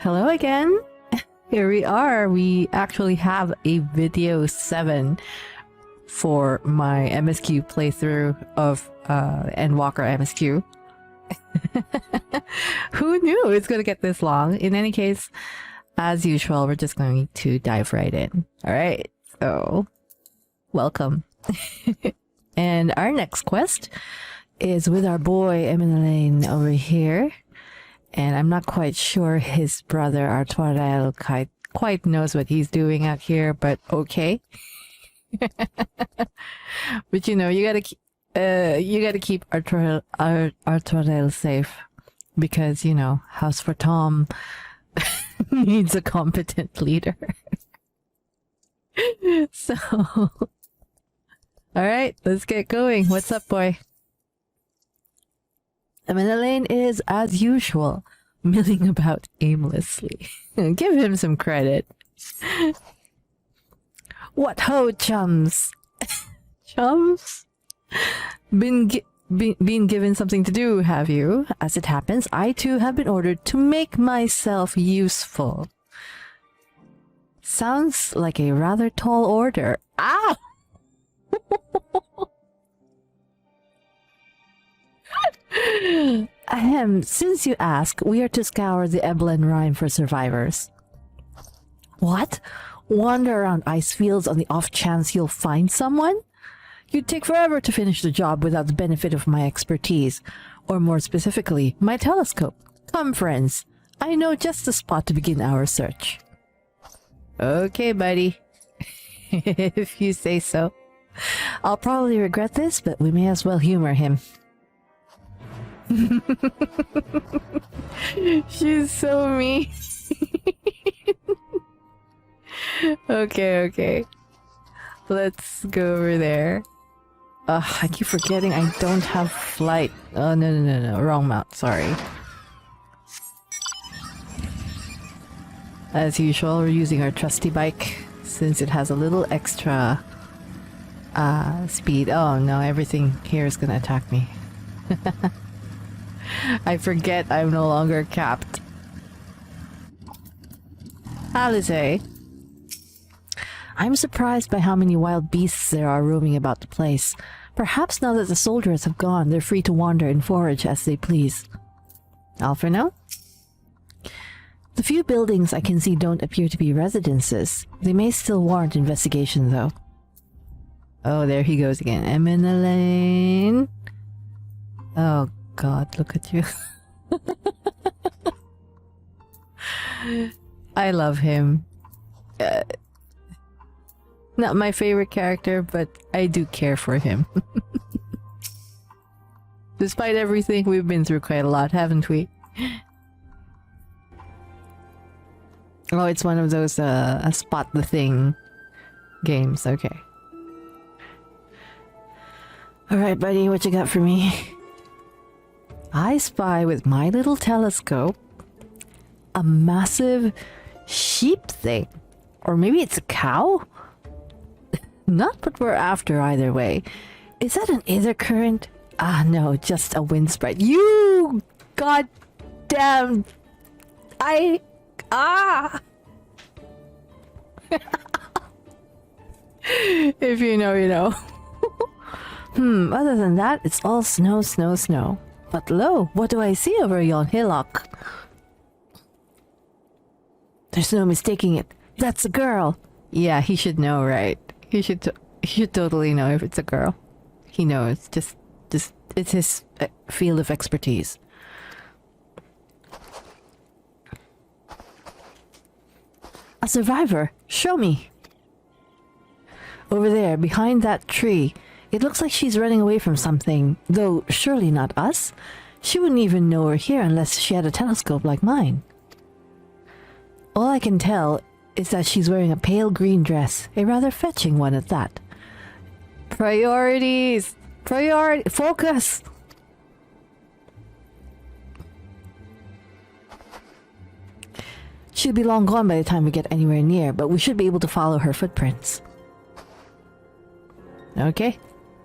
Hello again. Here we are. We actually have a video 7 for my MSQ playthrough of Endwalker MSQ. Who knew it's going to get this long? In any case, as usual, we're just going to dive right in. Alright, so welcome. And our next quest is with our boy Emmanellain over here. And I'm not quite sure his brother Artuarel quite knows what he's doing out here, but okay. But you know, you gotta keep Artuarel safe because, you know, House for Tom needs a competent leader. So, all right, let's get going. What's up, boy? Emmanellain is, as usual, milling about aimlessly. Give him some credit. What ho, chums? Chums? Been given something to do, have you? As it happens, I too have been ordered to make myself useful. Sounds like a rather tall order. Ow! Ahem, since you ask, we are to scour the Emmanellain Rime for survivors. What? Wander around ice fields on the off chance you'll find someone? You'd take forever to finish the job without the benefit of my expertise, or more specifically, my telescope. Come, friends. I know just the spot to begin our search. Okay, buddy. If you say so. I'll probably regret this, but we may as well humor him. She's so mean. Okay. Let's go over there. I keep forgetting I don't have flight. Oh, no. Wrong mount. Sorry. As usual, we're using our trusty bike since it has a little extra speed. Oh no, everything here is gonna attack me. I forget I'm no longer capped. Alice. I'm surprised by how many wild beasts there are roaming about the place. Perhaps now that the soldiers have gone, they're free to wander and forage as they please. All for now? The few buildings I can see don't appear to be residences. They may still warrant investigation, though. Oh, there he goes again. Emmanellain. Oh, God, look at you. I love him. Not my favorite character, but I do care for him. Despite everything, we've been through quite a lot, haven't we? Oh, it's one of those spot the thing games. Okay. Alright, buddy, what you got for me? I spy with my little telescope a massive sheep thing. Or maybe it's a cow? Not what we're after either way. Is that an ether current? Ah, no, just a wind sprite. You goddamn... If you know, you know. Other than that, it's all snow. But lo, what do I see over yon hillock? There's no mistaking it. That's a girl. Yeah, he should know, right? He should totally know if it's a girl. He knows. Just it's his field of expertise. A survivor. Show me. Over there, behind that tree. It looks like she's running away from something, though surely not us. She wouldn't even know we're here unless she had a telescope like mine. All I can tell is that she's wearing a pale green dress, a rather fetching one at that. Priorities! Focus! She'll be long gone by the time we get anywhere near, but we should be able to follow her footprints. Okay,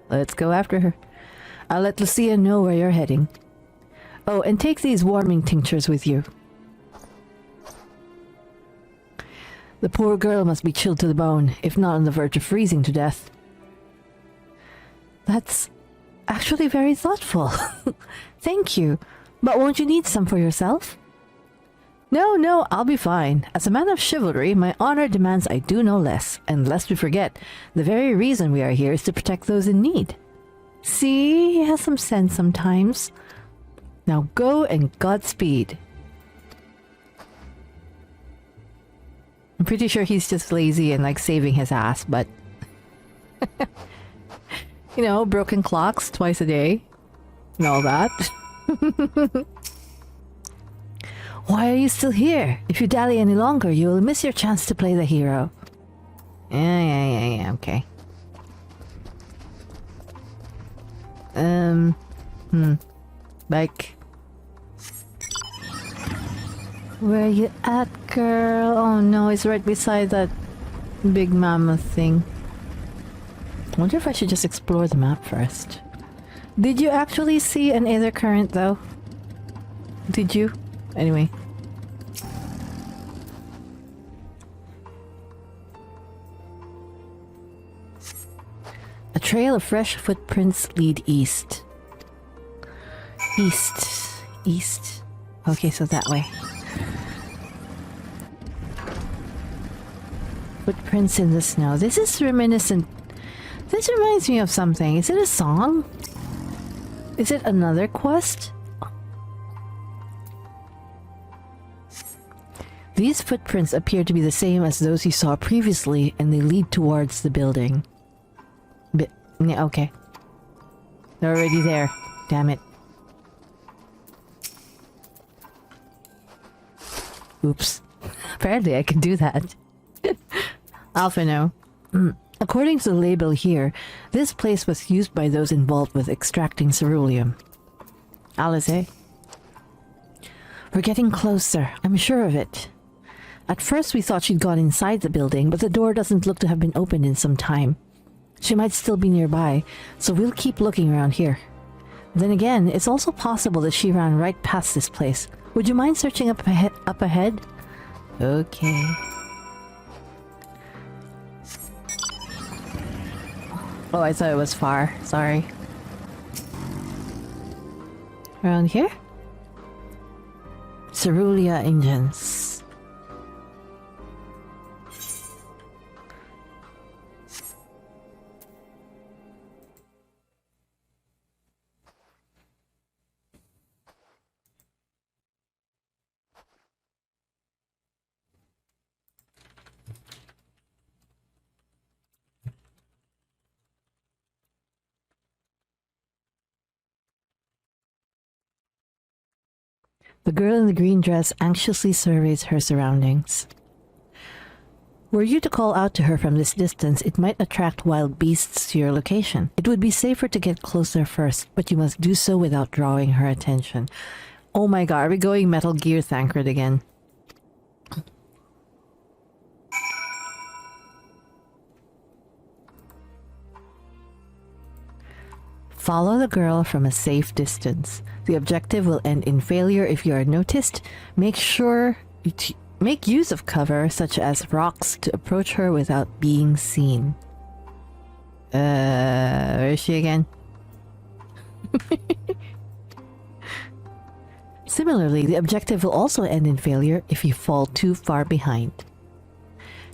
let's go after her. I'll let Licinia know where you're heading. Oh, and take these warming tinctures with you. The poor girl must be chilled to the bone, if not on the verge of freezing to death. That's actually very thoughtful. Thank you. But won't you need some for yourself? No, I'll be fine. As a man of chivalry, my honor demands I do no less. And lest we forget, the very reason we are here is to protect those in need. See, he has some sense sometimes. Now go and Godspeed. I'm pretty sure he's just lazy and like saving his ass, but... you know, broken clocks twice a day. And all that. Why are you still here? If you dally any longer, you will miss your chance to play the hero. Yeah, okay. Like... Where you at, girl? Oh no, it's right beside that big mammoth thing. I wonder if I should just explore the map first. Did you actually see an Aether current though? Did you? Anyway. A trail of fresh footprints lead east. East. Okay, so that way. Footprints in the snow. This is reminiscent. This reminds me of something. Is it a song? Is it another quest? These footprints appear to be the same as those you saw previously, and they lead towards the building. Yeah, okay. They're already there. Damn it. Oops. Apparently I can do that. Alpha no. According to the label here, this place was used by those involved with extracting ceruleum. Alice, we're getting closer, I'm sure of it. At first we thought she'd gone inside the building, but the door doesn't look to have been opened in some time. She might still be nearby, so we'll keep looking around here. Then again, it's also possible that she ran right past this place. Would you mind searching up ahead? Okay. Oh, I thought it was far. Sorry. Around here? Cerulean engines. The girl in the green dress anxiously surveys her surroundings. Were you to call out to her from this distance, it might attract wild beasts to your location. It would be safer to get closer first, but you must do so without drawing her attention. Oh my god, are we going Metal Gear Thancred again? Follow the girl from a safe distance. The objective will end in failure if you are noticed. Make use of cover, such as rocks, to approach her without being seen. Where is she again? Similarly, the objective will also end in failure if you fall too far behind.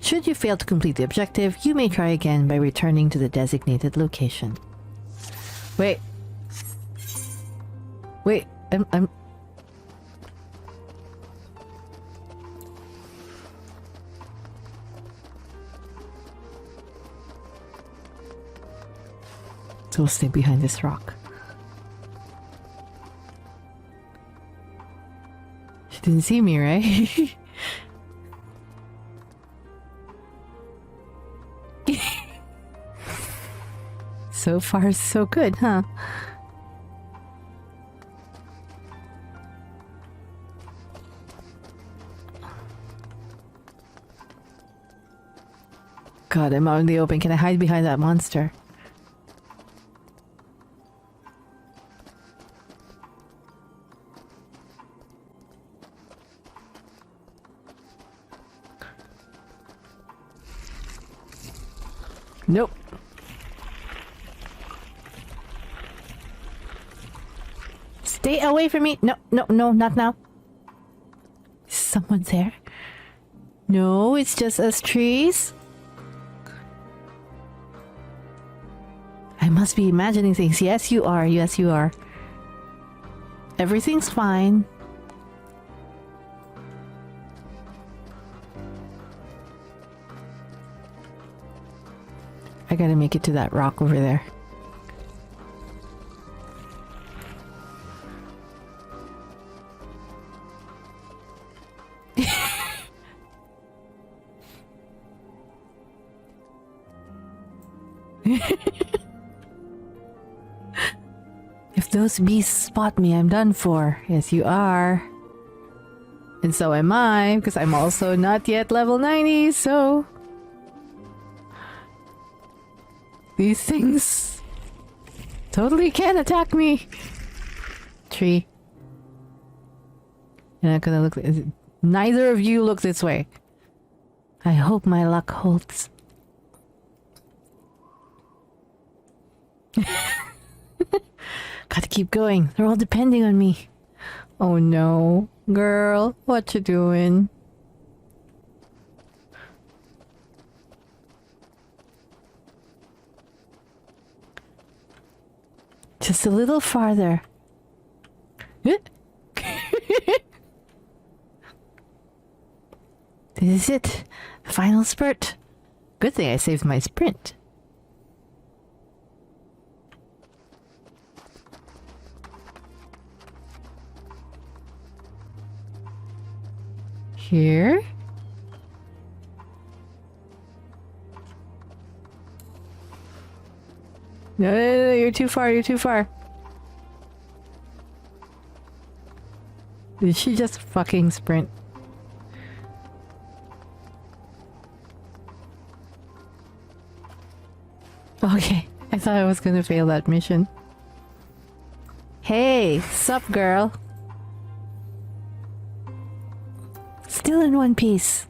Should you fail to complete the objective, you may try again by returning to the designated location. Wait, I'm... So we'll stay behind this rock. She didn't see me, right? So far, so good, huh? God, I'm out in the open. Can I hide behind that monster? Nope. Stay away from me. No, no, no, not now. Is someone there? No, it's just us trees. I must be imagining things. Yes, you are. Yes, you are. Everything's fine. I gotta make it to that rock over there. If those beasts spot me, I'm done for. Yes, you are. And so am I, because I'm also not yet level 90, so... These things totally can attack me. Tree. You're not gonna look... Neither of you look this way. I hope my luck holds. Gotta keep going. They're all depending on me. Oh no. Girl, what you doing? Just a little farther. This is it. Final spurt. Good thing I saved my sprint. Here? No, no, no, you're too far, you're too far. Did she just fucking sprint? Okay, I thought I was gonna fail that mission. Hey, sup girl? Still in one piece.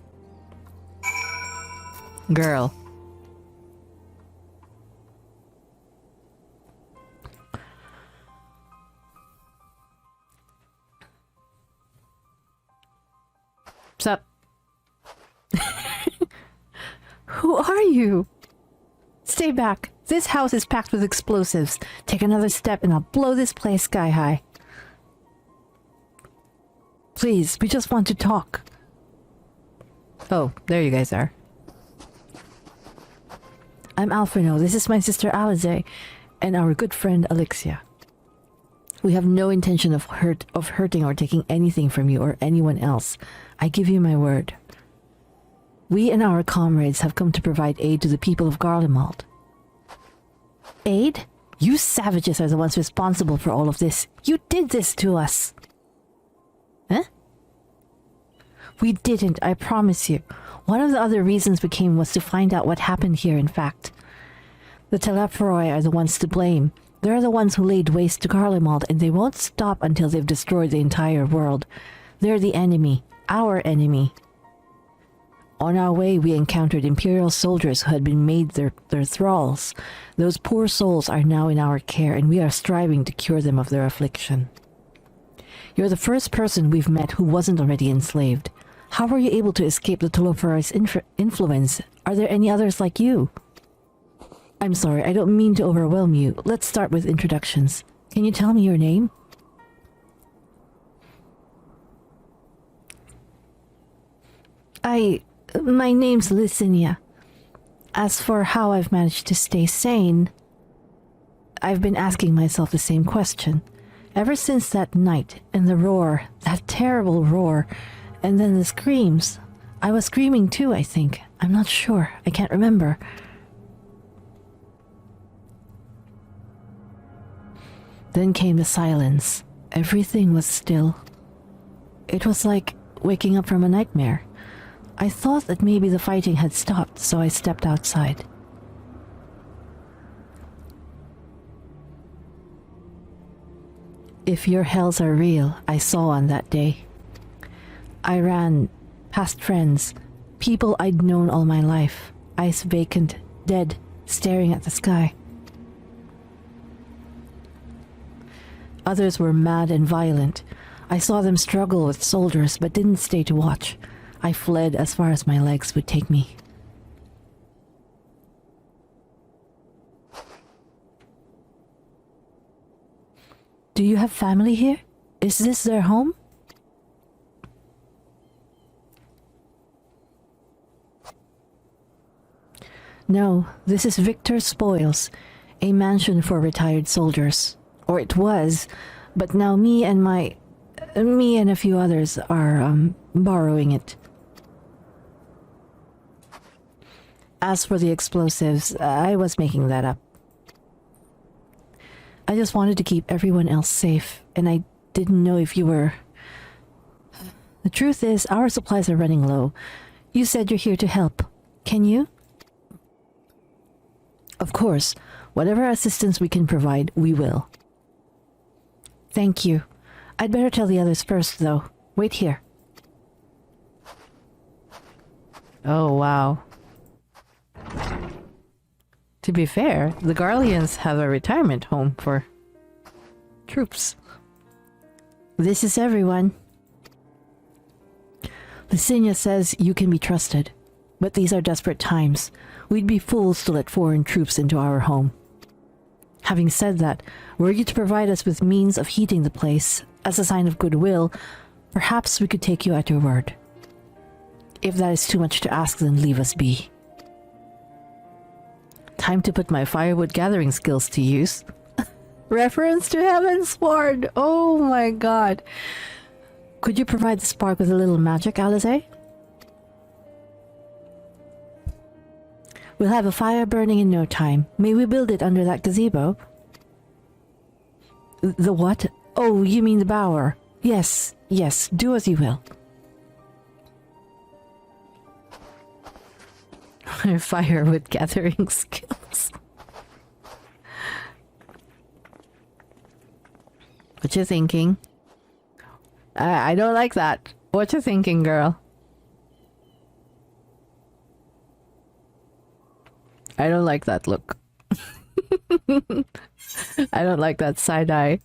Girl. Sup? Who are you? Stay back. This house is packed with explosives. Take another step and I'll blow this place sky high. Please, we just want to talk. Oh, there you guys are. I'm Alfredo. This is my sister Alize and our good friend Alexia. We have no intention of hurting or taking anything from you or anyone else. I give you my word. We and our comrades have come to provide aid to the people of Garlemald. Aid? You savages are the ones responsible for all of this. You did this to us. Huh? We didn't, I promise you. One of the other reasons we came was to find out what happened here, in fact. The Telephoroi are the ones to blame. They're the ones who laid waste to Garlemald, and they won't stop until they've destroyed the entire world. They're the enemy. Our enemy. On our way, we encountered Imperial soldiers who had been made their thralls. Those poor souls are now in our care, and we are striving to cure them of their affliction. You're the first person we've met who wasn't already enslaved. How were you able to escape the Telephoroi's influence? Are there any others like you? I'm sorry, I don't mean to overwhelm you. Let's start with introductions. Can you tell me your name? My name's Licinia. As for how I've managed to stay sane, I've been asking myself the same question. Ever since that night, and the roar, that terrible roar, and then the screams. I was screaming too, I think. I'm not sure. I can't remember. Then came the silence. Everything was still. It was like waking up from a nightmare. I thought that maybe the fighting had stopped, so I stepped outside. If your hells are real, I saw on that day. I ran past friends, people I'd known all my life, eyes vacant, dead, staring at the sky. Others were mad and violent. I saw them struggle with soldiers, but didn't stay to watch. I fled as far as my legs would take me. Do you have family here? Is this their home? No, this is Victor's Spoils, a mansion for retired soldiers. Or it was, but now me and a few others are borrowing it. As for the explosives, I was making that up. I just wanted to keep everyone else safe, and I didn't know if you were... The truth is, our supplies are running low. You said you're here to help. Can you? Of course. Whatever assistance we can provide, we will. Thank you. I'd better tell the others first, though. Wait here. Oh, wow. To be fair, the Garleans have a retirement home for troops. This is everyone. Licinia says you can be trusted, but these are desperate times. We'd be fools to let foreign troops into our home. Having said that, were you to provide us with means of heating the place, as a sign of goodwill, perhaps we could take you at your word. If that is too much to ask, then leave us be. Time to put my firewood gathering skills to use. Reference to Heaven's Sword! Oh my god. Could you provide the spark with a little magic, Alize? We'll have a fire burning in no time. May we build it under that gazebo? The what? Oh, you mean the bower. Yes, yes, do as you will. Firewood gathering skills. What you thinking? I don't like that. What you thinking, girl? I don't like that look. I don't like that side eye.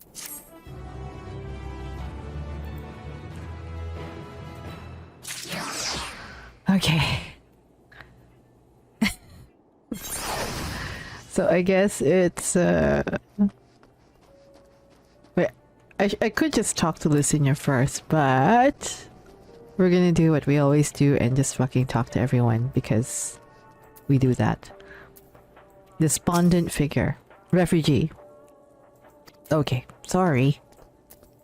Okay. So I guess it's wait, I could just talk to Licinia first, but we're gonna do what we always do and just fucking talk to everyone because we do that. Despondent figure. Refugee. Okay, sorry.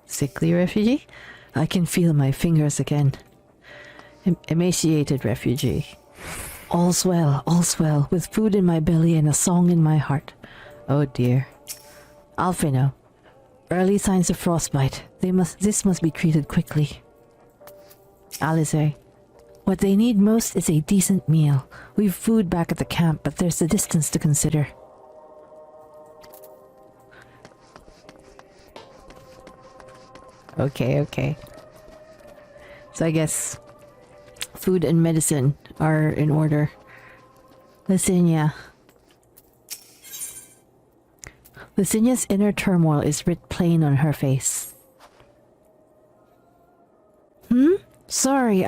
Sickly refugee? I can feel my fingers again. Emaciated refugee. All's well, with food in my belly and a song in my heart. Oh dear. Alfino. Early signs of frostbite. This must be treated quickly. Alize. What they need most is a decent meal. We've food back at the camp, but there's the distance to consider. Okay. So I guess food and medicine are in order. Licinia. Licinia's inner turmoil is writ plain on her face. Sorry,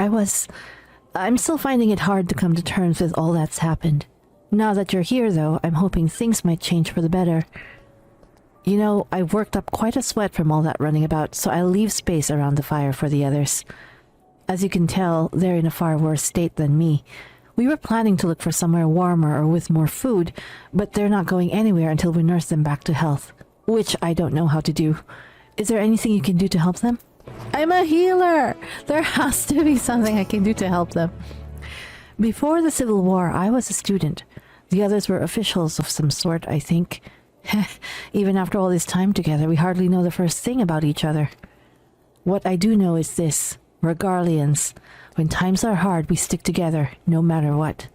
I'm still finding it hard to come to terms with all that's happened. Now that you're here, though, I'm hoping things might change for the better. You know, I've worked up quite a sweat from all that running about, so I'll leave space around the fire for the others. As you can tell, they're in a far worse state than me. We were planning to look for somewhere warmer or with more food, but they're not going anywhere until we nurse them back to health, which I don't know how to do. Is there anything you can do to help them? I'm a healer! There has to be something I can do to help them. Before the Civil War, I was a student. The others were officials of some sort, I think. Even after all this time together, we hardly know the first thing about each other. What I do know is this. We're Garleans. When times are hard, we stick together, no matter what.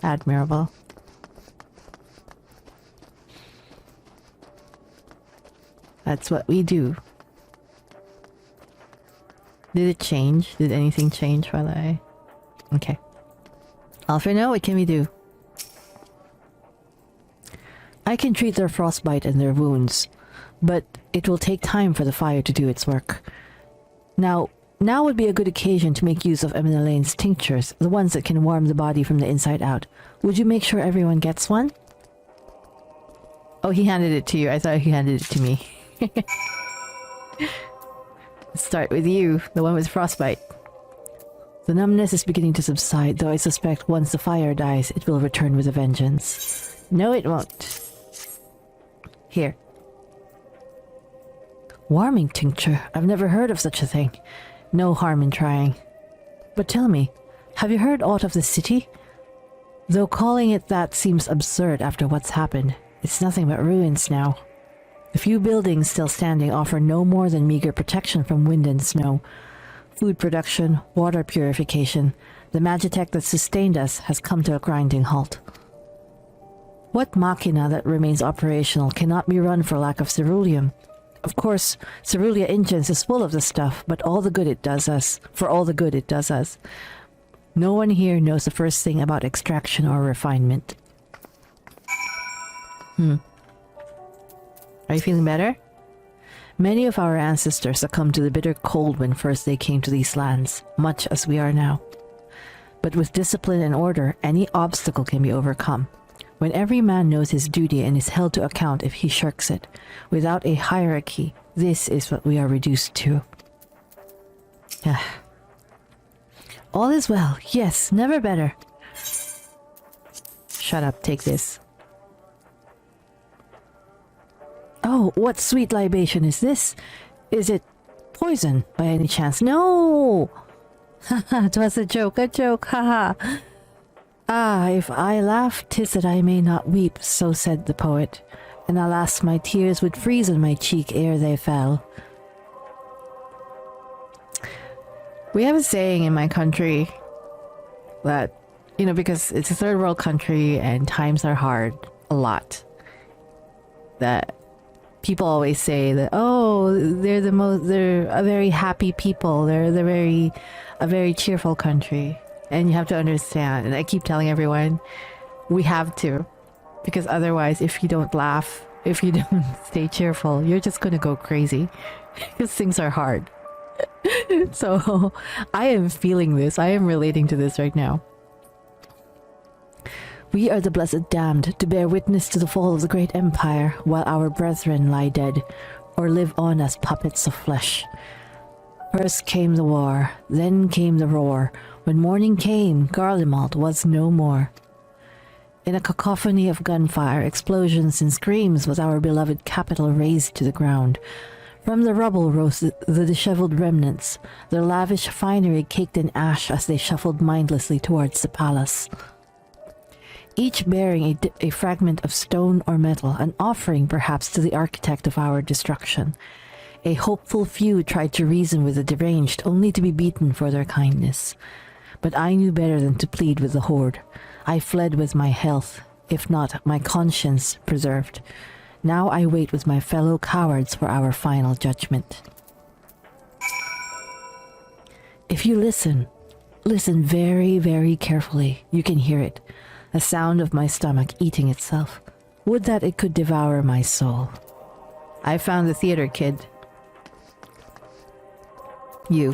Admirable. That's what we do. Did it change? Did anything change while I... Okay. Alfredo, what can we do? I can treat their frostbite and their wounds, but it will take time for the fire to do its work. Now would be a good occasion to make use of Emmanellain's tinctures, the ones that can warm the body from the inside out. Would you make sure everyone gets one? Oh, he handed it to you. I thought he handed it to me. Let's start with you, the one with frostbite. The numbness is beginning to subside, though I suspect once the fire dies, it will return with a vengeance. No, it won't. Here. Warming tincture. I've never heard of such a thing. No harm in trying. But tell me, have you heard aught of the city? Though calling it that seems absurd after what's happened. It's nothing but ruins now. The few buildings still standing offer no more than meager protection from wind and snow. Food production, water purification, the magitech that sustained us has come to a grinding halt. What machina that remains operational cannot be run for lack of ceruleum? Of course, Cerulean Engines is full of the stuff, but all the good it does us, for all the good it does us. No one here knows the first thing about extraction or refinement. Are you feeling better? Many of our ancestors succumbed to the bitter cold when first they came to these lands, much as we are now. But with discipline and order, any obstacle can be overcome. When every man knows his duty and is held to account if he shirks it, without a hierarchy, this is what we are reduced to. All is well. Yes, never better. Shut up, take this. Oh, what sweet libation is this? Is it poison by any chance? No! Haha, 'twas a joke, haha. Ah, if I laugh, 'tis that I may not weep, so said the poet. And alas, my tears would freeze on my cheek ere they fell. We have a saying in my country that, you know, because it's a third world country and times are hard a lot, that people always say that, oh, they're a very happy people, they're a very cheerful country. And you have to understand, and I keep telling everyone, we have to, because otherwise, if you don't laugh, if you don't stay cheerful, you're just gonna go crazy, because things are hard. So I am feeling this, I am relating to this right now. We are the blessed damned to bear witness to the fall of the great empire, while our brethren lie dead, or live on as puppets of flesh. First came the war, then came the roar. When morning came, Garlemald was no more. In a cacophony of gunfire, explosions and screams was our beloved capital razed to the ground. From the rubble rose the disheveled remnants, their lavish finery caked in ash as they shuffled mindlessly towards the palace. Each bearing a fragment of stone or metal, an offering perhaps to the architect of our destruction. A hopeful few tried to reason with the deranged, only to be beaten for their kindness. But I knew better than to plead with the horde. I fled with my health, if not my conscience, preserved. Now I wait with my fellow cowards for our final judgment. If you listen very, very carefully, you can hear it. The sound of my stomach eating itself. Would that it could devour my soul. I found the theater, kid. You.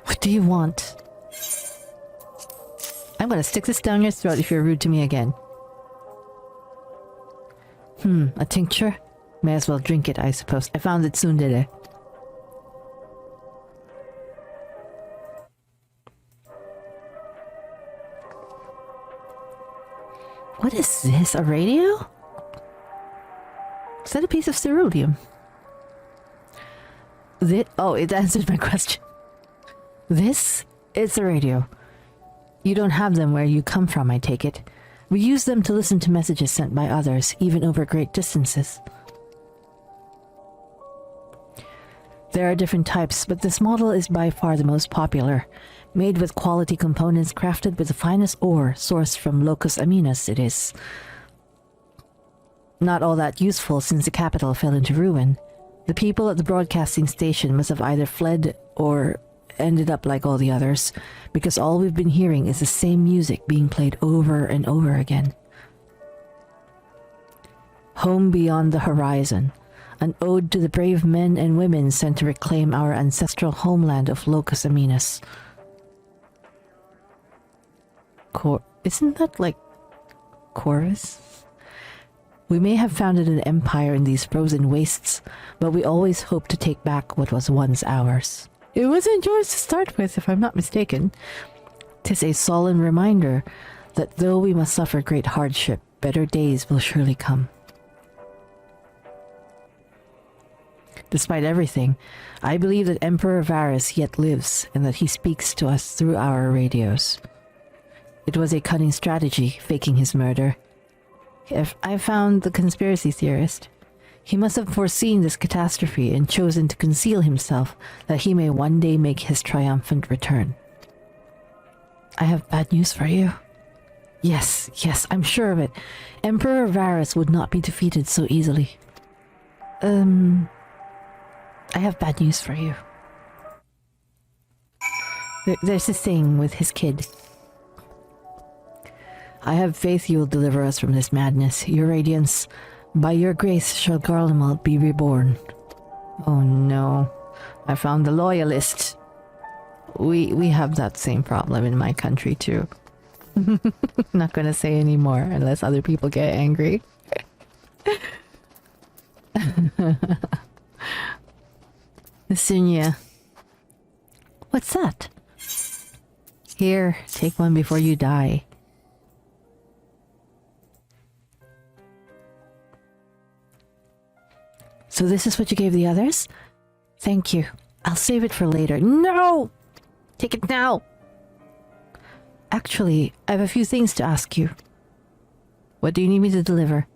What do you want? I'm gonna stick this down your throat if you're rude to me again. A tincture? May as well drink it, I suppose. I found it tsundere. What is this? A radio? Is that a piece of ceruleum? Oh, it answered my question. This is a radio. You don't have them where you come from, I take it. We use them to listen to messages sent by others, even over great distances. There are different types, but this model is by far the most popular. Made with quality components crafted with the finest ore sourced from Locus Aminus, it is. Not all that useful since the capital fell into ruin. The people at the broadcasting station must have either fled or ended up like all the others, because all we've been hearing is the same music being played over and over again. Home beyond the horizon. An ode to the brave men and women sent to reclaim our ancestral homeland of Locus Aminus. Isn't that like chorus? We may have founded an empire in these frozen wastes, but we always hope to take back what was once ours. It wasn't yours to start with, if I'm not mistaken. 'Tis a solemn reminder that though we must suffer great hardship, better days will surely come. Despite everything, I believe that Emperor Varus yet lives and that he speaks to us through our radios. It was a cunning strategy, faking his murder. If I found the conspiracy theorist, he must have foreseen this catastrophe and chosen to conceal himself that he may one day make his triumphant return. I have bad news for you. Yes, I'm sure of it. Emperor Varus would not be defeated so easily. I have bad news for you. There's this thing with his kid. I have faith you will deliver us from this madness, your radiance. By your grace shall Garlemald be reborn. Oh no, I found the loyalist. We have that same problem in my country too. Not gonna say any more unless other people get angry. Licinia. What's that? Here, take one before you die. So this is what you gave the others? Thank you. I'll save it for later. No! Take it now! Actually, I have a few things to ask you. What do you need me to deliver?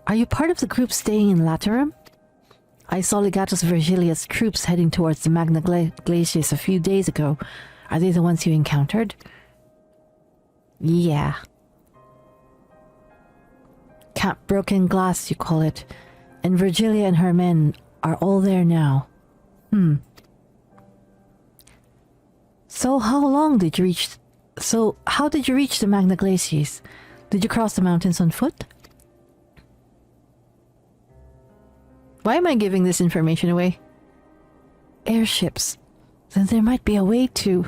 Are you part of the group staying in Laterum? I saw Legatus Virgilia's troops heading towards the Magna Glaciers a few days ago. Are they the ones you encountered? Yeah. Camp Broken Glass, you call it. And Virgilia and her men are all there now. So how did you reach the Magna Glaciers? Did you cross the mountains on foot? Why am I giving this information away? Airships. Then there might be a way to...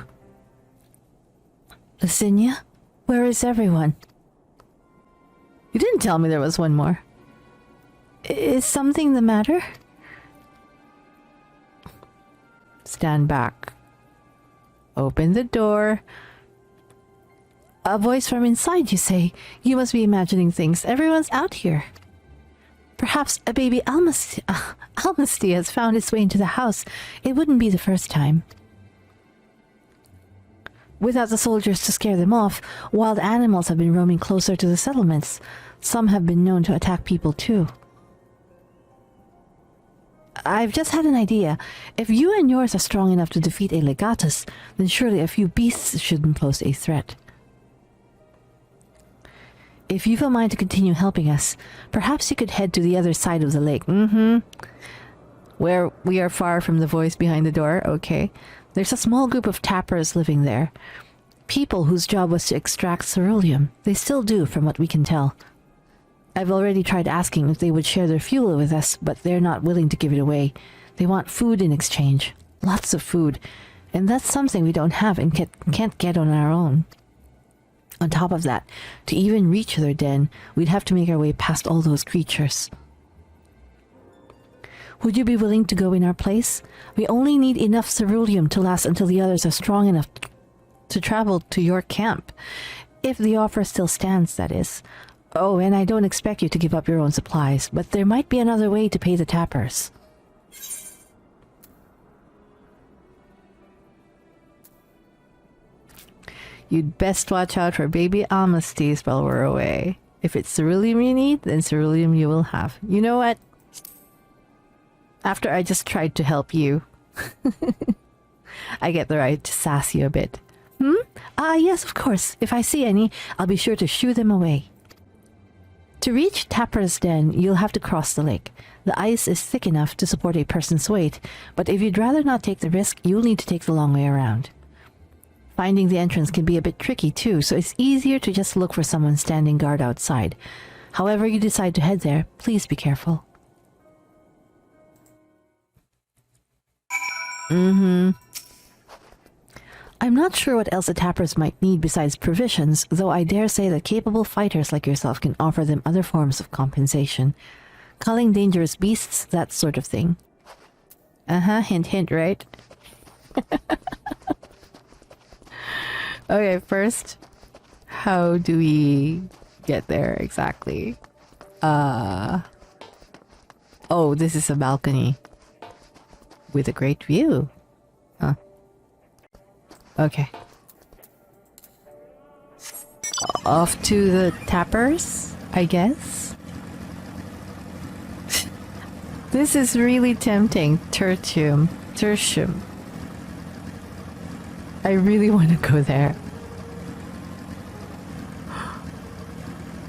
Licinia? Where is everyone? You didn't tell me there was one more. Is something the matter? Stand back. Open the door. A voice from inside, you say. You must be imagining things. Everyone's out here. Perhaps a baby Almasty has found its way into the house. It wouldn't be the first time. Without the soldiers to scare them off, wild animals have been roaming closer to the settlements. Some have been known to attack people too. I've just had an idea. If you and yours are strong enough to defeat a Legatus, then surely a few beasts shouldn't pose a threat. If you've a mind to continue helping us, perhaps you could head to the other side of the lake. Where we are far from the voice behind the door, okay. There's a small group of tappers living there. People whose job was to extract ceruleum. They still do, from what we can tell. I've already tried asking if they would share their fuel with us, but they're not willing to give it away. They want food in exchange. Lots of food. And that's something we don't have and can't get on our own. On top of that, to even reach their den, we'd have to make our way past all those creatures. Would you be willing to go in our place? We only need enough ceruleum to last until the others are strong enough to travel to your camp. If the offer still stands, that is. Oh, and I don't expect you to give up your own supplies, but there might be another way to pay the tappers. You'd best watch out for baby Almasties while we're away. If it's ceruleum you need, then ceruleum you will have. You know what? After I just tried to help you, I get the right to sass you a bit. Yes, of course. If I see any, I'll be sure to shoo them away. To reach Tapper's Den, you'll have to cross the lake. The ice is thick enough to support a person's weight, but if you'd rather not take the risk, you'll need to take the long way around. Finding the entrance can be a bit tricky too, so it's easier to just look for someone standing guard outside. However you decide to head there, please be careful. I'm not sure what else the tappers might need besides provisions, though I dare say that capable fighters like yourself can offer them other forms of compensation. Culling dangerous beasts, that sort of thing. Hint hint, right? Okay, first, how do we get there exactly? Oh, this is a balcony with a great view. Huh. Okay. Off to the tappers, I guess? This is really tempting. Tertium. I really want to go there.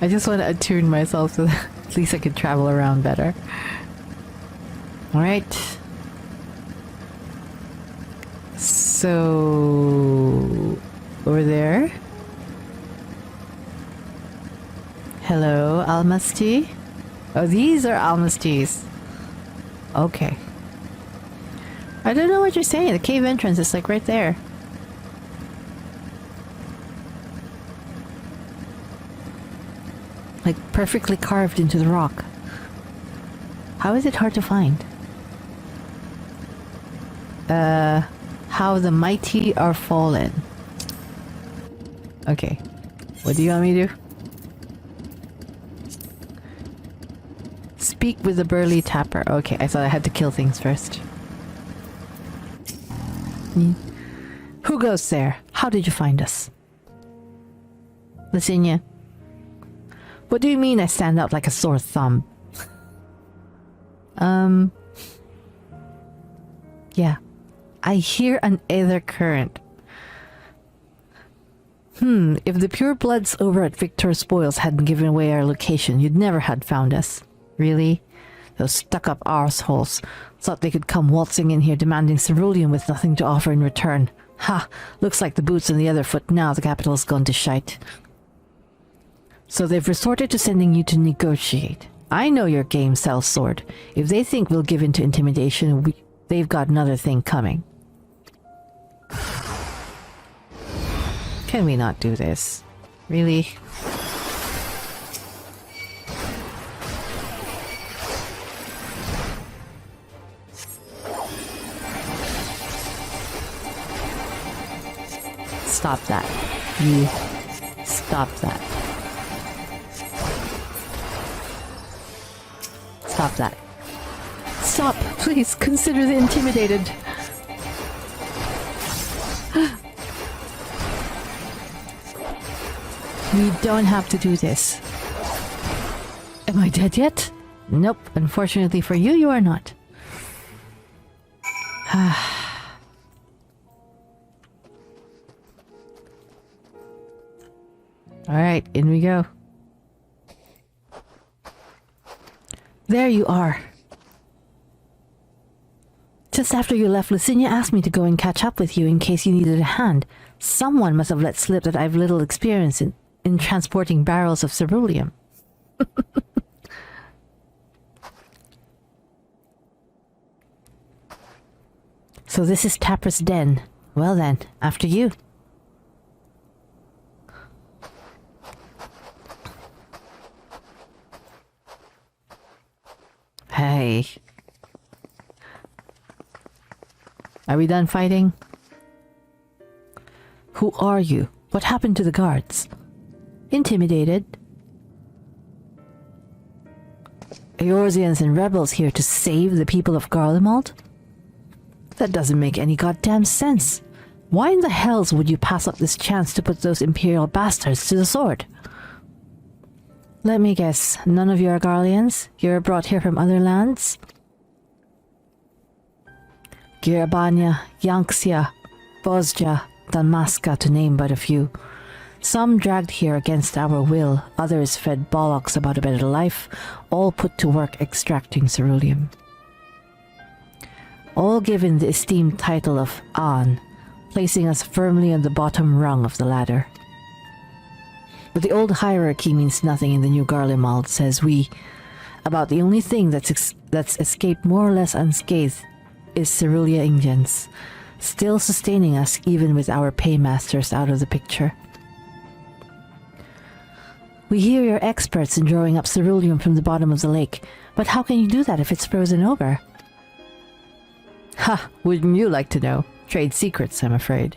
I just want to attune myself so that at least I can travel around better. Alright. So... over there. Hello, Almasty? Oh, these are Almasties. Okay. I don't know what you're saying. The cave entrance is like right there. Like perfectly carved into the rock. How is it hard to find? How the mighty are fallen. Okay. What do you want me to do? Speak with the burly tapper. Okay, I thought I had to kill things first. Who goes there? How did you find us? Licinia. What do you mean I stand out like a sore thumb? Yeah. I hear an aether current. If the purebloods over at Victor Spoils hadn't given away our location, you'd never had found us. Really? Those stuck-up arseholes thought they could come waltzing in here demanding ceruleum with nothing to offer in return. Ha! Looks like the boot's on the other foot now the capital's gone to shite. So they've resorted to sending you to negotiate. I know your game sells sword. If they think we'll give in to intimidation, they've got another thing coming. Can we not do this? Really? Stop that. You stop that. Stop that. Stop! Please consider the intimidated. We don't have to do this. Am I dead yet? Nope. Unfortunately for you, you are not. Alright, in we go. There you are. Just after you left, Licinia asked me to go and catch up with you in case you needed a hand. Someone must have let slip that I've little experience in transporting barrels of ceruleum. So this is Tapper's den. Well then, after you. Hey. Are we done fighting? Who are you? What happened to the guards? Intimidated. Eorzeans and rebels here to save the people of Garlemald? That doesn't make any goddamn sense. Why in the hells would you pass up this chance to put those imperial bastards to the sword? Let me guess, none of you are Garleans? You're brought here from other lands? Girabania, Yanxia, Bozja, Dalmasca, to name but a few. Some dragged here against our will, others fed bollocks about a better life, all put to work extracting ceruleum. All given the esteemed title of An, placing us firmly on the bottom rung of the ladder. But the old hierarchy means nothing in the new Garlemald, says we. About the only thing that's escaped more or less unscathed is Cerulia Ingens, still sustaining us even with our paymasters out of the picture. We hear you're experts in drawing up ceruleum from the bottom of the lake, but how can you do that if it's frozen over? Ha! Wouldn't you like to know? Trade secrets, I'm afraid.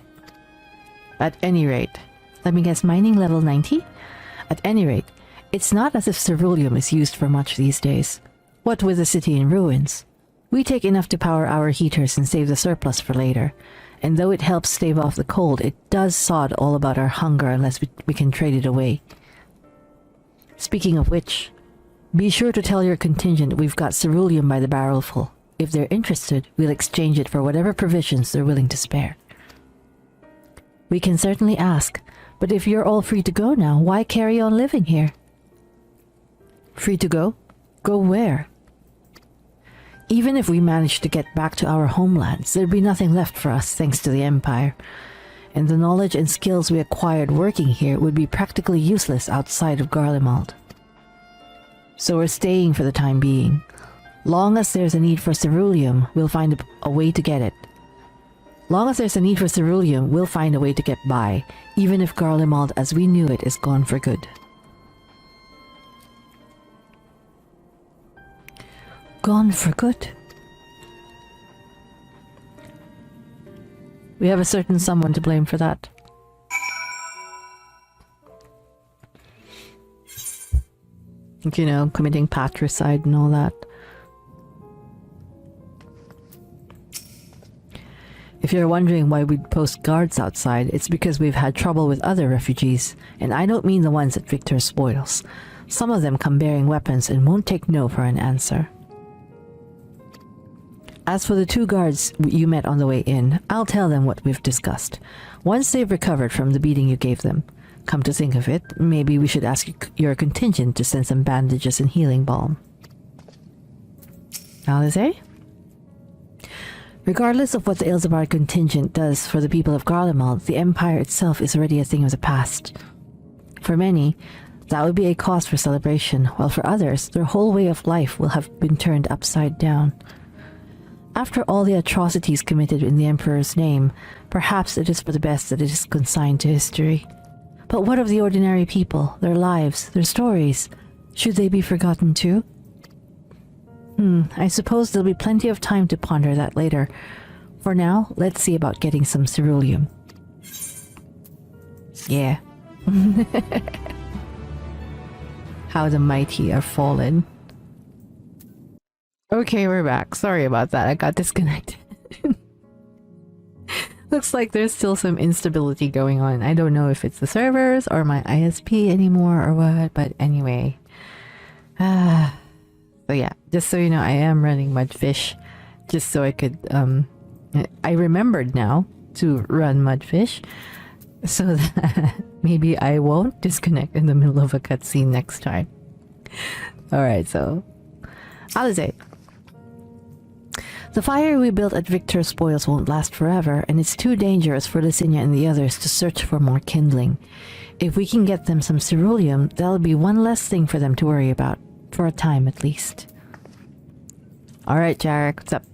At any rate, let me guess, mining level 90? At any rate, it's not as if ceruleum is used for much these days. What with the city in ruins? We take enough to power our heaters and save the surplus for later, and though it helps stave off the cold, it does sod all about our hunger unless we can trade it away. Speaking of which, be sure to tell your contingent we've got ceruleum by the barrelful. If they're interested, we'll exchange it for whatever provisions they're willing to spare. We can certainly ask, but if you're all free to go now, why carry on living here? Free to go? Go where? Even if we managed to get back to our homelands, there'd be nothing left for us thanks to the Empire. And the knowledge and skills we acquired working here would be practically useless outside of Garlemald. So we're staying for the time being. Long as there's a need for ceruleum, we'll find a way to get it. Long as there's a need for ceruleum, we'll find a way to get by, even if Garlemald as we knew it is gone for good. Gone for good? We have a certain someone to blame for that. You know, committing patricide and all that. If you're wondering why we'd post guards outside, it's because we've had trouble with other refugees, and I don't mean the ones at Victor's spoils. Some of them come bearing weapons and won't take no for an answer. As for the 2 guards you met on the way in, I'll tell them what we've discussed. Once they've recovered from the beating you gave them. Come to think of it, maybe we should ask your contingent to send some bandages and healing balm. Alize? Regardless of what the Ilzabar contingent does for the people of Garlemald, the Empire itself is already a thing of the past. For many, that would be a cause for celebration, while for others, their whole way of life will have been turned upside down. After all the atrocities committed in the Emperor's name, perhaps it is for the best that it is consigned to history. But what of the ordinary people, their lives, their stories? Should they be forgotten too? I suppose there'll be plenty of time to ponder that later. For now, let's see about getting some ceruleum. Yeah. How the mighty are fallen. Okay, we're back. Sorry about that. I got disconnected. Looks like there's still some instability going on. I don't know if it's the servers or my ISP anymore or what, but anyway. So yeah, just so you know, I am running Mudfish just so I could, I remembered now to run Mudfish so that maybe I won't disconnect in the middle of a cutscene next time. Alright, so Alize. The fire we built at Victor's spoils won't last forever, and it's too dangerous for Licinia and the others to search for more kindling. If we can get them some ceruleum, that'll be one less thing for them to worry about. For a time, at least. Alright, Jarek, what's up?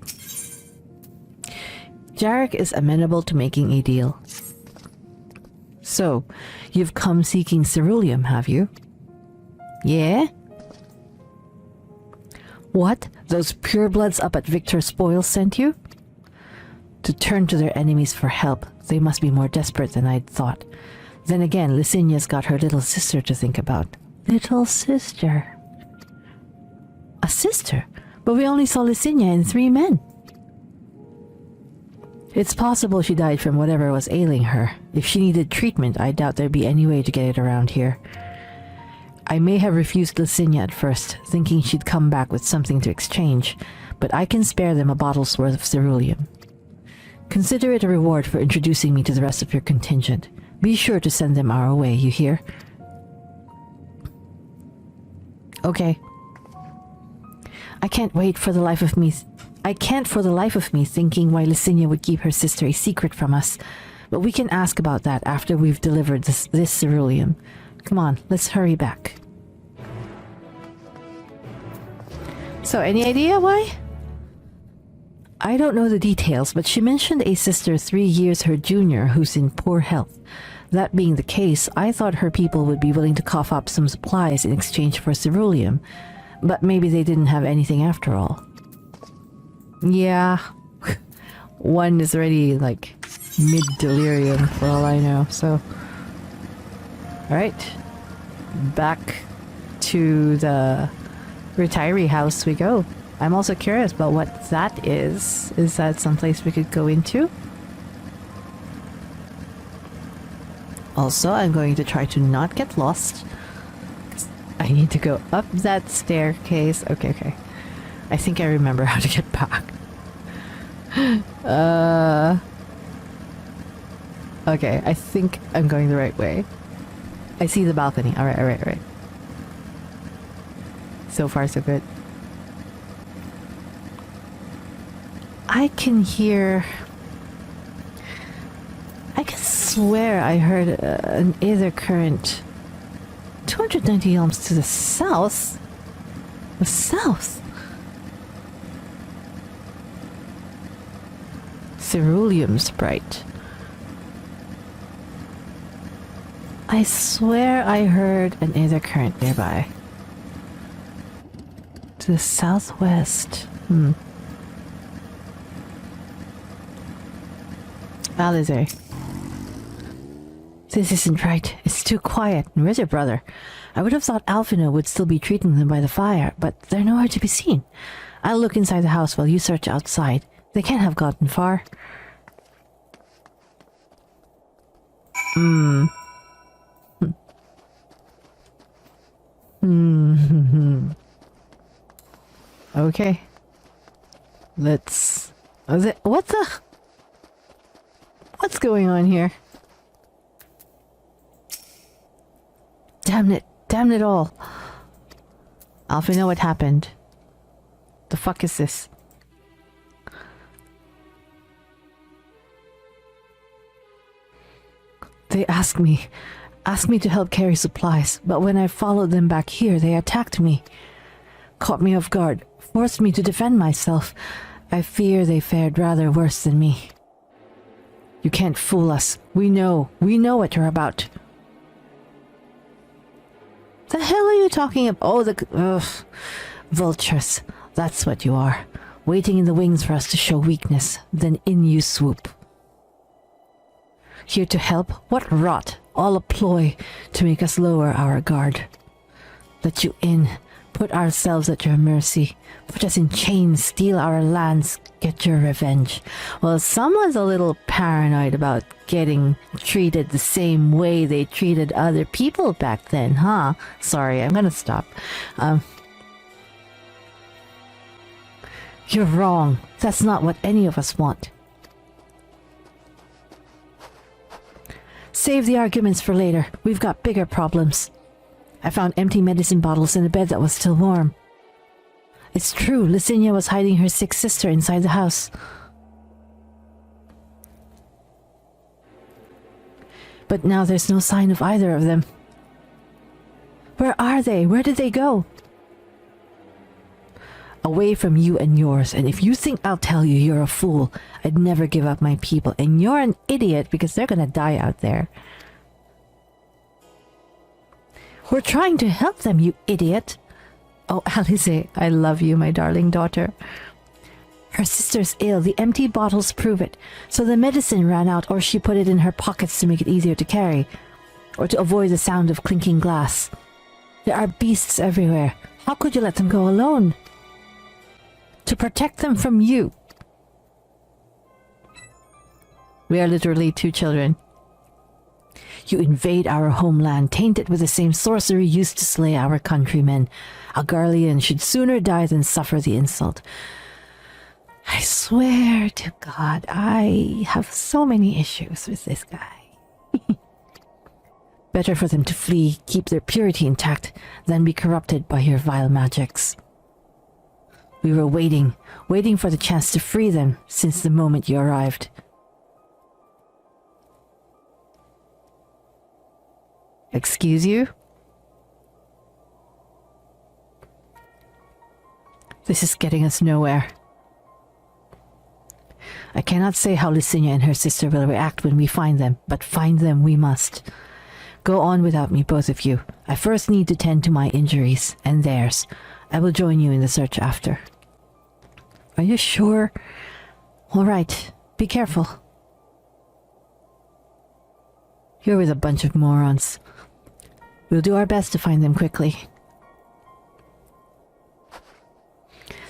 Jarek is amenable to making a deal. So, you've come seeking ceruleum, have you? Yeah? What? Those purebloods up at Victor's spoils sent you? To turn to their enemies for help, they must be more desperate than I'd thought. Then again, Licinia's got her little sister to think about. Little sister? A sister? But we only saw Licinia and 3 men. It's possible she died from whatever was ailing her. If she needed treatment, I doubt there'd be any way to get it around here. I may have refused Licinia at first, thinking she'd come back with something to exchange, but I can spare them a bottle's worth of ceruleum. Consider it a reward for introducing me to the rest of your contingent. Be sure to send them our way, you hear? Okay. I can't for the life of me thinking why Licinia would keep her sister a secret from us, but we can ask about that after we've delivered this ceruleum. Come on, let's hurry back. So, any idea why? I don't know the details, but she mentioned a sister 3 years her junior who's in poor health. That being the case, I thought her people would be willing to cough up some supplies in exchange for ceruleum. But maybe they didn't have anything after all. Yeah. One is already, like, mid-delirium for all I know, so... Alright. Back to the retiree house we go. I'm also curious about what that is. Is that someplace we could go into? Also, I'm going to try to not get lost. I need to go up that staircase. Okay. I think I remember how to get back. Okay, I think I'm going the right way. I see the balcony. Alright. So far, so good. I can hear... I can swear I heard an aether current 290 elms to the south? The south? Ceruleum sprite. I swear I heard an aether current nearby. To the southwest. Alizé. This isn't right. It's too quiet. And where's your brother? I would have thought Alphino would still be treating them by the fire, but they're nowhere to be seen. I'll look inside the house while you search outside. They can't have gotten far. Okay. Let's... What the... What's going on here? Damn it all. Alpha, know what happened. The fuck is this? They asked me to help carry supplies, but when I followed them back here, they attacked me. Caught me off guard, forced me to defend myself. I fear they fared rather worse than me. You can't fool us. We know what you're about. The hell are you talking about? Oh, the... vultures. That's what you are. Waiting in the wings for us to show weakness. Then in you swoop. Here to help? What rot. All a ploy to make us lower our guard. Let you in. Put ourselves at your mercy. Put us in chains. Steal our lands. Get your revenge. Well, someone's a little paranoid about getting treated the same way they treated other people back then, huh? Sorry, I'm gonna stop. You're wrong. That's not what any of us want. Save the arguments for later. We've got bigger problems. I found empty medicine bottles in a bed that was still warm. It's true, Licinia was hiding her sick sister inside the house. But now there's no sign of either of them. Where are they? Where did they go? Away from you and yours, and if you think I'll tell you, you're a fool. I'd never give up my people, and you're an idiot because they're gonna die out there. We're trying to help them, you idiot. Oh, Alizé, I love you, my darling daughter. Her sister's ill. The empty bottles prove it. So the medicine ran out, or she put it in her pockets to make it easier to carry, or to avoid the sound of clinking glass. There are beasts everywhere. How could you let them go alone? To protect them from you. We are literally two children. You invade our homeland, tainted with the same sorcery used to slay our countrymen. A Garlean should sooner die than suffer the insult. I swear to God, I have so many issues with this guy. Better for them to flee, keep their purity intact, than be corrupted by your vile magics. We were waiting for the chance to free them since the moment you arrived. Excuse you? This is getting us nowhere. I cannot say how Licinia and her sister will react when we find them, but find them we must. Go on without me, both of you. I first need to tend to my injuries, and theirs. I will join you in the search after. Are you sure? All right. Be careful. You're with a bunch of morons. We'll do our best to find them quickly.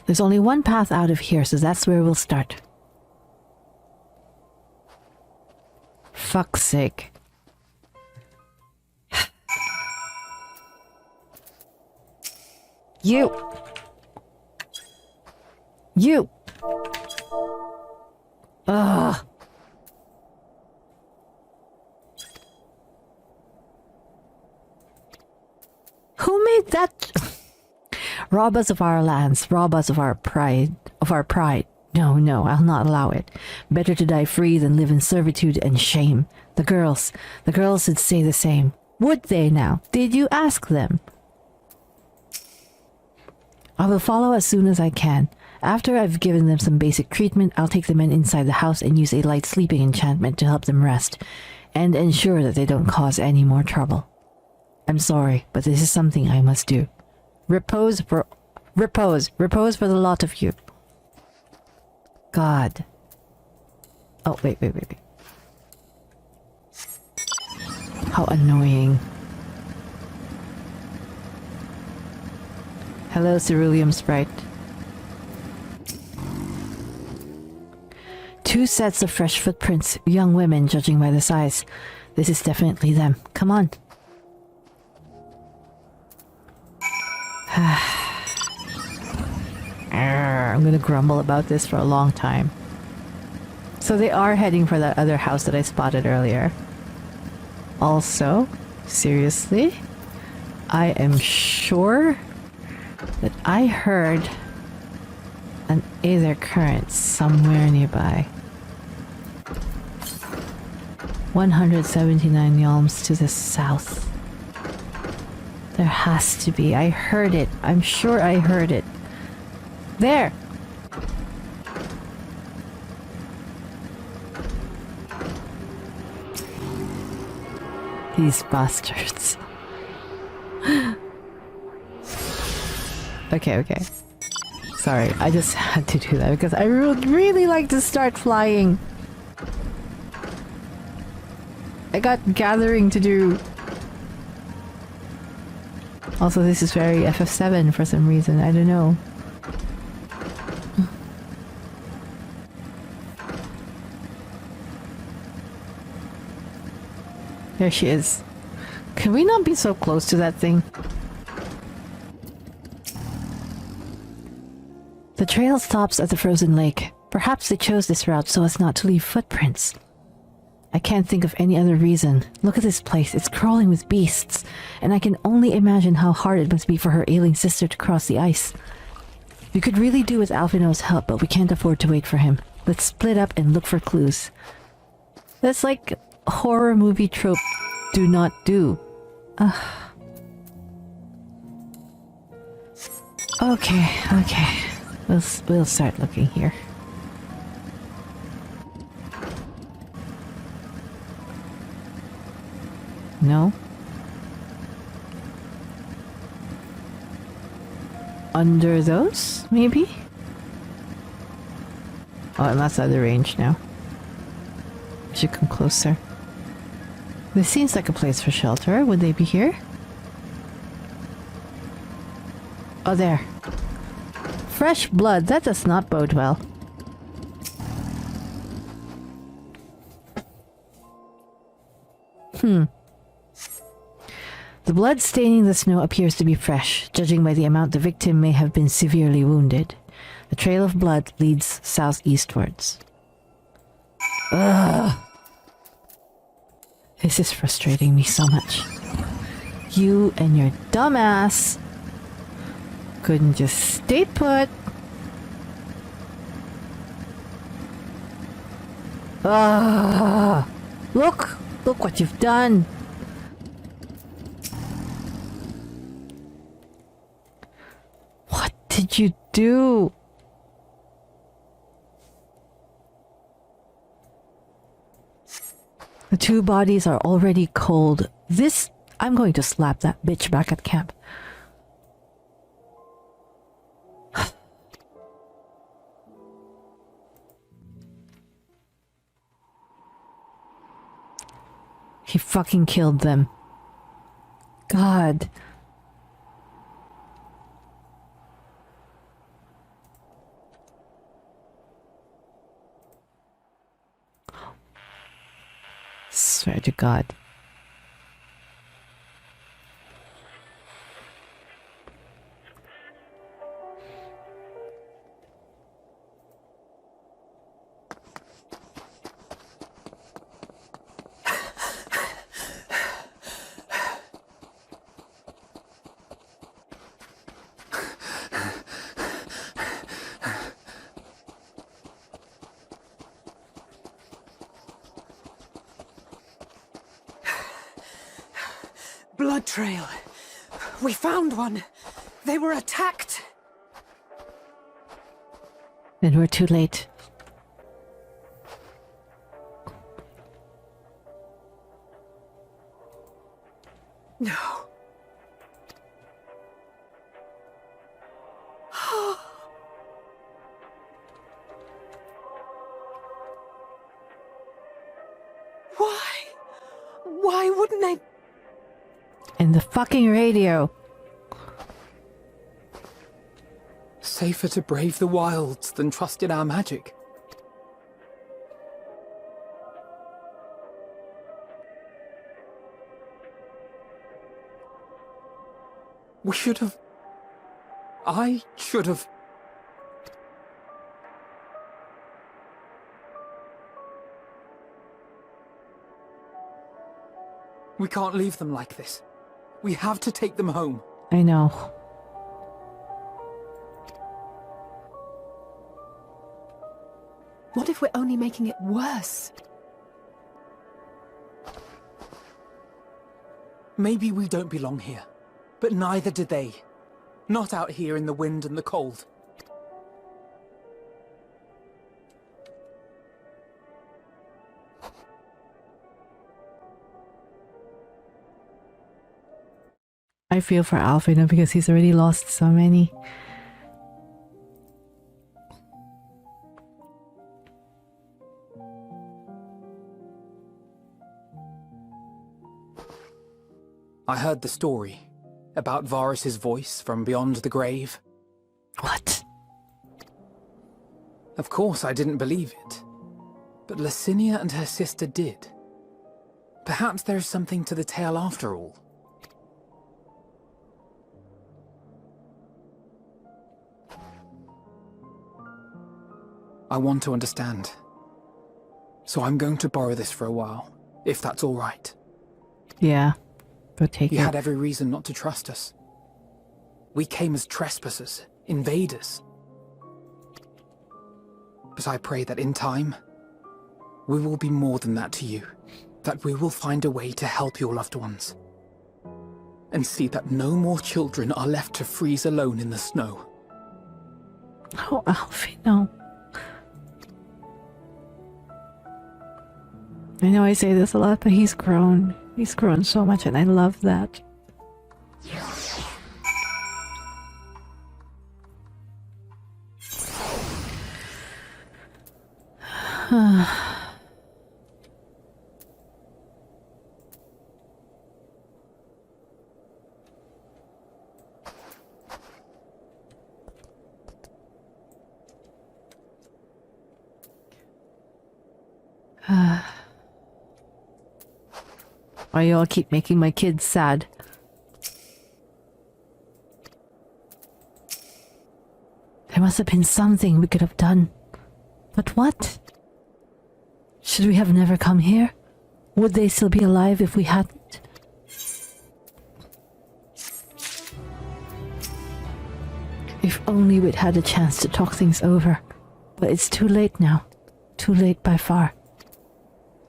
There's only one path out of here, so that's where we'll start. Fuck's sake. You! Ugh! Who made that? Rob us of our lands, rob us of our pride, No, I'll not allow it. Better to die free than live in servitude and shame. The girls would say the same. Would they now? Did you ask them? I will follow as soon as I can. After I've given them some basic treatment, I'll take the men inside the house and use a light sleeping enchantment to help them rest, and ensure that they don't cause any more trouble. I'm sorry, but this is something I must do. Repose for the lot of you. God. Oh, wait. How annoying. Hello, Cerulean Sprite. 2 sets of fresh footprints, young women judging by the size. This is definitely them. Come on. I'm gonna grumble about this for a long time. So they are heading for that other house that I spotted earlier. Also, seriously, I am sure that I heard an aether current somewhere nearby. 179 yalms to the south. There has to be. I heard it. I'm sure I heard it. There! These bastards. Okay. Sorry, I just had to do that because I would really like to start flying. I got gathering to do. Also, this is very FF7 for some reason. I don't know. There she is. Can we not be so close to that thing? The trail stops at the frozen lake. Perhaps they chose this route so as not to leave footprints. I can't think of any other reason. Look at this place. It's crawling with beasts. And I can only imagine how hard it must be for her ailing sister to cross the ice. We could really do with Alphino's help, but we can't afford to wait for him. Let's split up and look for clues. That's like horror movie trope. Do not do. Okay. We'll start looking here. No? Under those, maybe? Oh, and that's out of range now. We should come closer. This seems like a place for shelter. Would they be here? Oh, there. Fresh blood. That does not bode well. The blood staining the snow appears to be fresh, judging by the amount the victim may have been severely wounded. The trail of blood leads southeastwards. Ugh. This is frustrating me so much. You and your dumbass couldn't just stay put. Ugh. Look what you've done. did you do? The two bodies are already cold. I'm going to slap that bitch back at camp. He fucking killed them. God. Swear to God. Blood trail. We found one. They were attacked. Then we're too late. No. Why? Why wouldn't they? In the fucking radio. Safer to brave the wilds than trust in our magic. We should have... I should have... We can't leave them like this. We have to take them home. I know. What if we're only making it worse? Maybe we don't belong here, but neither do they. Not out here in the wind and the cold. I feel for Alfredo because he's already lost so many. I heard the story about Varus's voice from beyond the grave. What? Of course I didn't believe it, but Licinia and her sister did. Perhaps there is something to the tale after all. I want to understand. So I'm going to borrow this for a while, if that's all right. Yeah, go take He it. had every reason not to trust us. We came as trespassers, invaders. But I pray that in time, we will be more than that to you. That we will find a way to help your loved ones. And see that no more children are left to freeze alone in the snow. Oh, Alfie, no. I know I say this a lot, but he's grown. He's grown so much, and I love that. Why you all keep making my kids sad? There must have been something we could have done. But what? Should we have never come here? Would they still be alive if we hadn't? If only we'd had a chance to talk things over. But it's too late now. Too late by far.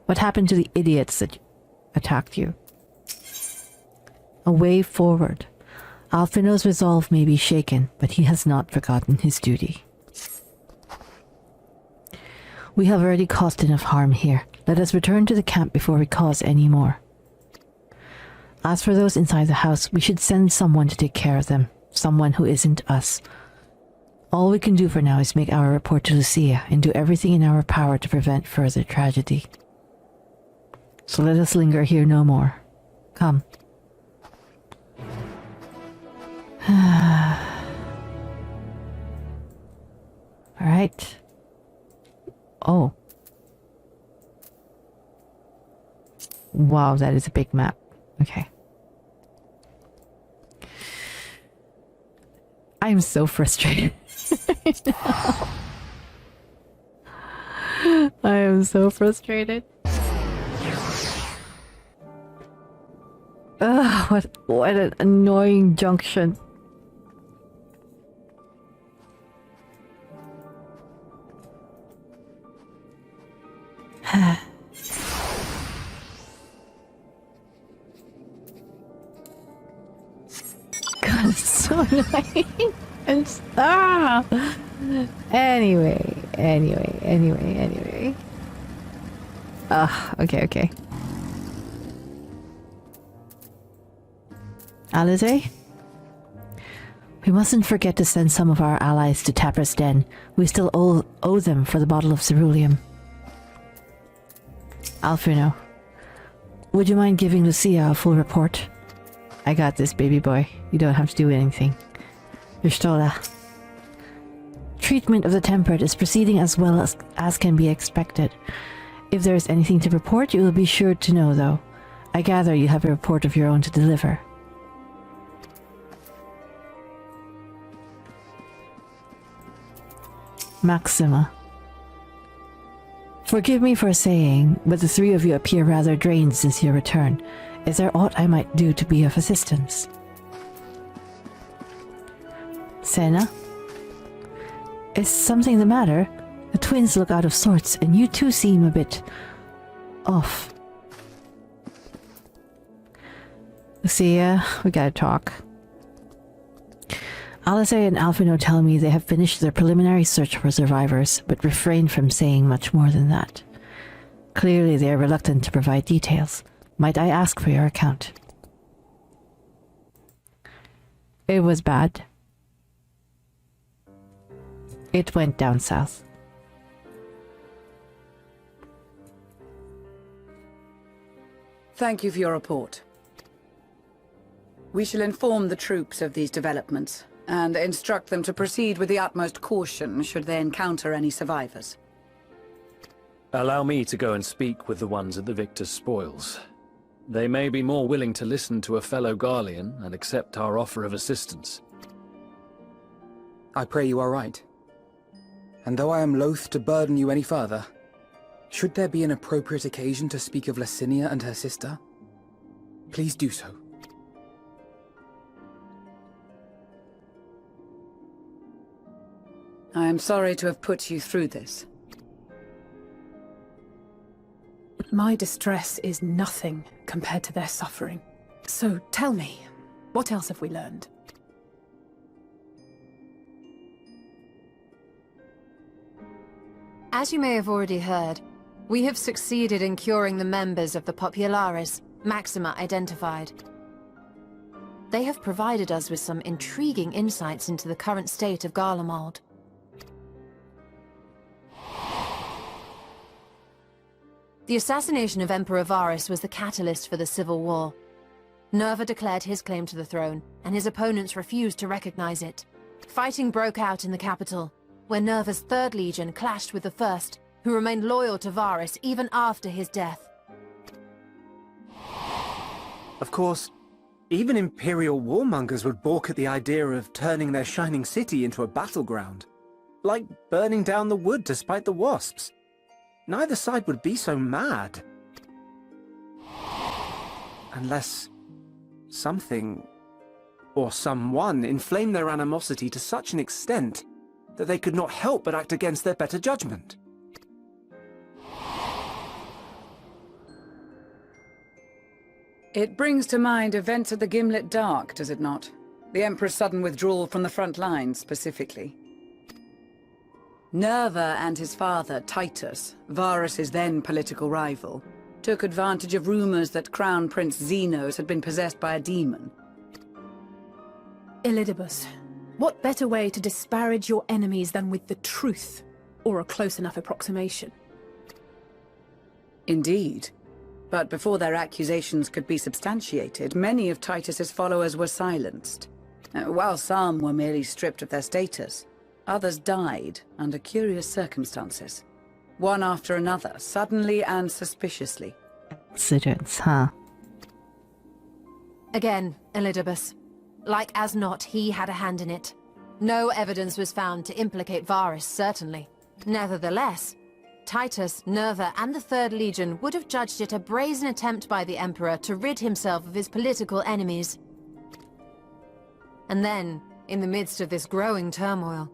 What happened to the idiots that attacked you? A way forward. Alphino's resolve may be shaken, but he has not forgotten his duty. We have already caused enough harm here. Let us return to the camp before we cause any more. As for those inside the house, we should send someone to take care of them. Someone who isn't us. All we can do for now is make our report to Licinia and do everything in our power to prevent further tragedy. So let us linger here no more. Come. Alright. Oh. Wow, that is a big map. Okay. I'm so frustrated. I am so frustrated. Ugh, what an annoying junction. God, it's so annoying. And Anyway. Okay. Alizé? We mustn't forget to send some of our allies to Tapra's den. We still owe them for the bottle of ceruleum. Alphino, would you mind giving Licinia a full report? I got this, baby boy. You don't have to do anything. Pistola. Treatment of the temperate is proceeding as well as can be expected. If there is anything to report, you will be sure to know, though. I gather you have a report of your own to deliver. Maxima. Forgive me for saying, but the three of you appear rather drained since your return. Is there aught I might do to be of assistance? Senna? Is something the matter? The twins look out of sorts, and you too seem a bit off. Lucia, we gotta talk. Alizé and Alphino tell me they have finished their preliminary search for survivors, but refrain from saying much more than that. Clearly they are reluctant to provide details. Might I ask for your account? It was bad. It went down south. Thank you for your report. We shall inform the troops of these developments, and instruct them to proceed with the utmost caution should they encounter any survivors. Allow me to go and speak with the ones at the victor's spoils. They may be more willing to listen to a fellow Garlean and accept our offer of assistance. I pray you are right. And though I am loath to burden you any further, should there be an appropriate occasion to speak of Licinia and her sister, please do so. I am sorry to have put you through this. My distress is nothing compared to their suffering. So tell me, what else have we learned? As you may have already heard, we have succeeded in curing the members of the Popularis, Maxima identified. They have provided us with some intriguing insights into the current state of Garlemald. The assassination of Emperor Varus was the catalyst for the civil war. Nerva declared his claim to the throne, and his opponents refused to recognize it. Fighting broke out in the capital, where Nerva's 3rd Legion clashed with the 1st, who remained loyal to Varus even after his death. Of course, even Imperial warmongers would balk at the idea of turning their shining city into a battleground. Like burning down the wood to spite the wasps. Neither side would be so mad. Unless something or someone inflamed their animosity to such an extent that they could not help but act against their better judgment. It brings to mind events of the Gimlet Dark, does it not? The Emperor's sudden withdrawal from the front lines, specifically. Nerva and his father, Titus, Varus's then political rival, took advantage of rumors that Crown Prince Xenos had been possessed by a demon. Elidibus, what better way to disparage your enemies than with the truth, or a close enough approximation? Indeed. But before their accusations could be substantiated, many of Titus's followers were silenced. While some were merely stripped of their status, others died under curious circumstances. One after another, suddenly and suspiciously. Accidents, huh? Again, Elidibus. Like as not, he had a hand in it. No evidence was found to implicate Varus, certainly. Nevertheless, Titus, Nerva, and the Third Legion would have judged it a brazen attempt by the Emperor to rid himself of his political enemies. And then, in the midst of this growing turmoil,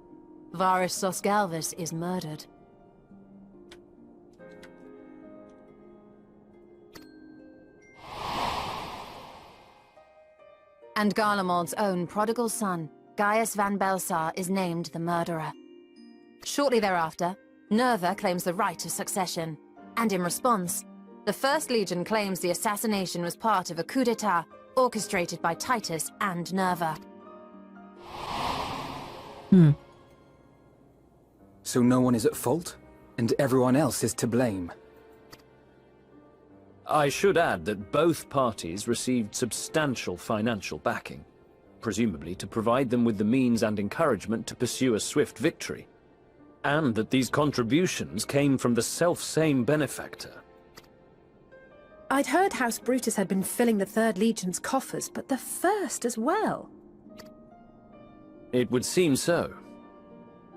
Varus Sosgalvis is murdered. And Garlemald's own prodigal son, Gaius van Belsar, is named the murderer. Shortly thereafter, Nerva claims the right of succession, and in response, the First Legion claims the assassination was part of a coup d'etat orchestrated by Titus and Nerva. So no one is at fault, and everyone else is to blame. I should add that both parties received substantial financial backing, presumably to provide them with the means and encouragement to pursue a swift victory, and that these contributions came from the self-same benefactor. I'd heard House Brutus had been filling the Third Legion's coffers, but the First as well. It would seem so.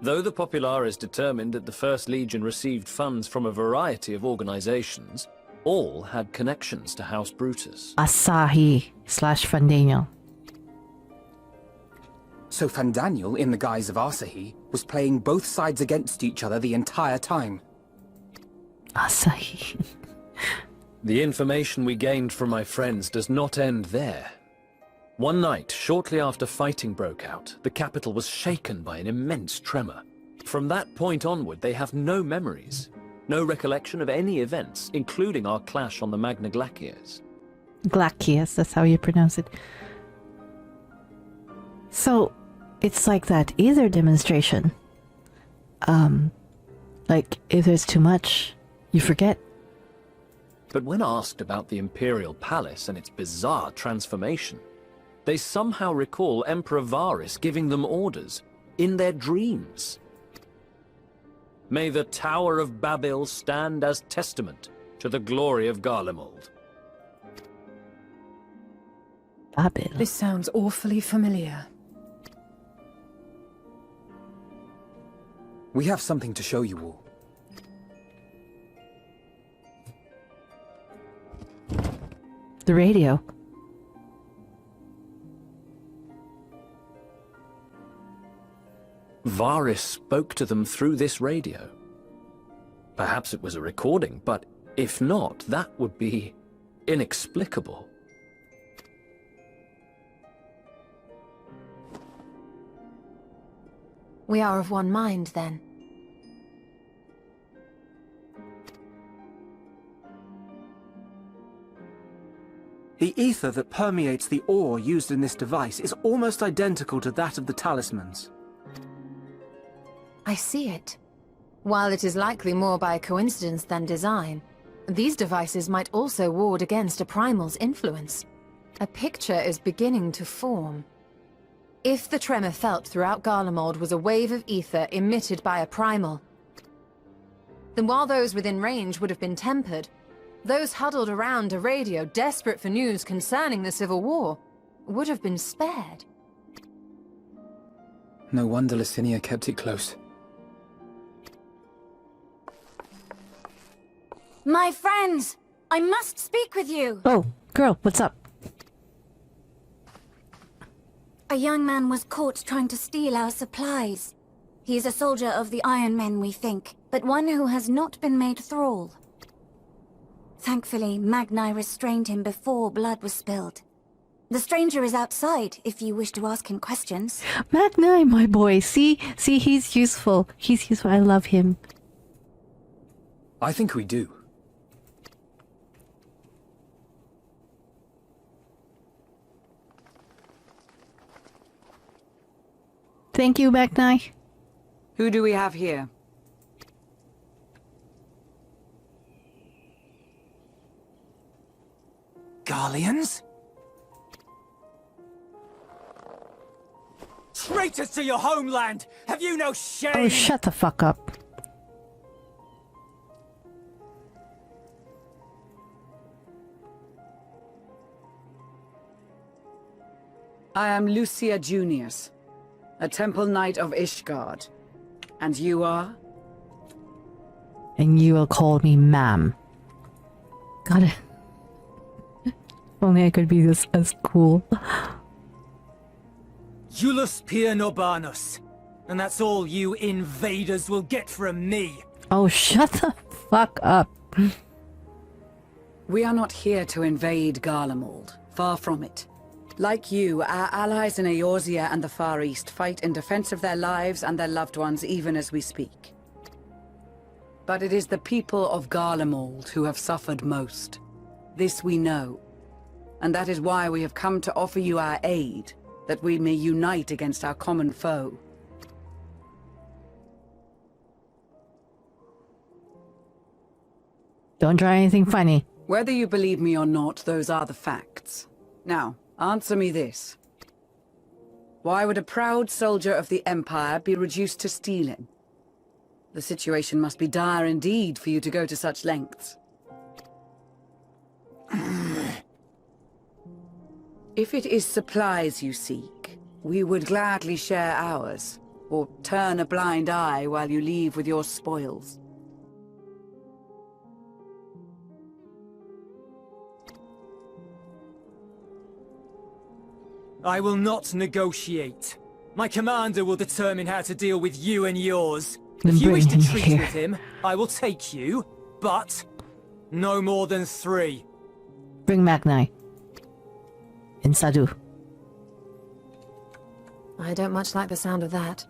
Though the Populares determined that the First Legion received funds from a variety of organizations, all had connections to House Brutus. Asahi / Fandaniel. So Fandaniel, in the guise of Asahi, was playing both sides against each other the entire time. Asahi. The information we gained from my friends does not end there. One night, shortly after fighting broke out, the capital was shaken by an immense tremor. From that point onward, they have no memories, no recollection of any events, including our clash on the Magna Glaciers. Glacius, that's how you pronounce it. So, it's like that Aether demonstration. Like, if there's too much, you forget. But when asked about the Imperial Palace and its bizarre transformation, they somehow recall Emperor Varus giving them orders in their dreams. May the Tower of Babel stand as testament to the glory of Garlemald. Babel. This sounds awfully familiar. We have something to show you all. The radio. Varus spoke to them through this radio. Perhaps it was a recording, but if not, that would be inexplicable. We are of one mind, then. The ether that permeates the ore used in this device is almost identical to that of the talismans. I see it. While it is likely more by coincidence than design, these devices might also ward against a primal's influence. A picture is beginning to form. If the tremor felt throughout Garlemald was a wave of ether emitted by a primal, then while those within range would have been tempered, those huddled around a radio desperate for news concerning the Civil War would have been spared. No wonder Licinia kept it close. My friends! I must speak with you! Oh, girl, what's up? A young man was caught trying to steal our supplies. He is a soldier of the Iron Men, we think, but one who has not been made thrall. Thankfully, Magni restrained him before blood was spilled. The stranger is outside, if you wish to ask him questions. Magnai, my boy. See, he's useful. He's useful. I love him. I think we do. Thank you, Magnai. Who do we have here? Garleans? Traitors to your homeland! Have you no shame? Oh, shut the fuck up. I am Lucia Junius, a temple knight of Ishgard. And you are? And you will call me ma'am. Got it. If only I could be this as cool. Jullus Pier Norbanus. And that's all you invaders will get from me. Oh, shut the fuck up. We are not here to invade Garlemald. Far from it. Like you, our allies in Eorzean and the Far East fight in defense of their lives and their loved ones even as we speak. But it is the people of Garlemald who have suffered most. This we know. And that is why we have come to offer you our aid, that we may unite against our common foe. Don't try anything funny. Whether you believe me or not, those are the facts. Now, answer me this. Why would a proud soldier of the Empire be reduced to stealing? The situation must be dire indeed for you to go to such lengths. If it is supplies you seek, we would gladly share ours, or turn a blind eye while you leave with your spoils. I will not negotiate. My commander will determine how to deal with you and yours. Then If you wish bring to him treat here. with him, I will take you, but no more than 3. Bring Magnai. And Sadu. I don't much like the sound of that.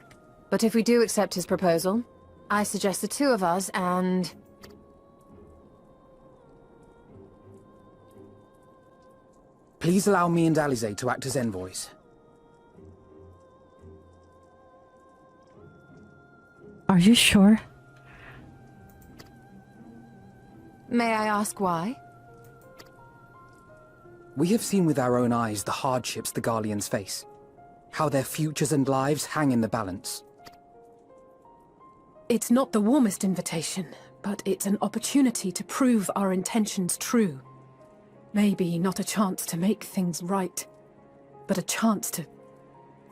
But if we do accept his proposal, I suggest the 2 of us and... Please allow me and Alize to act as envoys. Are you sure? May I ask why? We have seen with our own eyes the hardships the Garleans face. How their futures and lives hang in the balance. It's not the warmest invitation, but it's an opportunity to prove our intentions true. Maybe not a chance to make things right, but a chance to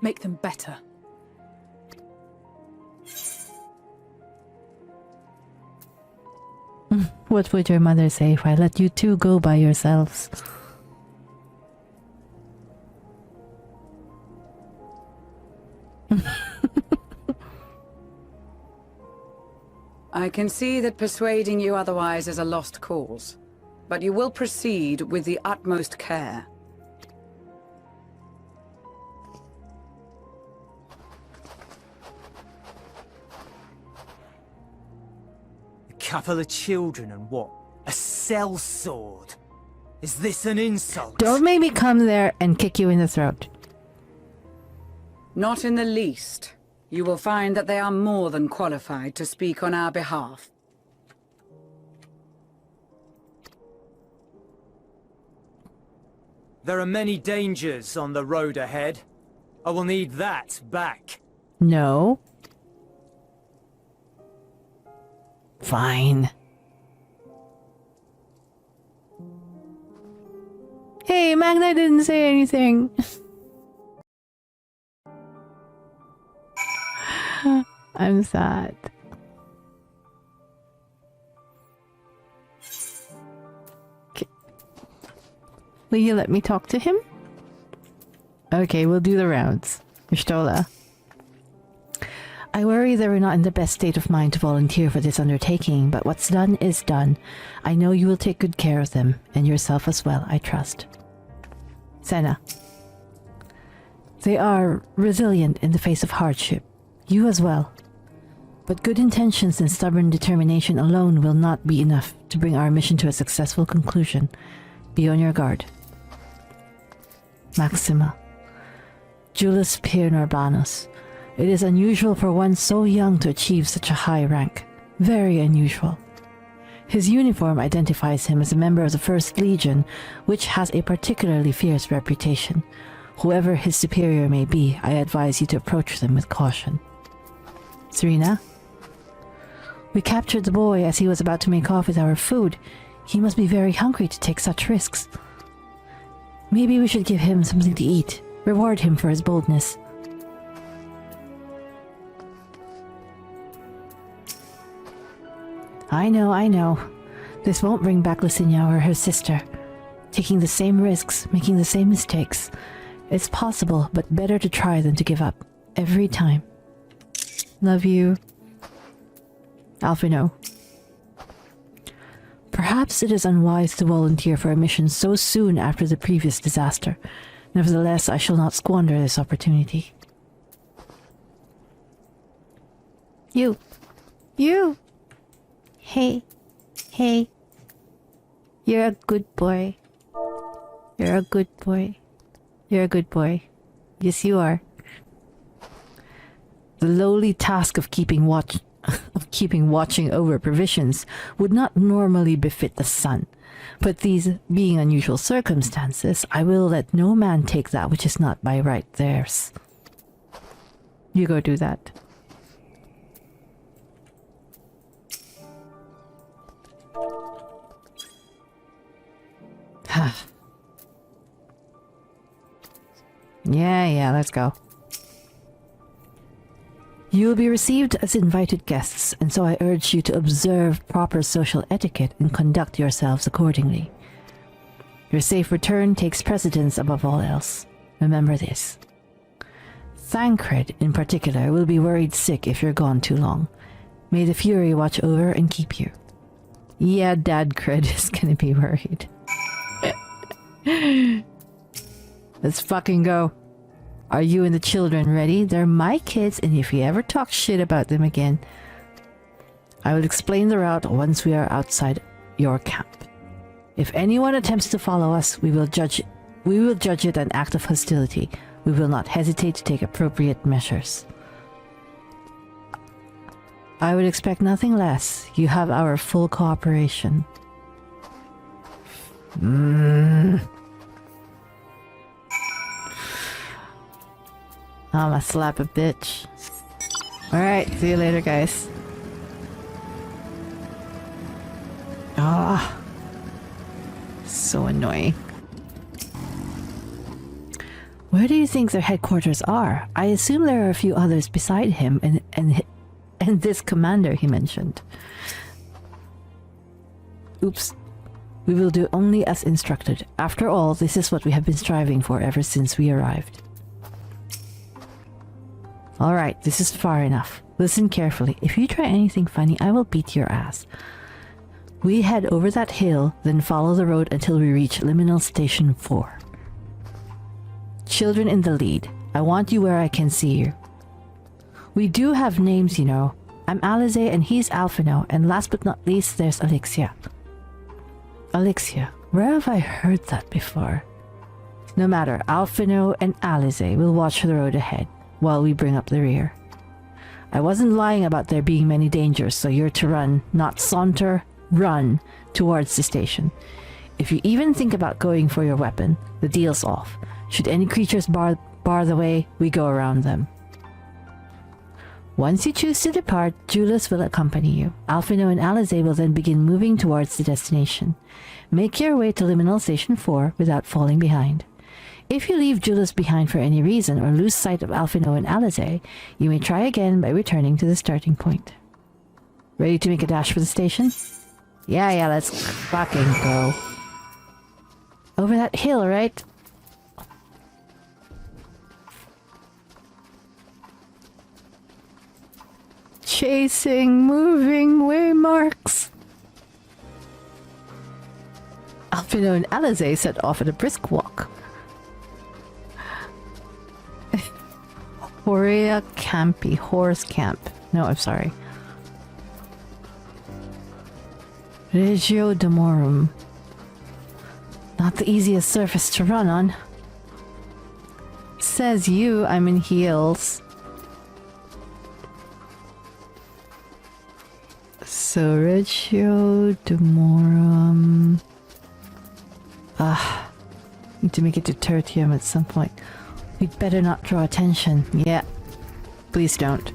make them better. What would your mother say if I let you 2 go by yourselves? I can see that persuading you otherwise is a lost cause, but you will proceed with the utmost care. A couple of children and what? A sellsword? Is this an insult? Don't make me come there and kick you in the throat. Not in the least. You will find that they are more than qualified to speak on our behalf. There are many dangers on the road ahead. I will need that back. No. Fine. Hey, Magna didn't say anything. I'm sad. Okay. Will you let me talk to him? Okay, we'll do the rounds. Ishtola. I worry that we're not in the best state of mind to volunteer for this undertaking, but what's done is done. I know you will take good care of them, and yourself as well, I trust. Senna. They are resilient in the face of hardship. You as well. But good intentions and stubborn determination alone will not be enough to bring our mission to a successful conclusion. Be on your guard. Maxima. Jullus Pyr Norbanus. It is unusual for one so young to achieve such a high rank. Very unusual. His uniform identifies him as a member of the First Legion, which has a particularly fierce reputation. Whoever his superior may be, I advise you to approach them with caution. Serena? We captured the boy as he was about to make off with our food. He must be very hungry to take such risks. Maybe we should give him something to eat. Reward him for his boldness. I know. This won't bring back Licinia or her sister. Taking the same risks, making the same mistakes. It's possible, but better to try than to give up. Every time. Love you. Alphino. Perhaps it is unwise to volunteer for a mission so soon after the previous disaster. Nevertheless, I shall not squander this opportunity. You. Hey. You're a good boy. You're a good boy. Yes, you are. The lowly task of keeping watching over provisions would not normally befit the sun. But these being unusual circumstances, I will let no man take that which is not by right theirs. You go do that. Yeah, let's go. You will be received as invited guests, and so I urge you to observe proper social etiquette and conduct yourselves accordingly. Your safe return takes precedence above all else. Remember this. Thancred, in particular, will be worried sick if you're gone too long. May the Fury watch over and keep you. Yeah, Dadcred is gonna be worried. Let's fucking go. Are you and the children ready? They're my kids, and if you ever talk shit about them again, I will explain the route once we are outside your camp. If anyone attempts to follow us, we will judge it an act of hostility. We will not hesitate to take appropriate measures. I would expect nothing less. You have our full cooperation. I'ma slap a bitch. Alright, see you later, guys. Ah, so annoying. Where do you think their headquarters are? I assume there are a few others beside him and this commander he mentioned. Oops. We will do only as instructed. After all, this is what we have been striving for ever since we arrived. Alright, this is far enough. Listen carefully. If you try anything funny, I will beat your ass. We head over that hill, then follow the road until we reach Liminal Station 4. Children in the lead. I want you where I can see you. We do have names, you know. I'm Alize and he's Alphino, and last but not least, there's Alexia. Alexia, where have I heard that before? No matter, Alphino and Alize will watch the road ahead, while we bring up the rear. I wasn't lying about there being many dangers, so you're to run, not saunter, run, towards the station. If you even think about going for your weapon, the deal's off. Should any creatures bar the way, we go around them. Once you choose to depart, Jullus will accompany you. Alphino and Alize will then begin moving towards the destination. Make your way to Liminal Station 4 without falling behind. If you leave Jullus behind for any reason or lose sight of Alphino and Alize, you may try again by returning to the starting point. Ready to make a dash for the station? Yeah, let's fucking go. Over that hill, right? Chasing moving waymarks. Alphino and Alize set off at a brisk walk. Horia Campi. Horse Camp. No, I'm sorry. Regio Demorum. Not the easiest surface to run on. Says you, I'm in heels. So Regio Demorum. Need to make it to Tertium at some point. We'd better not draw attention. Yeah. Please don't.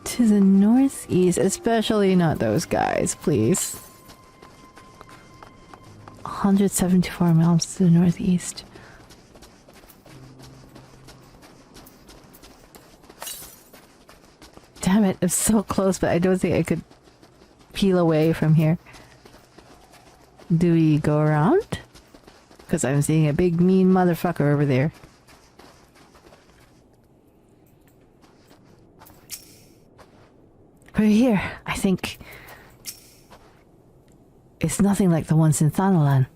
To the northeast, especially not those guys, please. 174 miles to the northeast. Damn it, I'm so close, but I don't think I could peel away from here. Do we go around? Because I'm seeing a big mean motherfucker over there. We're here, I think. It's nothing like the ones in Emmanellain.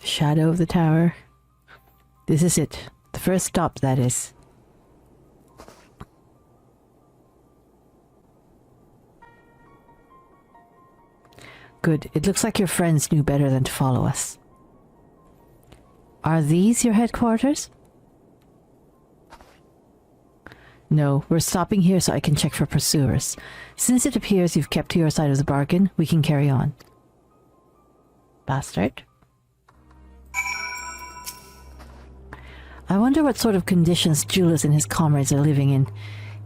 Shadow of the tower. This is it. The first stop, that is. Good. It looks like your friends knew better than to follow us. Are these your headquarters? No, we're stopping here so I can check for pursuers. Since it appears you've kept to your side of the bargain, we can carry on. Bastard. I wonder what sort of conditions Jullus and his comrades are living in.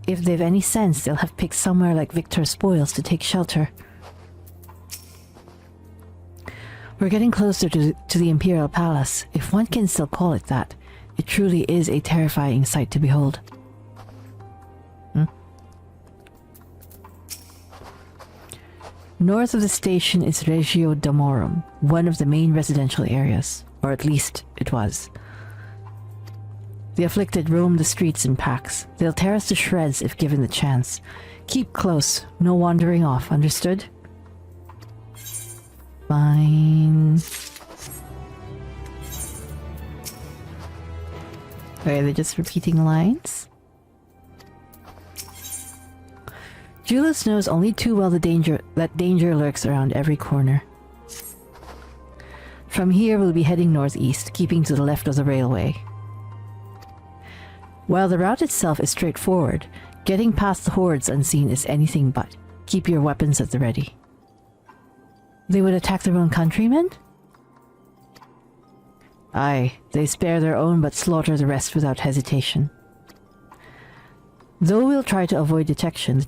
If they've any sense, they'll have picked somewhere like Victor's spoils to take shelter. We're getting closer to the Imperial Palace, if one can still call it that. It truly is a terrifying sight to behold. North of the station is Regio Demorum, one of the main residential areas, or at least it was. The afflicted roam the streets in packs. They'll tear us to shreds if given the chance. Keep close, no wandering off, understood? Fine. Okay, they're just repeating lines. Jullus knows only too well that danger lurks around every corner. From here we'll be heading northeast, keeping to the left of the railway. While the route itself is straightforward, getting past the hordes unseen is anything but. Keep your weapons at the ready. They would attack their own countrymen? Aye, they spare their own but slaughter the rest without hesitation. Though we'll try to avoid detection, the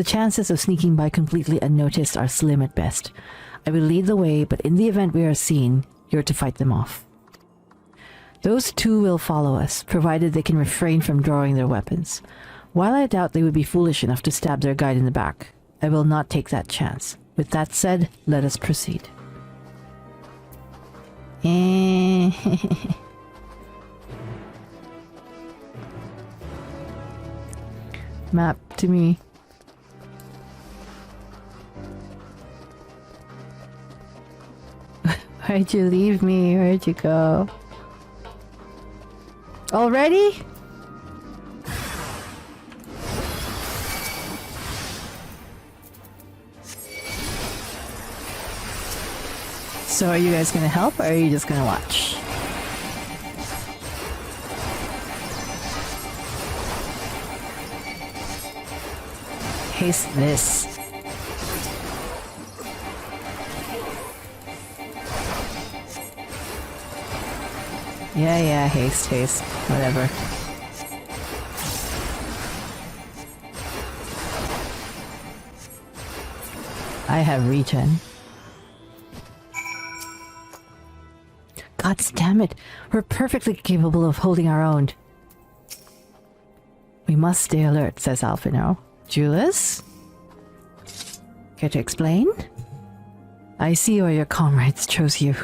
chances of sneaking by completely unnoticed are slim at best. I will lead the way, but in the event we are seen, you're to fight them off. Those two will follow us, provided they can refrain from drawing their weapons. While I doubt they would be foolish enough to stab their guide in the back, I will not take that chance. With that said, let us proceed. Map to me. Where'd you leave me? Where'd you go? Already? So are you guys gonna help or are you just gonna watch? Haste this. Yeah, haste, whatever. I have regen. God damn it, we're perfectly capable of holding our own. We must stay alert, says Alphino. Jullus? Care to explain? I see why your comrades chose you.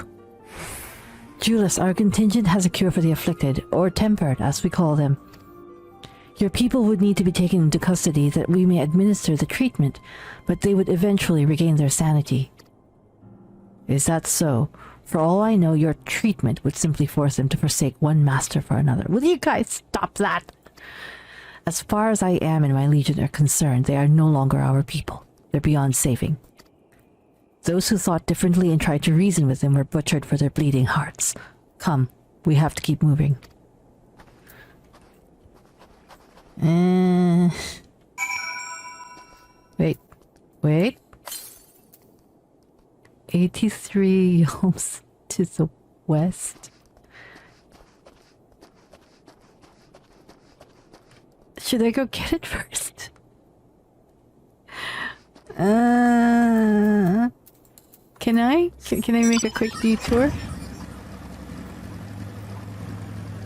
Jullus, our contingent has a cure for the afflicted, or tempered, as we call them. Your people would need to be taken into custody that we may administer the treatment, but they would eventually regain their sanity. Is that so? For all I know, your treatment would simply force them to forsake one master for another. Will you guys stop that? As far as I am and my legion are concerned, they are no longer our people. They're beyond saving. Those who thought differently and tried to reason with them were butchered for their bleeding hearts. Come, we have to keep moving. Wait. 83 yalms to the west. Should I go get it first? Can I? Can I make a quick detour?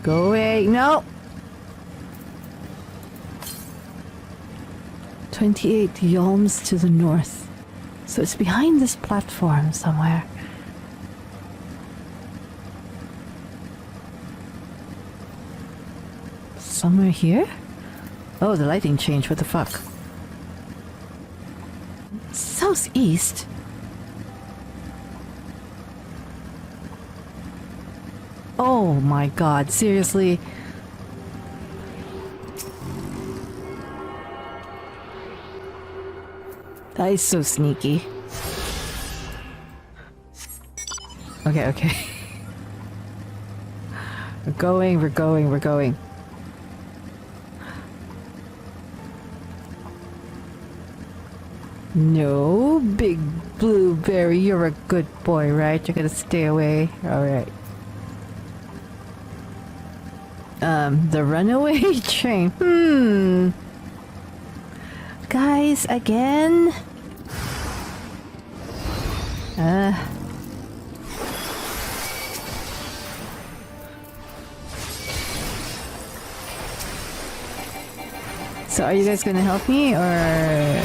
Go away. No! 28 yalms to the north. So it's behind this platform somewhere. Somewhere here? Oh, the lighting changed. What the fuck? Southeast? Oh my god, seriously? That is so sneaky. Okay. We're going. No, big blueberry, you're a good boy, right? You're gonna stay away. Alright. The runaway train. Guys, again? So are you guys gonna help me, or...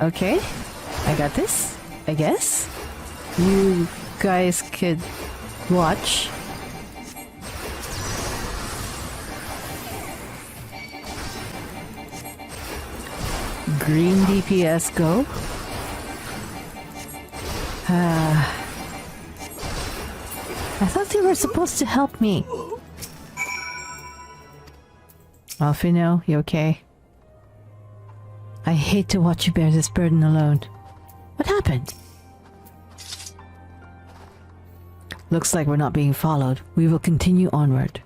Okay, I got this, I guess. You guys could watch. Green DPS go. I thought they were supposed to help me. Alfino, you okay? I hate to watch you bear this burden alone. What happened? Looks like we're not being followed. We will continue onward.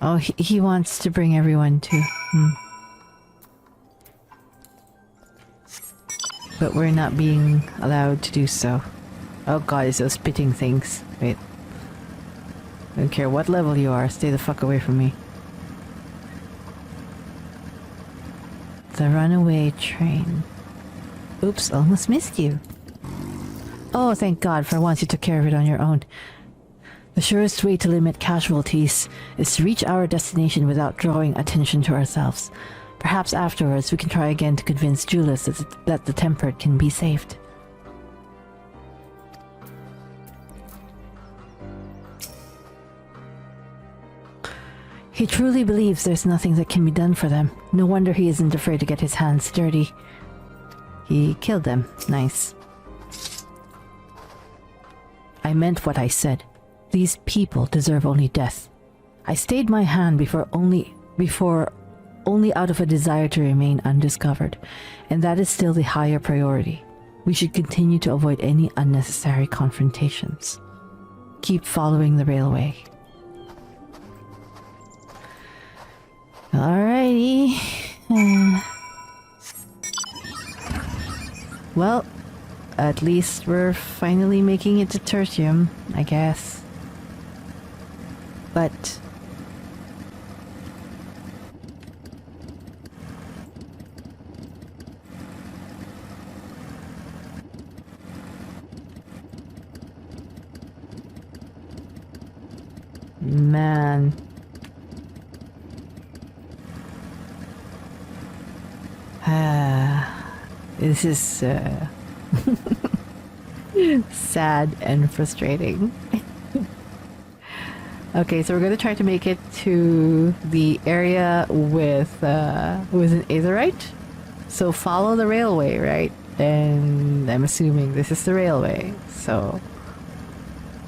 Oh, he wants to bring everyone to... But we're not being allowed to do so. Oh god, it's those spitting things. Wait. I don't care what level you are, stay the fuck away from me. The runaway train. Oops, almost missed you. Oh, thank god, for once you took care of it on your own. The surest way to limit casualties is to reach our destination without drawing attention to ourselves. Perhaps afterwards we can try again to convince Jullus that the Tempered can be saved. He truly believes there's nothing that can be done for them. No wonder he isn't afraid to get his hands dirty. He killed them. Nice. I meant what I said. These people deserve only death. I stayed my hand only out of a desire to remain undiscovered, and that is still the higher priority. We should continue to avoid any unnecessary confrontations. Keep following the railway. Alrighty. Well, at least we're finally making it to Tertium, I guess. But... man... this is sad and frustrating. Okay, so we're gonna try to make it to the area with an Aetherite. So follow the railway, right? And I'm assuming this is the railway. So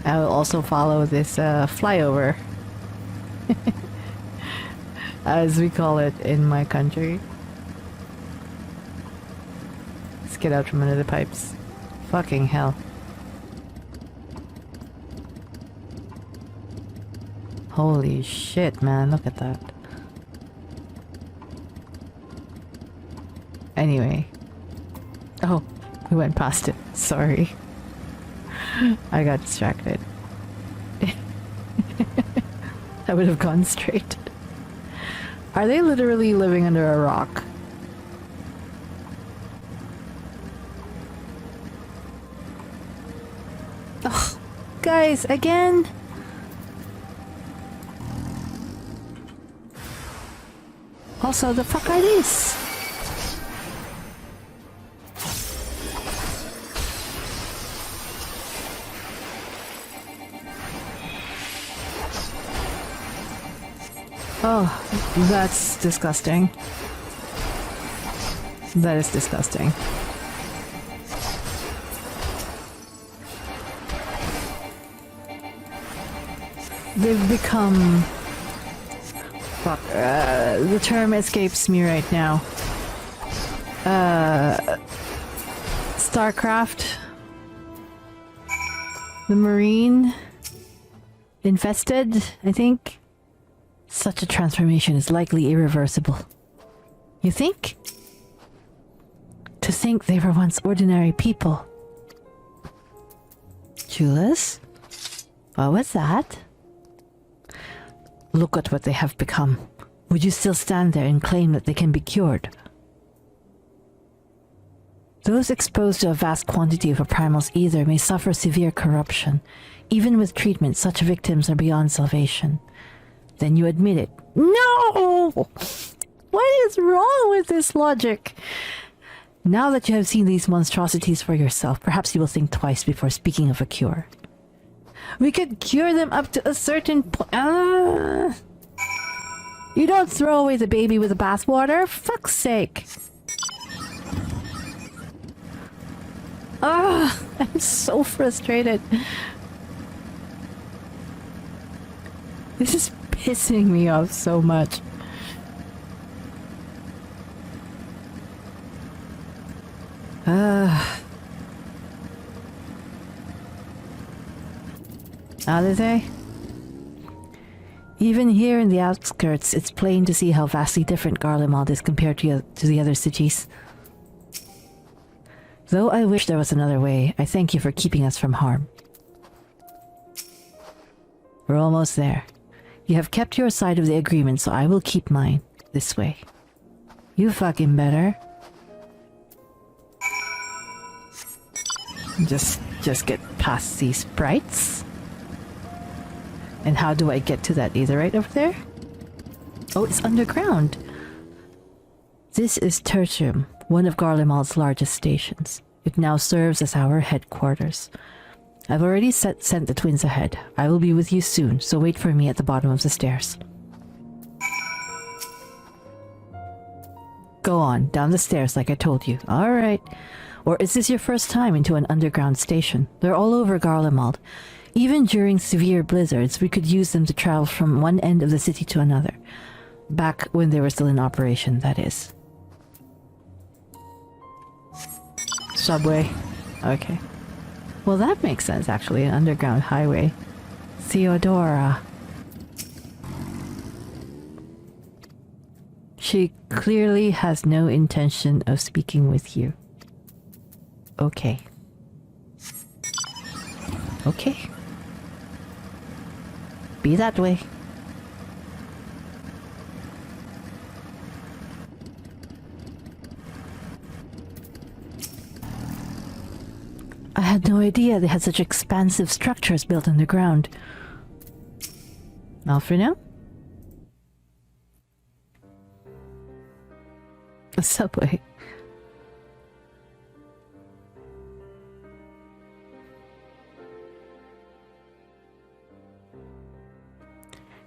I will also follow this flyover, as we call it in my country. Let's get out from under the pipes. Fucking hell. Holy shit, man, look at that. Anyway. Oh, we went past it. Sorry. I got distracted. I would have gone straight. Are they literally living under a rock? Oh, guys, again? Also, the fuck are these? Oh, that's disgusting. That is disgusting. They've become... Fuck. The term escapes me right now. StarCraft. The Marine. Infested, I think. Such a transformation is likely irreversible. You think? To think they were once ordinary people. Jullus? What was that? Look at what they have become. Would you still stand there and claim that they can be cured? Those exposed to a vast quantity of a primal's ether may suffer severe corruption. Even with treatment, such victims are beyond salvation. Then you admit it. No! What is wrong with this logic? Now that you have seen these monstrosities for yourself, perhaps you will think twice before speaking of a cure. We could cure them up to a certain point. You don't throw away the baby with the bathwater. Fuck's sake. I'm so frustrated. This is pissing me off so much. How did they? Even here in the outskirts, it's plain to see how vastly different Garlemald is compared to the other cities. Though I wish there was another way, I thank you for keeping us from harm. We're almost there. You have kept your side of the agreement, so I will keep mine. This way. You fucking better. Just get past these sprites. And how do I get to that Aetherite over there? Oh, it's underground. This is Tertium, one of Garlemald's largest stations. It now serves as our headquarters. I've already sent the twins ahead. I will be with you soon, so wait for me at the bottom of the stairs. Go on, down the stairs like I told you. Alright. Or is this your first time into an underground station? They're all over Garlemald. Even during severe blizzards, we could use them to travel from one end of the city to another. Back when they were still in operation, that is. Subway. Okay. Well, that makes sense, actually. An underground highway. Theodora. She clearly has no intention of speaking with you. Okay. Okay. Be that way. I had no idea they had such expansive structures built underground. All for now? A subway.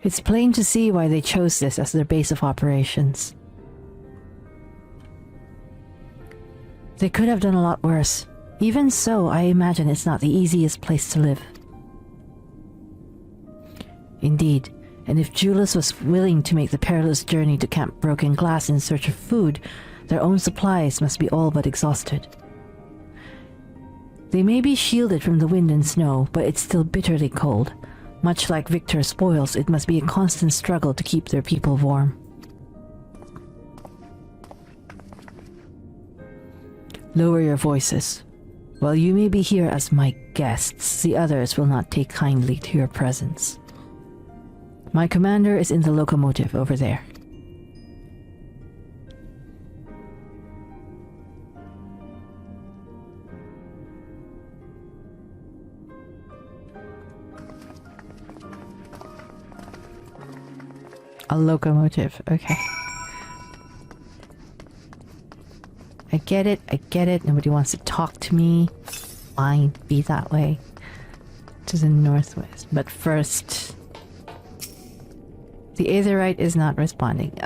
It's plain to see why they chose this as their base of operations. They could have done a lot worse. Even so, I imagine it's not the easiest place to live. Indeed, and if Jullus was willing to make the perilous journey to Camp Broken Glass in search of food, their own supplies must be all but exhausted. They may be shielded from the wind and snow, but it's still bitterly cold. Much like Victor's spoils, it must be a constant struggle to keep their people warm. Lower your voices. While you may be here as my guests, the others will not take kindly to your presence. My commander is in the locomotive over there. A locomotive, okay. I get it. Nobody wants to talk to me. Fine, be that way. To the northwest. But first... The Aetherite is not responding.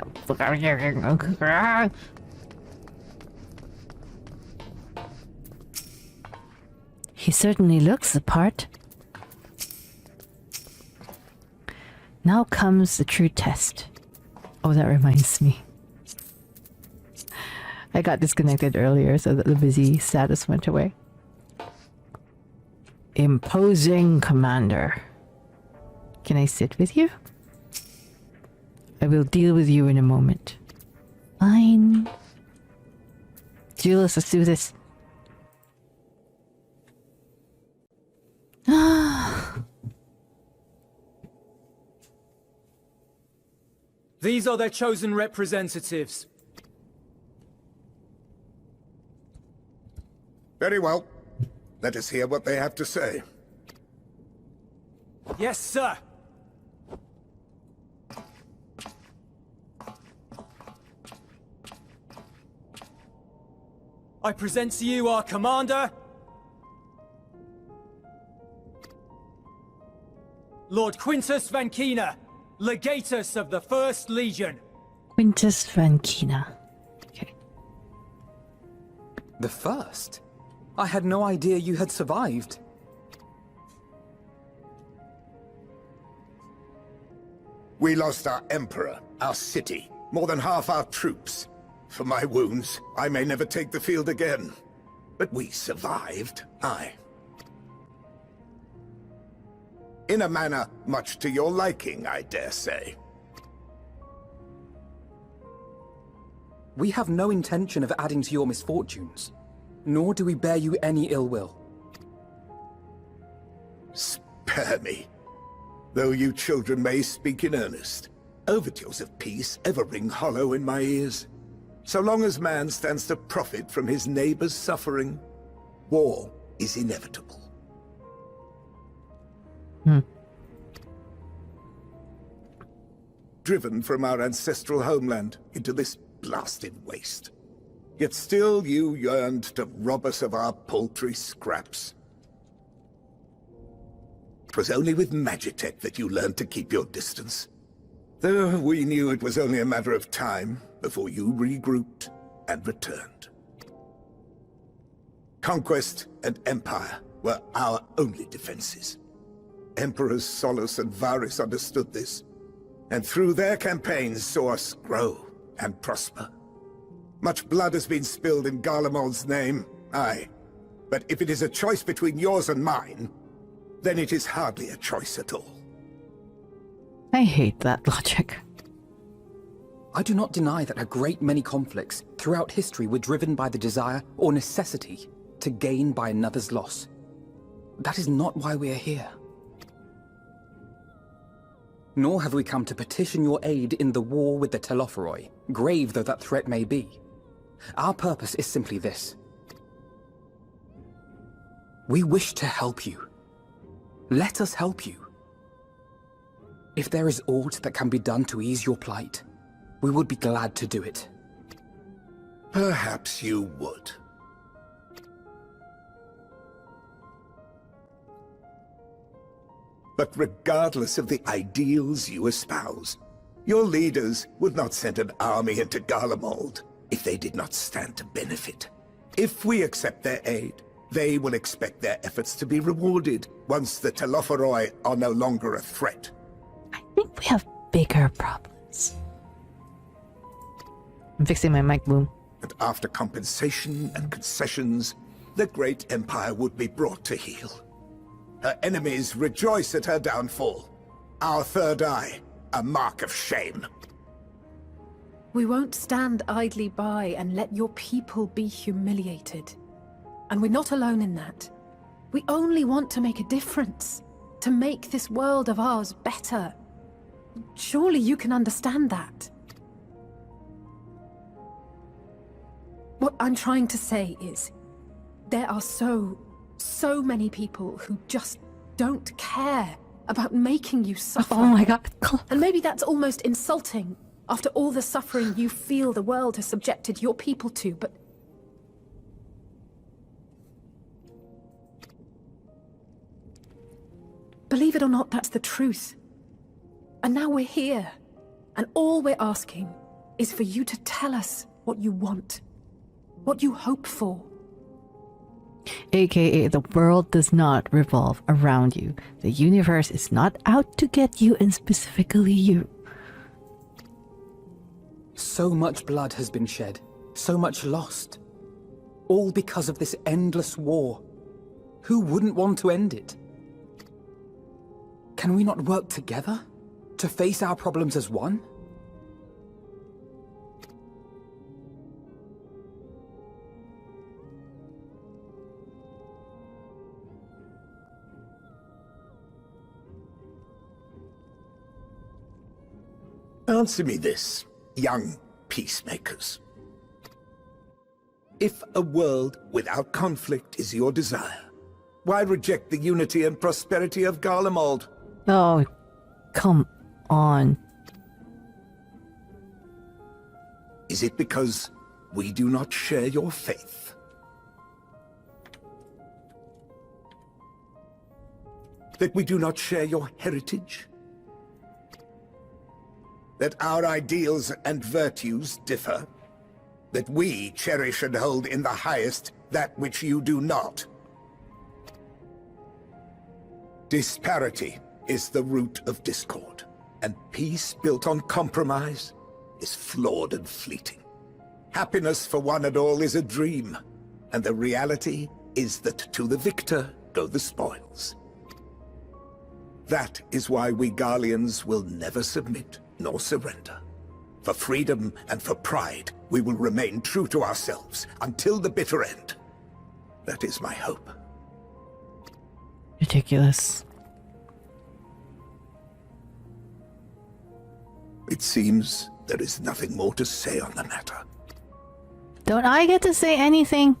He certainly looks the part. Now comes the true test. Oh, that reminds me. I got disconnected earlier so that the busy status went away. Imposing commander. Can I sit with you? I will deal with you in a moment. Fine. Jullus, let's do this. These are their chosen representatives. Very well. Let us hear what they have to say. Yes, sir. I present to you our commander, Lord Quintus Vankina, Legatus of the First Legion. Quintus Vankina. Okay. The first? I had no idea you had survived. We lost our emperor, our city, more than half our troops. For my wounds, I may never take the field again. But we survived, aye. In a manner much to your liking, I dare say. We have no intention of adding to your misfortunes, nor do we bear you any ill will. Spare me. Though you children may speak in earnest, overtures of peace ever ring hollow in my ears. So long as man stands to profit from his neighbor's suffering, war is inevitable. Driven from our ancestral homeland into this blasted waste. Yet still you yearned to rob us of our paltry scraps. 'Twas only with Magitech that you learned to keep your distance. Though we knew it was only a matter of time before you regrouped and returned. Conquest and Empire were our only defenses. Emperors Sollus and Varys understood this, and through their campaigns saw us grow and prosper. Much blood has been spilled in Garlemald's name, aye. But if it is a choice between yours and mine, then it is hardly a choice at all. I hate that logic. I do not deny that a great many conflicts throughout history were driven by the desire or necessity to gain by another's loss. That is not why we are here. Nor have we come to petition your aid in the war with the Telophoroi, grave though that threat may be. Our purpose is simply this. We wish to help you. Let us help you. If there is aught that can be done to ease your plight, we would be glad to do it. Perhaps you would. But regardless of the ideals you espouse, your leaders would not send an army into Garlemald if they did not stand to benefit. If we accept their aid, they will expect their efforts to be rewarded once the Telophoroi are no longer a threat. I think we have bigger problems. I'm fixing my mic boom. And after compensation and concessions, the great empire would be brought to heel. Her enemies rejoice at her downfall. Our third eye, a mark of shame. We won't stand idly by and let your people be humiliated. And we're not alone in that. We only want to make a difference, to make this world of ours better. Surely you can understand that. What I'm trying to say is, there are so many people who just don't care about making you suffer. Oh my god. And maybe that's almost insulting after all the suffering you feel the world has subjected your people to, but... Believe it or not, that's the truth. And now we're here, and all we're asking is for you to tell us what you want, what you hope for. AKA, the world does not revolve around you. The universe is not out to get you, and specifically you. So much blood has been shed, so much lost. All because of this endless war. Who wouldn't want to end it? Can we not work together to face our problems as one? Answer me this, young peacemakers. If a world without conflict is your desire, why reject the unity and prosperity of Garlemald? Oh, come on. Is it because we do not share your faith? That we do not share your heritage? That our ideals and virtues differ? That we cherish and hold in the highest that which you do not? Disparity is the root of discord, and peace built on compromise is flawed and fleeting. Happiness for one and all is a dream, and the reality is that to the victor go the spoils. That is why we Garleans will never submit nor surrender. For freedom and for pride, we will remain true to ourselves until the bitter end. That is my hope. Ridiculous. It seems there is nothing more to say on the matter. Don't I get to say anything?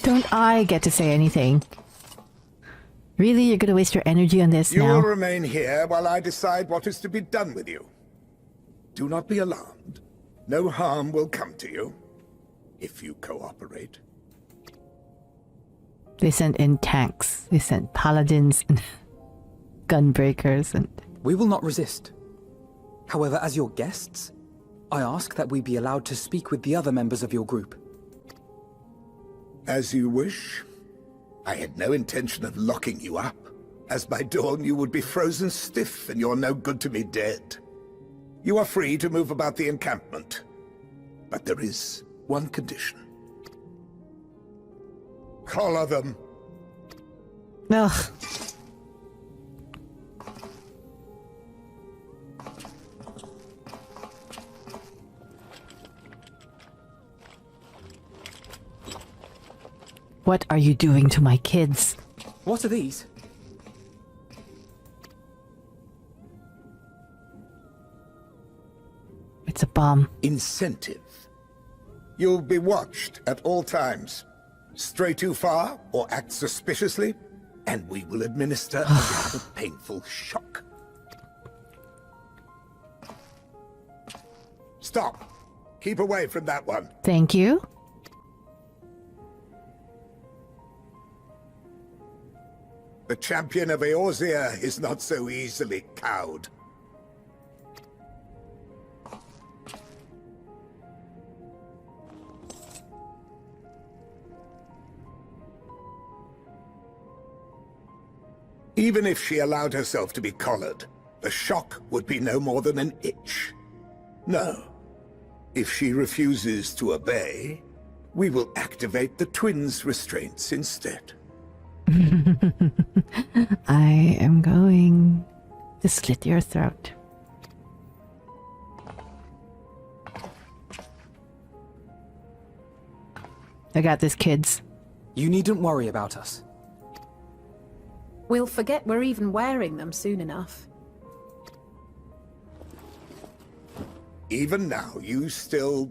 Don't I get to say anything? Really? You're gonna waste your energy on this You now? will remain here while I decide what is to be done with you. Do not be alarmed. No harm will come to you, if you cooperate. They sent in tanks. They sent paladins and gunbreakers and... We will not resist. However, as your guests, I ask that we be allowed to speak with the other members of your group. As you wish. I had no intention of locking you up, as by dawn you would be frozen stiff and you're no good to me dead. You are free to move about the encampment, but there is one condition. Collar them. Ugh. What are you doing to my kids? What are these? It's a bomb. Incentive. You'll be watched at all times. Stray too far or act suspiciously, and we will administer a rather painful shock. Stop. Keep away from that one. Thank you. The champion of Eorzean is not so easily cowed. Even if she allowed herself to be collared, the shock would be no more than an itch. No. If she refuses to obey, we will activate the twins' restraints instead. I am going to slit your throat. I got this, kids. You needn't worry about us. We'll forget we're even wearing them soon enough. Even now, you still...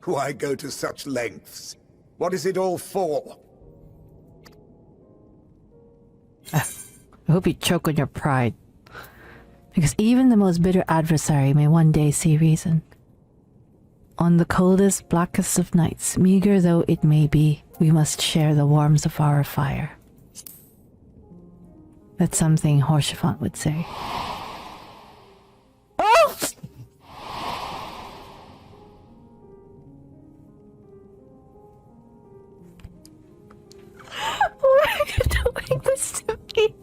Why go to such lengths? What is it all for? I hope you choke on your pride. Because even the most bitter adversary may one day see reason. On the coldest, blackest of nights, meager though it may be, we must share the warmth of our fire. That's something Horsefant would say. Oh! Why are you doing this to me?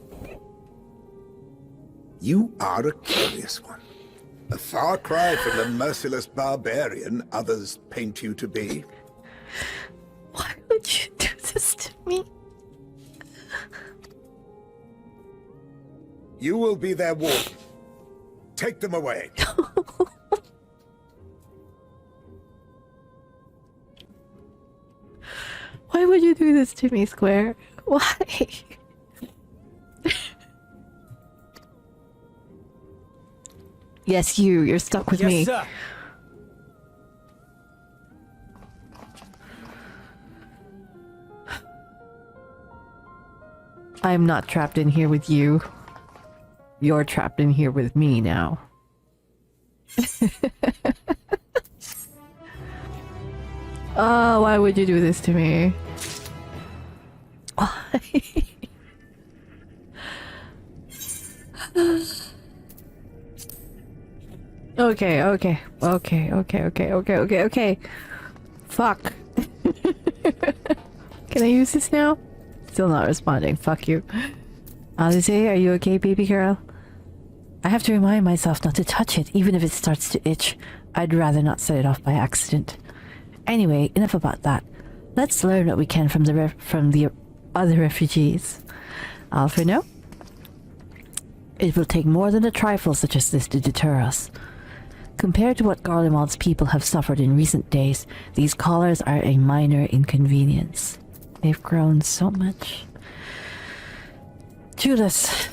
You are a curious one. A far cry from the merciless barbarian others paint you to be. Why would you do this to me? You will be their warden. Take them away. Why would you do this to me, Square? Why? Yes, you're stuck with me. Yes, sir. I'm not trapped in here with you. You're trapped in here with me now. Oh, why would you do this to me? Why? Okay. Fuck. Can I use this now? Still not responding. Fuck you. Alice, are you okay, baby girl? I have to remind myself not to touch it, even if it starts to itch. I'd rather not set it off by accident. Anyway, enough about that. Let's learn what we can from the other refugees. Alphino? It will take more than a trifle such as this to deter us. Compared to what Garlemald's people have suffered in recent days, these collars are a minor inconvenience. They've grown so much. Jullus.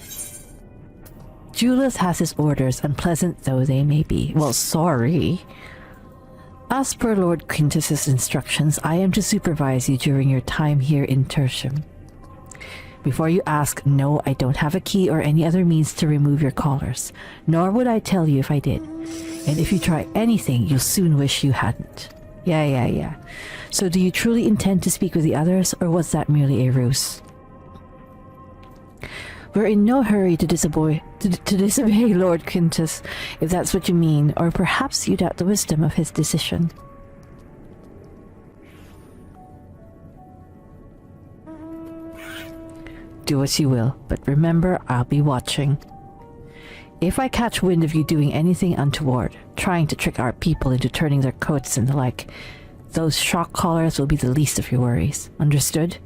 Jullus has his orders, unpleasant though they may be. Well, sorry. As per Lord Quintus's instructions, I am to supervise you during your time here in Tertium. Before you ask, no, I don't have a key or any other means to remove your collars. Nor would I tell you if I did. And if you try anything, you'll soon wish you hadn't. Yeah. So do you truly intend to speak with the others, or was that merely a ruse? We're in no hurry to disobey Lord Quintus, if that's what you mean, or perhaps you doubt the wisdom of his decision. Do as you will, but remember, I'll be watching. If I catch wind of you doing anything untoward, trying to trick our people into turning their coats and the like, those shock collars will be the least of your worries. Understood?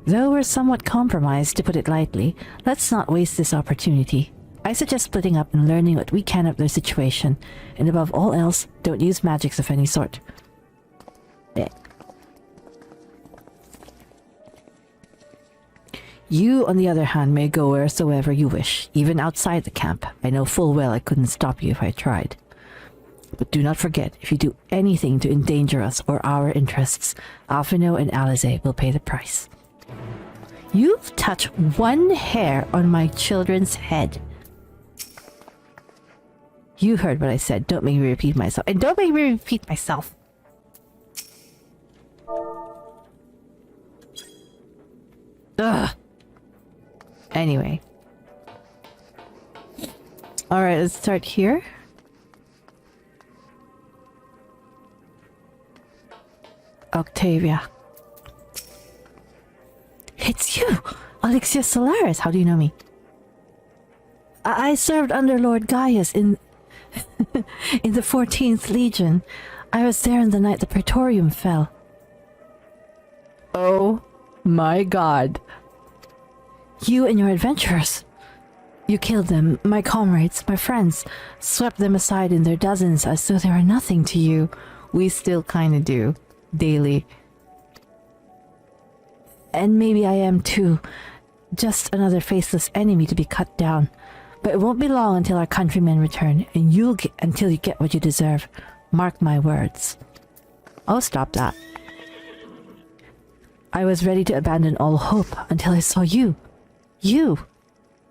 Though we're somewhat compromised, to put it lightly, let's not waste this opportunity. I suggest splitting up and learning what we can of their situation, and above all else, don't use magics of any sort. You, on the other hand, may go wheresoever you wish, even outside the camp. I know full well I couldn't stop you if I tried. But do not forget, if you do anything to endanger us or our interests, Alphino and Alize will pay the price. You've touched one hair on my children's head. You heard what I said. Don't make me repeat myself. And don't make me repeat myself. Ugh. Anyway. Alright, let's start here. Octavia. It's you! Alexius Solaris, how do you know me? I served under Lord Gaius in in the 14th Legion. I was there on the night the Praetorium fell. Oh my god. You and your adventurers. You killed them, my comrades, my friends, swept them aside in their dozens as though they were nothing to you. We still kinda do. Daily. And maybe I am too. Just another faceless enemy to be cut down. But it won't be long until our countrymen return, and until you get what you deserve. Mark my words. Oh, stop that. I was ready to abandon all hope until I saw you. You!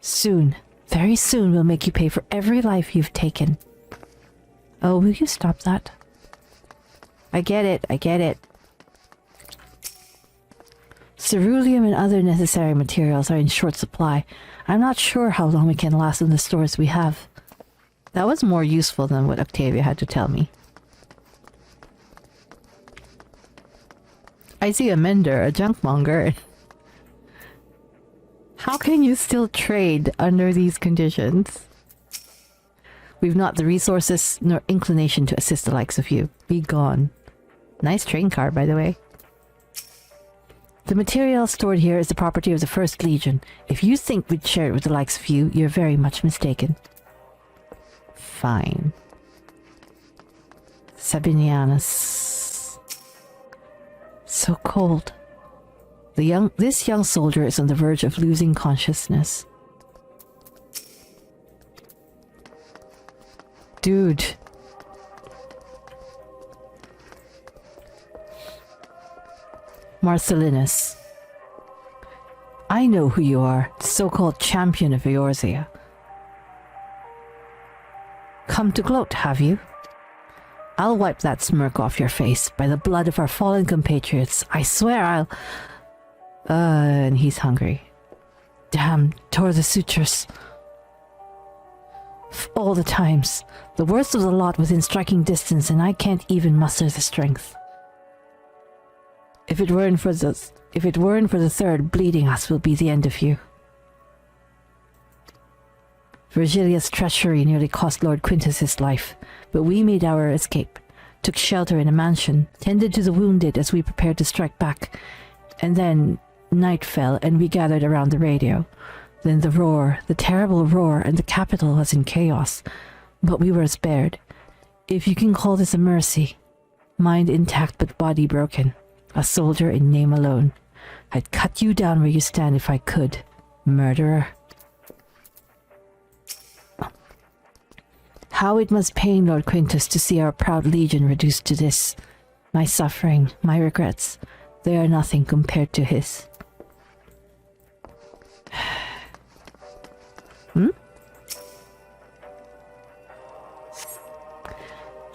Soon, very soon, we'll make you pay for every life you've taken. Oh, will you stop that? I get it, I get it. Ceruleum and other necessary materials are in short supply. I'm not sure how long we can last in the stores we have. That was more useful than what Octavia had to tell me. I see a mender, a junkmonger. How can you still trade under these conditions? We've not the resources nor inclination to assist the likes of you. Be gone. Nice train car, by the way. The material stored here is the property of the First Legion. If you think we'd share it with the likes of you, you're very much mistaken. Fine. Sabinianus. So cold. This young soldier is on the verge of losing consciousness. Dude. Marcellinus. I know who you are, the so-called champion of Eorzea. Come to gloat, have you? I'll wipe that smirk off your face. By the blood of our fallen compatriots, I swear I'll... and he's hungry. Damn, tore the sutures. All the times. The worst of the lot within striking distance, and I can't even muster the strength. If it weren't for the third, bleeding us will be the end of you. Virgilia's treachery nearly cost Lord Quintus his life, but we made our escape, took shelter in a mansion, tended to the wounded as we prepared to strike back, and then night fell and we gathered around the radio. Then the roar, the terrible roar, and the capital was in chaos, but we were spared. If you can call this a mercy. Mind intact but body broken. A soldier in name alone. I'd cut you down where you stand if I could. Murderer. How it must pain Lord Quintus to see our proud legion reduced to this. My suffering, my regrets, they are nothing compared to his.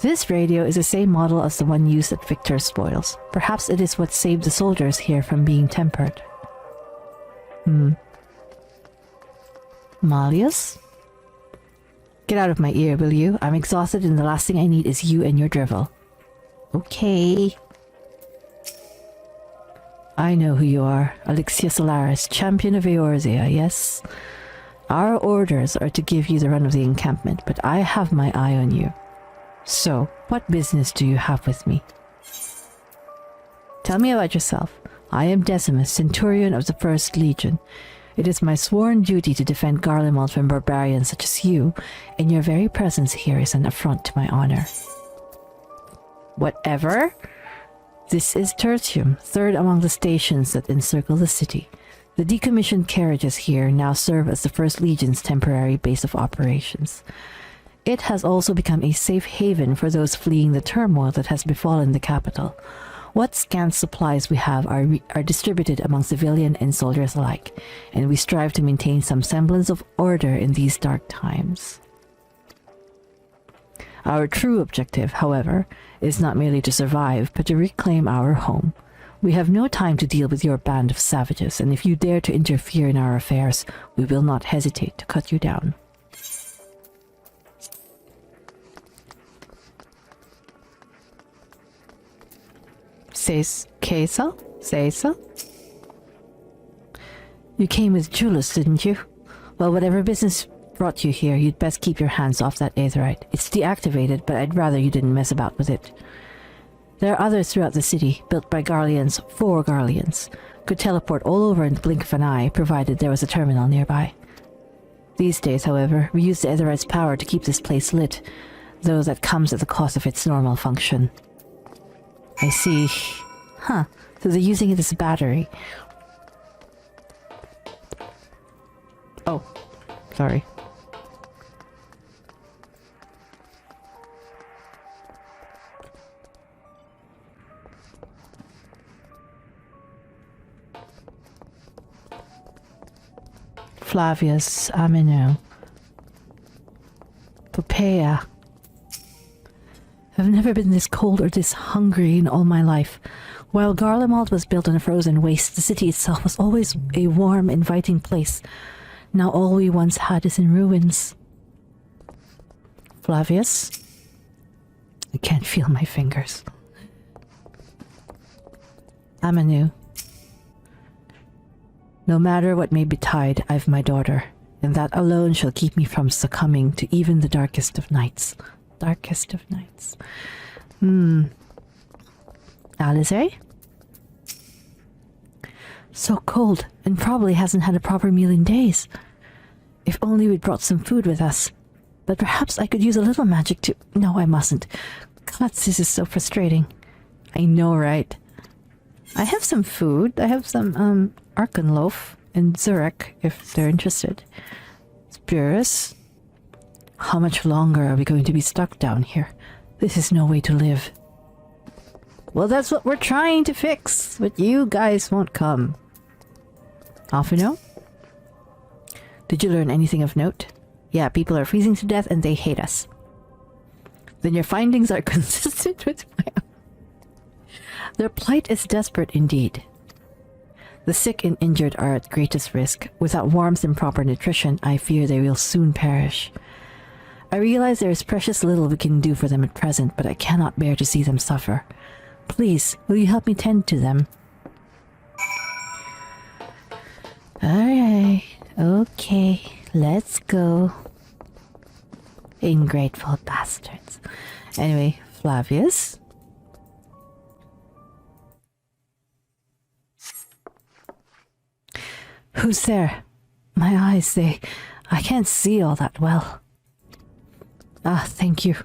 This radio is the same model as the one used at Victor's spoils. Perhaps it is what saved the soldiers here from being tempered. Malleus? Get out of my ear, will you? I'm exhausted and the last thing I need is you and your drivel. Okay. I know who you are. Alexius Solaris, champion of Eorzea, yes? Our orders are to give you the run of the encampment, but I have my eye on you. So, what business do you have with me? Tell me about yourself. I am Decimus, Centurion of the First Legion. It is my sworn duty to defend Garlemald from barbarians such as you, and your very presence here is an affront to my honor. Whatever? This is Tertium, third among the stations that encircle the city. The decommissioned carriages here now serve as the First Legion's temporary base of operations. It has also become a safe haven for those fleeing the turmoil that has befallen the capital. What scant supplies we have are distributed among civilian and soldiers alike, and we strive to maintain some semblance of order in these dark times. Our true objective, however, is not merely to survive, but to reclaim our home. We have no time to deal with your band of savages, and if you dare to interfere in our affairs, we will not hesitate to cut you down. Say so? Say so? You came with Jullus, didn't you? Well, whatever business brought you here, you'd best keep your hands off that aetherite. It's deactivated, but I'd rather you didn't mess about with it. There are others throughout the city, built by Garleans for Garleans. Could teleport all over in the blink of an eye, provided there was a terminal nearby. These days, however, we use the aetherite's power to keep this place lit, though that comes at the cost of its normal function. I see. Huh, so they're using it as a battery. Oh, sorry. Flavius, Amino. Popea. I've never been this cold or this hungry in all my life. While GARLEMALD was built on a frozen waste, the city itself was always a warm, inviting place. Now all we once had is in ruins. Flavius? I can't feel my fingers. Amanu. No matter what may betide, I've my daughter, and that alone shall keep me from succumbing to even the darkest of nights. Darkest of nights. Alize? So cold, and probably hasn't had a proper meal in days. If only we'd brought some food with us. But perhaps I could use a little magic to... No, I mustn't. God, this is so frustrating. I know, right? I have some food. I have some, Arkenloaf and Zurich, if they're interested. Spurus. How much longer are we going to be stuck down here? This is no way to live. Well, that's what we're trying to fix, but you guys won't come. Alphino? Did you learn anything of note? Yeah, people are freezing to death and they hate us. Then your findings are consistent with my own. Their plight is desperate indeed. The sick and injured are at greatest risk. Without warmth and proper nutrition, I fear they will soon perish. I realize there is precious little we can do for them at present, but I cannot bear to see them suffer. Please, will you help me tend to them? Alright, okay, let's go. Ingrateful bastards. Anyway, Flavius. Who's there? My eyes, I can't see all that well. Ah, thank you.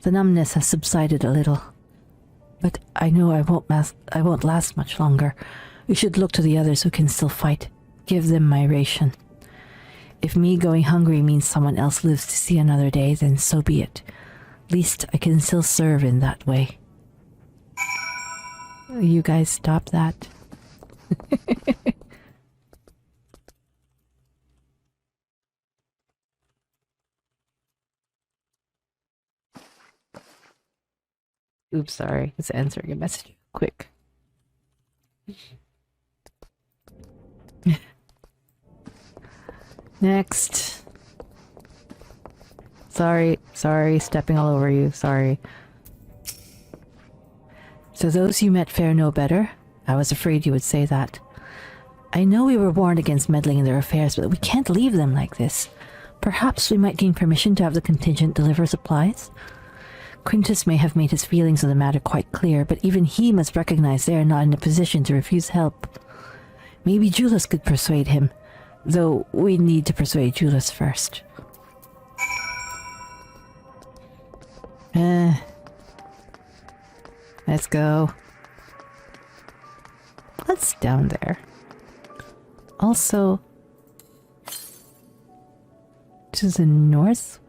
The numbness has subsided a little. But I know I won't last much longer. We should look to the others who can still fight. Give them my ration. If me going hungry means someone else lives to see another day, then so be it. Least I can still serve in that way. You guys stop that. Oops, sorry. It's answering a message. Quick. Next. Sorry, stepping all over you, sorry. So those you met fare no better? I was afraid you would say that. I know we were warned against meddling in their affairs, but we can't leave them like this. Perhaps we might gain permission to have the contingent deliver supplies? Quintus may have made his feelings on the matter quite clear, but even he must recognize they are not in a position to refuse help. Maybe Jullus could persuade him, though we need to persuade Jullus first. Let's go. What's down there? Also, to the northwest?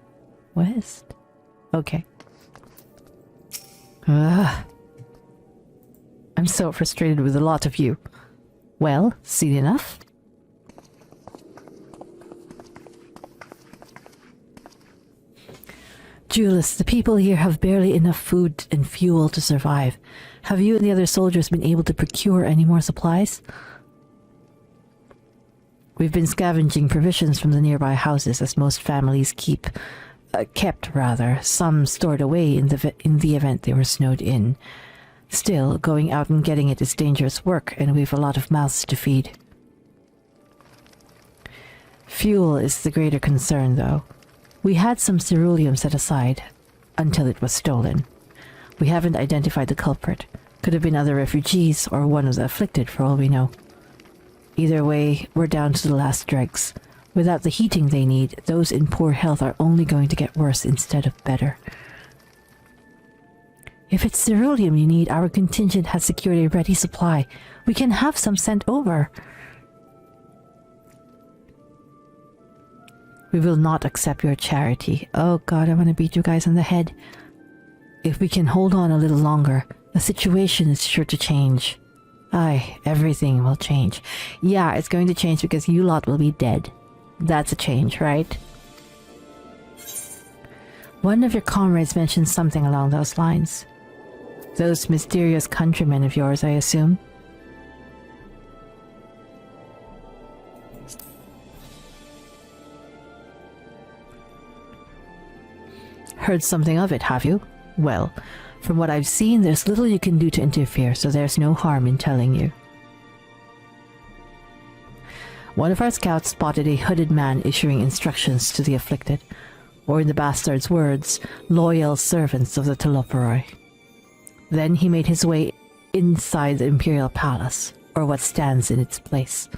Okay. I'm so frustrated with a lot of you. Well, seen enough? Jullus, the people here have barely enough food and fuel to survive. Have you and the other soldiers been able to procure any more supplies? We've been scavenging provisions from the nearby houses, as most families kept some stored away in the event they were snowed in. Still, going out and getting it is dangerous work, and we've a lot of mouths to feed. Fuel is the greater concern, though. We had some ceruleum set aside until it was stolen. We haven't identified the culprit. Could have been other refugees or one of the afflicted, for all we know. Either way, we're down to the last dregs. Without the heating they need, those in poor health are only going to get worse instead of better. If it's ceruleum you need, our contingent has secured a ready supply. We can have some sent over. We will not accept your charity. Oh god, I want to beat you guys on the head. If we can hold on a little longer, the situation is sure to change. Aye, everything will change. Yeah, it's going to change because you lot will be dead. That's a change, right? One of your comrades mentioned something along those lines. Those mysterious countrymen of yours, I assume? Heard something of it, have you? Well, from what I've seen, there's little you can do to interfere, so there's no harm in telling you. One of our scouts spotted a hooded man issuing instructions to the afflicted, or in the bastard's words, loyal servants of the Teloporoi. Then he made his way inside the Imperial Palace, or what stands in its place.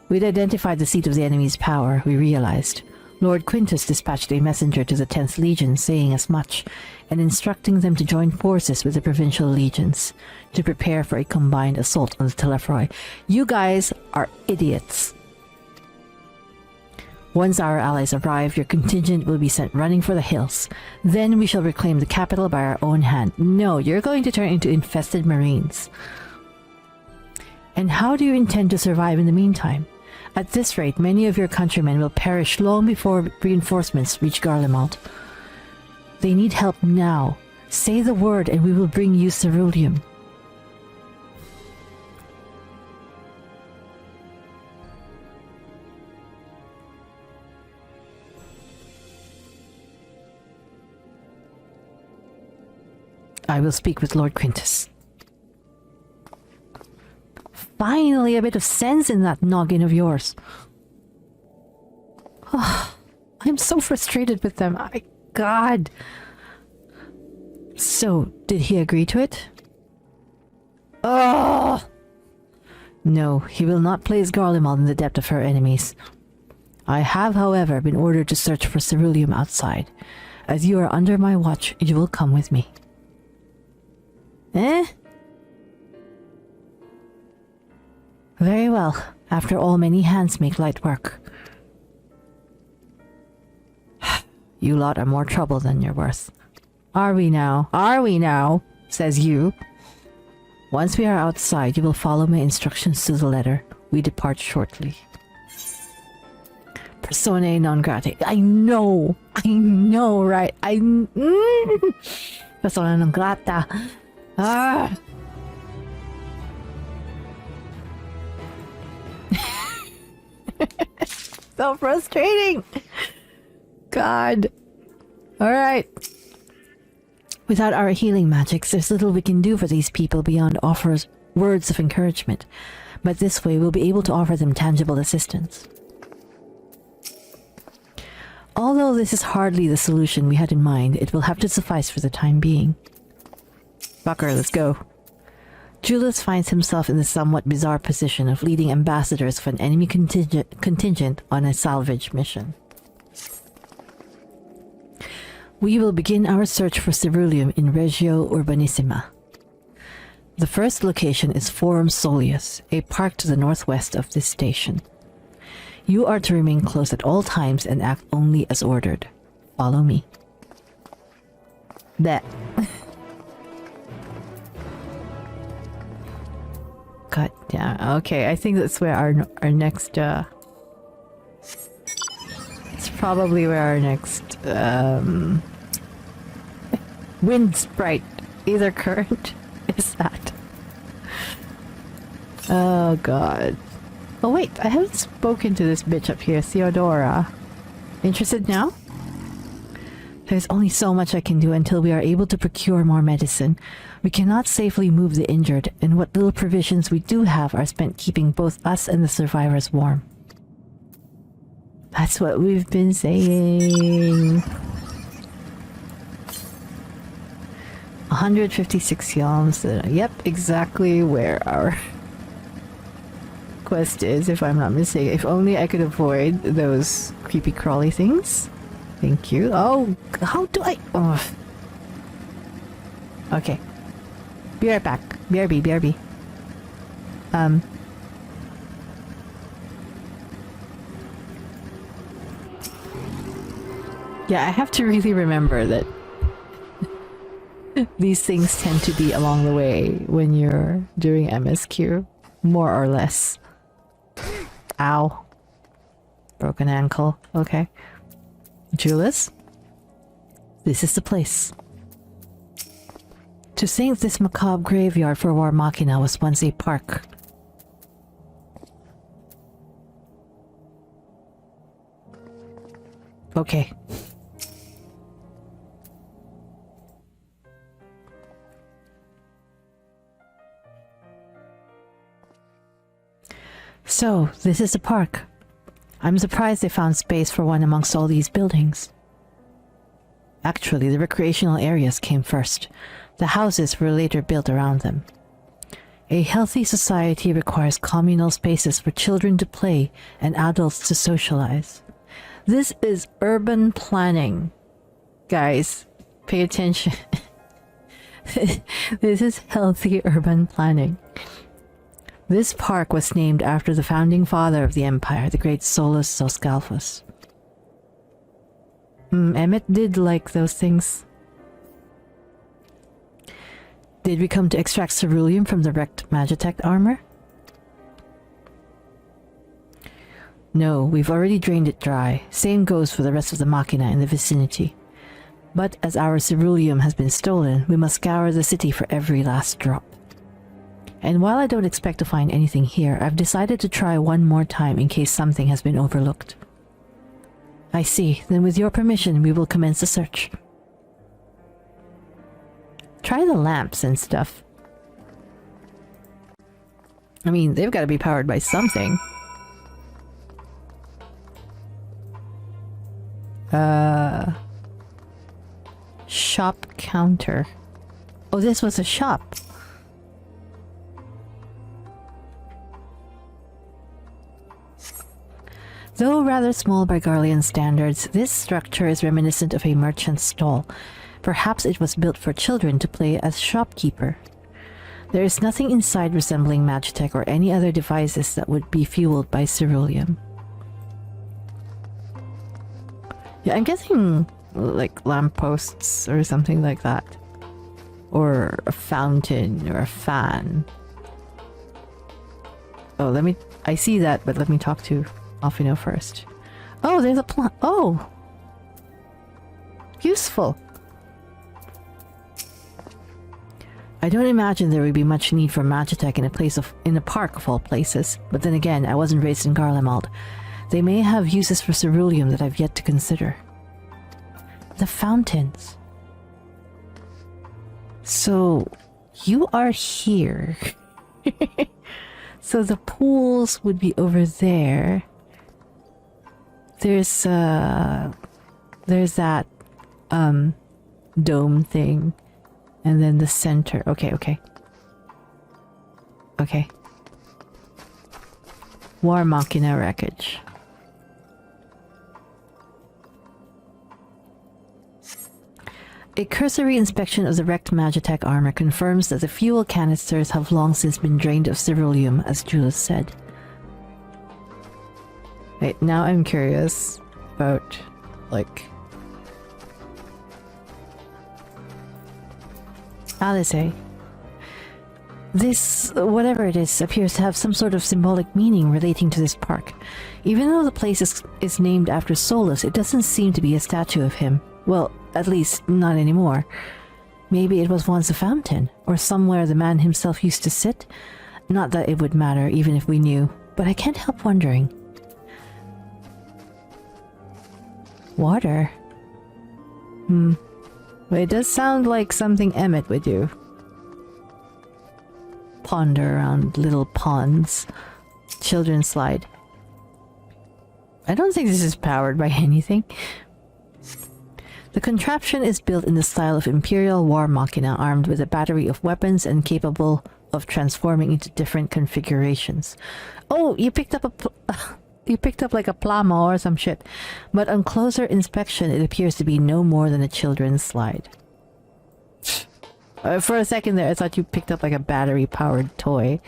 We'd identified the seat of the enemy's power, we realized. Lord Quintus dispatched a messenger to the 10th Legion saying as much, and instructing them to join forces with the provincial legions to prepare for a combined assault on the Teloporoi. You guys are idiots. Once our allies arrive, your contingent will be sent running for the hills. Then we shall reclaim the capital by our own hand. No, you're going to turn into infested marines. And how do you intend to survive in the meantime? At this rate, many of your countrymen will perish long before reinforcements reach Garlemald. They need help now. Say the word and we will bring you ceruleum. I will speak with Lord Quintus. Finally, a bit of sense in that noggin of yours. Oh, I'm so frustrated with them. God. So, did he agree to it? Oh! No, he will not place Garlemald in the depth of her enemies. I have, however, been ordered to search for ceruleum outside. As you are under my watch, you will come with me. Eh? Very well. After all, many hands make light work. You lot are more trouble than you're worth. Are we now? Are we now? Says you. Once we are outside, you will follow my instructions to the letter. We depart shortly. Personae non grata. I know, right? Persona non grata. Ah. So frustrating. God. Alright. Without our healing magics, there's little we can do for these people beyond offers words of encouragement. But this way, we'll be able to offer them tangible assistance. Although this is hardly the solution we had in mind, it will have to suffice for the time being. Fucker, let's go. Jullus finds himself in the somewhat bizarre position of leading ambassadors of an enemy contingent on a salvage mission. We will begin our search for ceruleum in Regio Urbanissima. The first location is Forum Sollus, a park to the northwest of this station. You are to remain close at all times and act only as ordered. Follow me. That. God damn. Okay, I think that's where our next it's probably where our next wind sprite, either current is that? Oh god. Oh wait, I haven't spoken to this bitch up here, Theodora. Interested now? There's only so much I can do until we are able to procure more medicine. We cannot safely move the injured, and what little provisions we do have are spent keeping both us and the survivors warm. That's what we've been saying. 156 yalms. Yep, exactly where our quest is, if I'm not mistaken. If only I could avoid those creepy crawly things. Thank you. Oh, how do I... Oh. Okay. Be right back. BRB, BRB. Yeah, I have to really remember that these things tend to be along the way when you're doing MSQ. More or less. Ow. Broken ankle. Okay. Jullus? This is the place. To think this macabre graveyard for warmachina was once a park. Okay. So, this is the park. I'm surprised they found space for one amongst all these buildings. Actually, the recreational areas came first. The houses were later built around them. A healthy society requires communal spaces for children to play and adults to socialize. This is urban planning. Guys, pay attention. This is healthy urban planning. This park was named after the founding father of the empire, the great Sollus Zoskalphus. Emmett did like those things. Did we come to extract ceruleum from the wrecked Magitech armor? No, we've already drained it dry. Same goes for the rest of the machina in the vicinity. But as our ceruleum has been stolen, we must scour the city for every last drop. And while I don't expect to find anything here, I've decided to try one more time in case something has been overlooked. I see. Then with your permission, we will commence the search. Try the lamps and stuff. I mean, they've got to be powered by something. Shop counter. Oh, this was a shop. Though rather small by Garlean standards, this structure is reminiscent of a merchant's stall. Perhaps it was built for children to play as shopkeeper. There is nothing inside resembling Magitech or any other devices that would be fueled by ceruleum. Yeah, I'm guessing like lampposts or something like that. Or a fountain or a fan. Oh, I see that, but let me talk to Alfino first. Oh, there's a plant. Oh! Useful. I don't imagine there would be much need for Magitech in a park of all places, but then again, I wasn't raised in Garlemald. They may have uses for ceruleum that I've yet to consider. The fountains. So, you are here. So the pools would be over there. There's that dome thing, and then the center. Okay. Warmachina wreckage. A cursory inspection of the wrecked Magitech armor confirms that the fuel canisters have long since been drained of ceruleum, as Jullus said. Wait, now I'm curious about, like... Alice. This, whatever it is, appears to have some sort of symbolic meaning relating to this park. Even though the place is named after Sollus, it doesn't seem to be a statue of him. Well, at least not anymore. Maybe it was once a fountain, or somewhere the man himself used to sit. Not that it would matter, even if we knew, but I can't help wondering. Water? But it does sound like something Emmett would do. Ponder around little ponds. Children's slide. I don't think this is powered by anything. The contraption is built in the style of Imperial warmachina, armed with a battery of weapons and capable of transforming into different configurations. Oh, you picked up like a plama or some shit. But on closer inspection, it appears to be no more than a children's slide. For a second there, I thought you picked up like a battery-powered toy.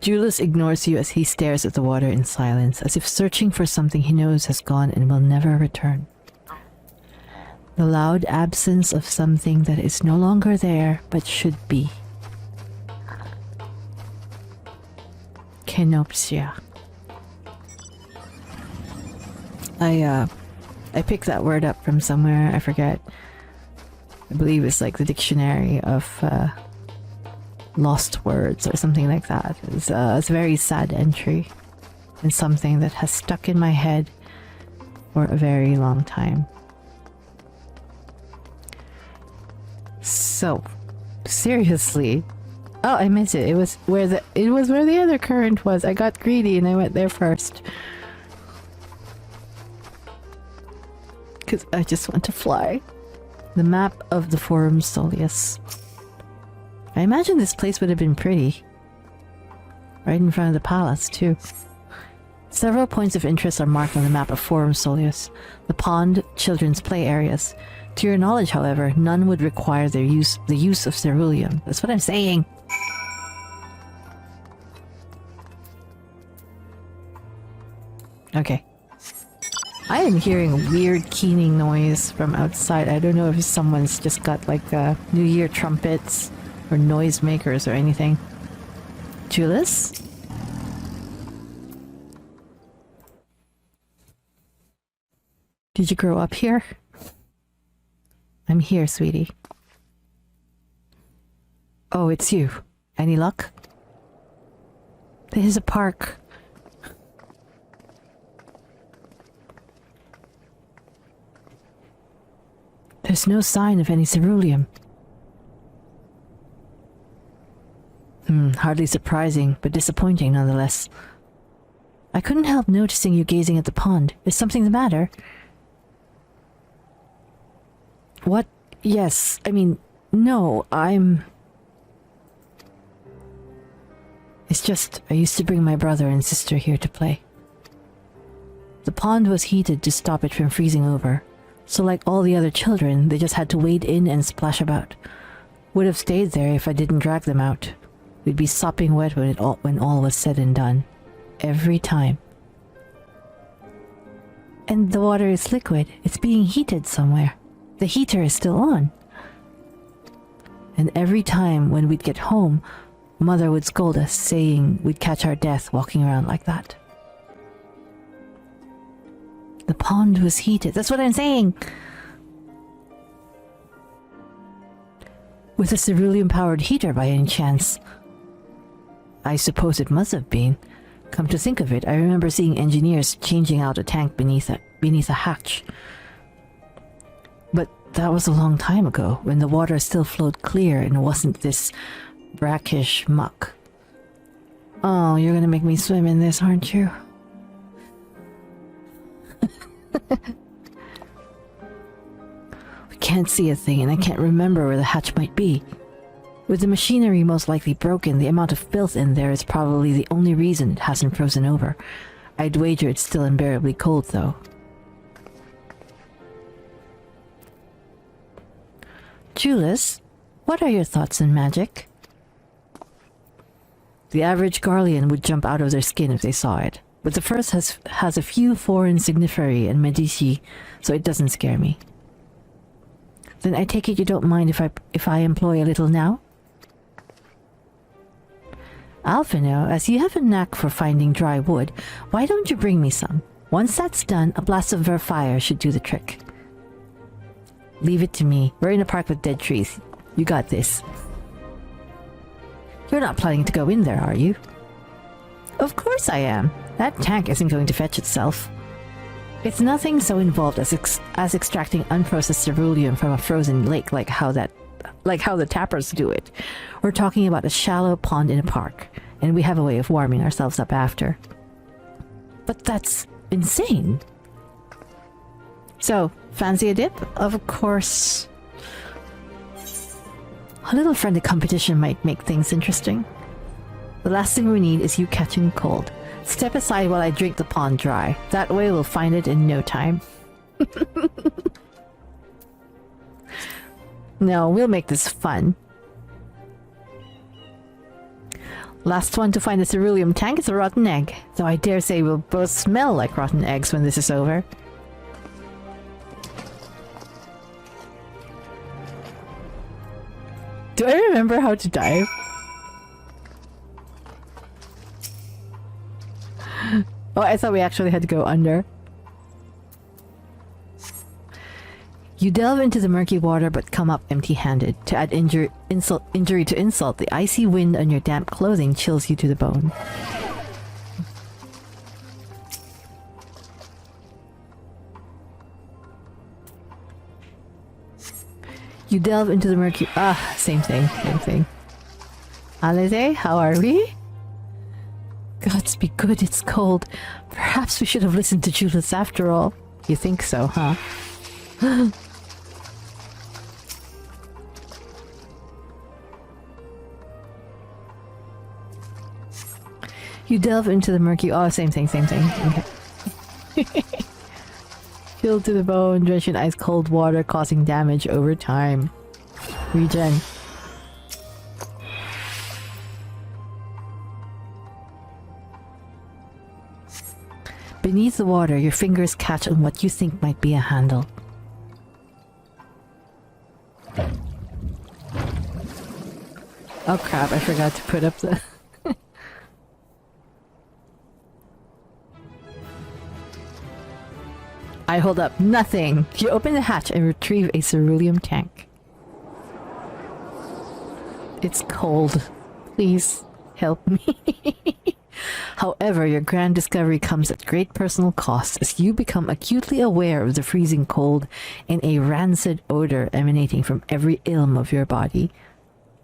Jullus ignores you as he stares at the water in silence, as if searching for something he knows has gone and will never return. The loud absence of something that is no longer there, but should be. Kenopsia. I picked that word up from somewhere, I forget. I believe it's like the dictionary of lost words or something like that. It's a very sad entry and something that has stuck in my head for a very long time. So, seriously. Oh, I missed it. It was where the other current was. I got greedy and I went there first. Because I just want to fly. The map of the Forum Sollus. I imagine this place would have been pretty. Right in front of the palace, too. Several points of interest are marked on the map of Forum Sollus. The pond, children's play areas. To your knowledge, however, none would require the use of ceruleum. That's what I'm saying! Okay. I am hearing a weird keening noise from outside. I don't know if someone's just got like New Year trumpets or noisemakers or anything. Jullus? Did you grow up here? I'm here, sweetie. Oh, it's you. Any luck? There's a park. There's no sign of any ceruleum. Hardly surprising, but disappointing nonetheless. I couldn't help noticing you gazing at the pond. Is something the matter? What? Yes, I mean, no, It's just, I used to bring my brother and sister here to play. The pond was heated to stop it from freezing over. So like all the other children, they just had to wade in and splash about. Would have stayed there if I didn't drag them out. We'd be sopping wet when all was said and done. Every time. And the water is liquid. It's being heated somewhere. The heater is still on. And every time when we'd get home, Mother would scold us, saying we'd catch our death walking around like that. The pond was heated. That's what I'm saying! With a ceruleum-powered heater by any chance? I suppose it must have been. Come to think of it, I remember seeing engineers changing out a tank beneath a hatch. But that was a long time ago, when the water still flowed clear and wasn't this brackish muck. Oh, you're gonna make me swim in this, aren't you? We can't see a thing, and I can't remember where the hatch might be. With the machinery most likely broken, the amount of filth in there is probably the only reason it hasn't frozen over. I'd wager it's still unbearably cold, though. Jullus, what are your thoughts on magic? The average Garlean would jump out of their skin if they saw it, but the first has a few foreign signiferi and medici, so it doesn't scare me. Then I take it you don't mind if I employ a little now? Alphino, as you have a knack for finding dry wood, why don't you bring me some? Once that's done, a blast of our fire should do the trick. Leave it to me. We're in a park with dead trees. You got this. You're not planning to go in there, are you? Of course I am. That tank isn't going to fetch itself. It's nothing so involved as extracting unprocessed ceruleum from a frozen lake like how the tappers do it. We're talking about a shallow pond in a park, and we have a way of warming ourselves up after. But that's insane. So, fancy a dip? Of course. A little friendly competition might make things interesting. The last thing we need is you catching cold. Step aside while I drink the pond dry. That way we'll find it in no time. No, we'll make this fun. Last one to find the ceruleum tank is a rotten egg, though I dare say we'll both smell like rotten eggs when this is over. Do I remember how to dive? Oh, I thought we actually had to go under. You delve into the murky water but come up empty-handed. To add injury to insult, the icy wind on your damp clothing chills you to the bone. You delve into the murky... same thing. Alize, how are we? Gods be good, it's cold. Perhaps we should have listened to Jullus after all. You think so, huh? You delve into the murky... Oh, same thing. Okay. Filled to the bone, drenched in ice-cold water, causing damage over time. Regen. Beneath the water, your fingers catch on what you think might be a handle. Oh crap, I forgot to put up the... I hold up nothing. You open the hatch and retrieve a ceruleum tank. It's cold. Please help me. However, your grand discovery comes at great personal cost as you become acutely aware of the freezing cold and a rancid odor emanating from every ilm of your body.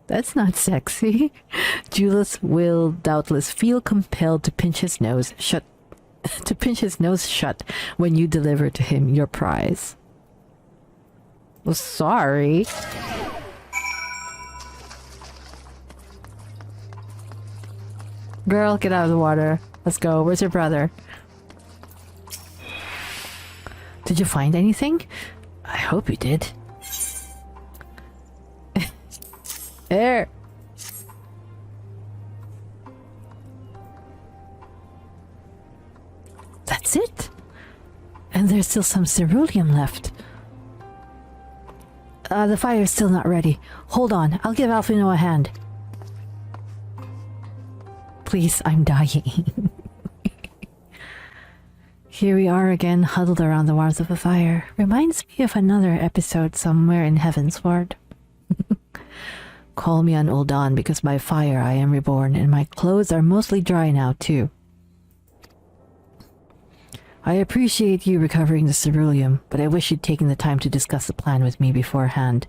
That's not sexy. Jullus will doubtless feel compelled to pinch his nose shut when you deliver to him your prize. Well, sorry. Girl, get out of the water. Let's go. Where's your brother? Did you find anything? I hope you did. There. That's it. And there's still some ceruleum left. The fire's still not ready. Hold on. I'll give Alphino a hand. Please, I'm dying. Here we are again, huddled around the warmth of a fire. Reminds me of another episode somewhere in Heavensward. Call me an Uldan, because by fire I am reborn, and my clothes are mostly dry now too. I appreciate you recovering the ceruleum, but I wish you'd taken the time to discuss the plan with me beforehand.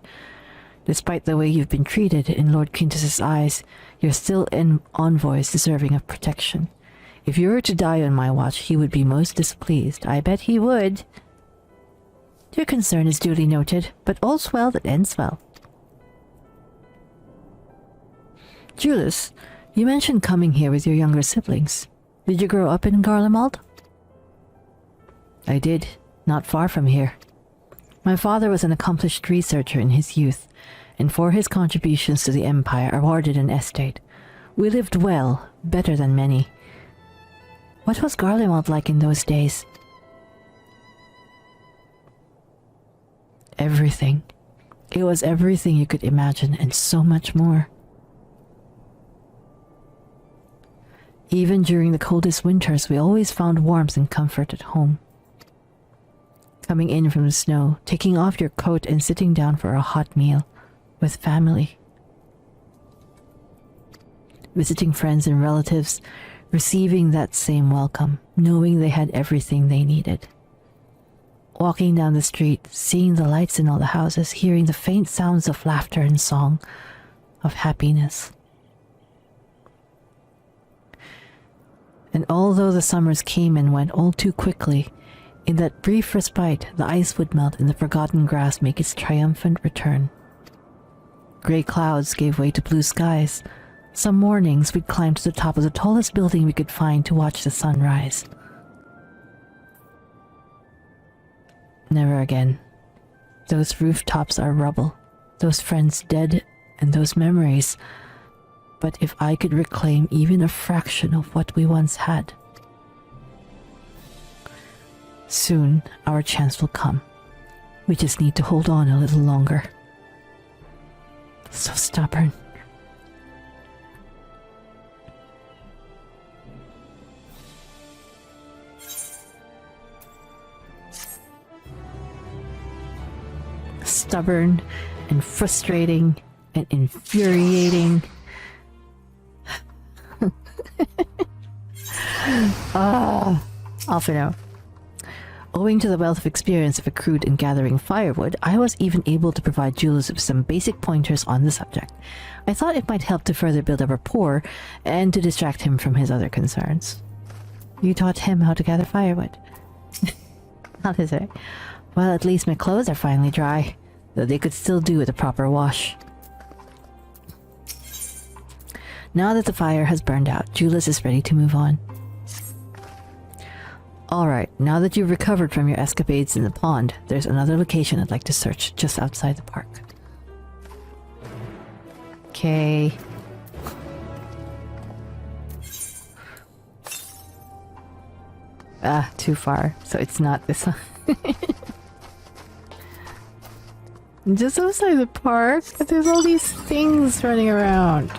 Despite the way you've been treated in Lord Quintus's eyes, you're still an Envoys deserving of protection. If you were to die on my watch, he would be most displeased. I bet he would. Your concern is duly noted, but all's well that ends well. Jullus, you mentioned coming here with your younger siblings. Did you grow up in Garlemald? I did, not far from here. My father was an accomplished researcher in his youth, and for his contributions to the Empire awarded an estate. We lived well, better than many. What was Garlemald like in those days? Everything. It was everything you could imagine, and so much more. Even during the coldest winters, we always found warmth and comfort at home. Coming in from the snow, taking off your coat and sitting down for a hot meal with family. Visiting friends and relatives, receiving that same welcome, knowing they had everything they needed. Walking down the street, seeing the lights in all the houses, hearing the faint sounds of laughter and song, of happiness. And although the summers came and went all too quickly, in that brief respite, the ice would melt and the forgotten grass make its triumphant return. Grey clouds gave way to blue skies. Some mornings we'd climb to the top of the tallest building we could find to watch the sun rise. Never again. Those rooftops are rubble, those friends dead, and those memories. But if I could reclaim even a fraction of what we once had, soon our chance will come. We just need to hold on a little longer. So stubborn. Stubborn and frustrating and infuriating. Off and out. Owing to the wealth of experience I've accrued in gathering firewood, I was even able to provide Jullus with some basic pointers on the subject. I thought it might help to further build a rapport and to distract him from his other concerns. You taught him how to gather firewood. How is it? Well, at least my clothes are finally dry, though they could still do with a proper wash. Now that the fire has burned out, Jullus is ready to move on. Alright, now that you've recovered from your escapades in the pond, there's another location I'd like to search just outside the park. Okay. Too far, so it's not this one. Just outside the park, but there's all these things running around.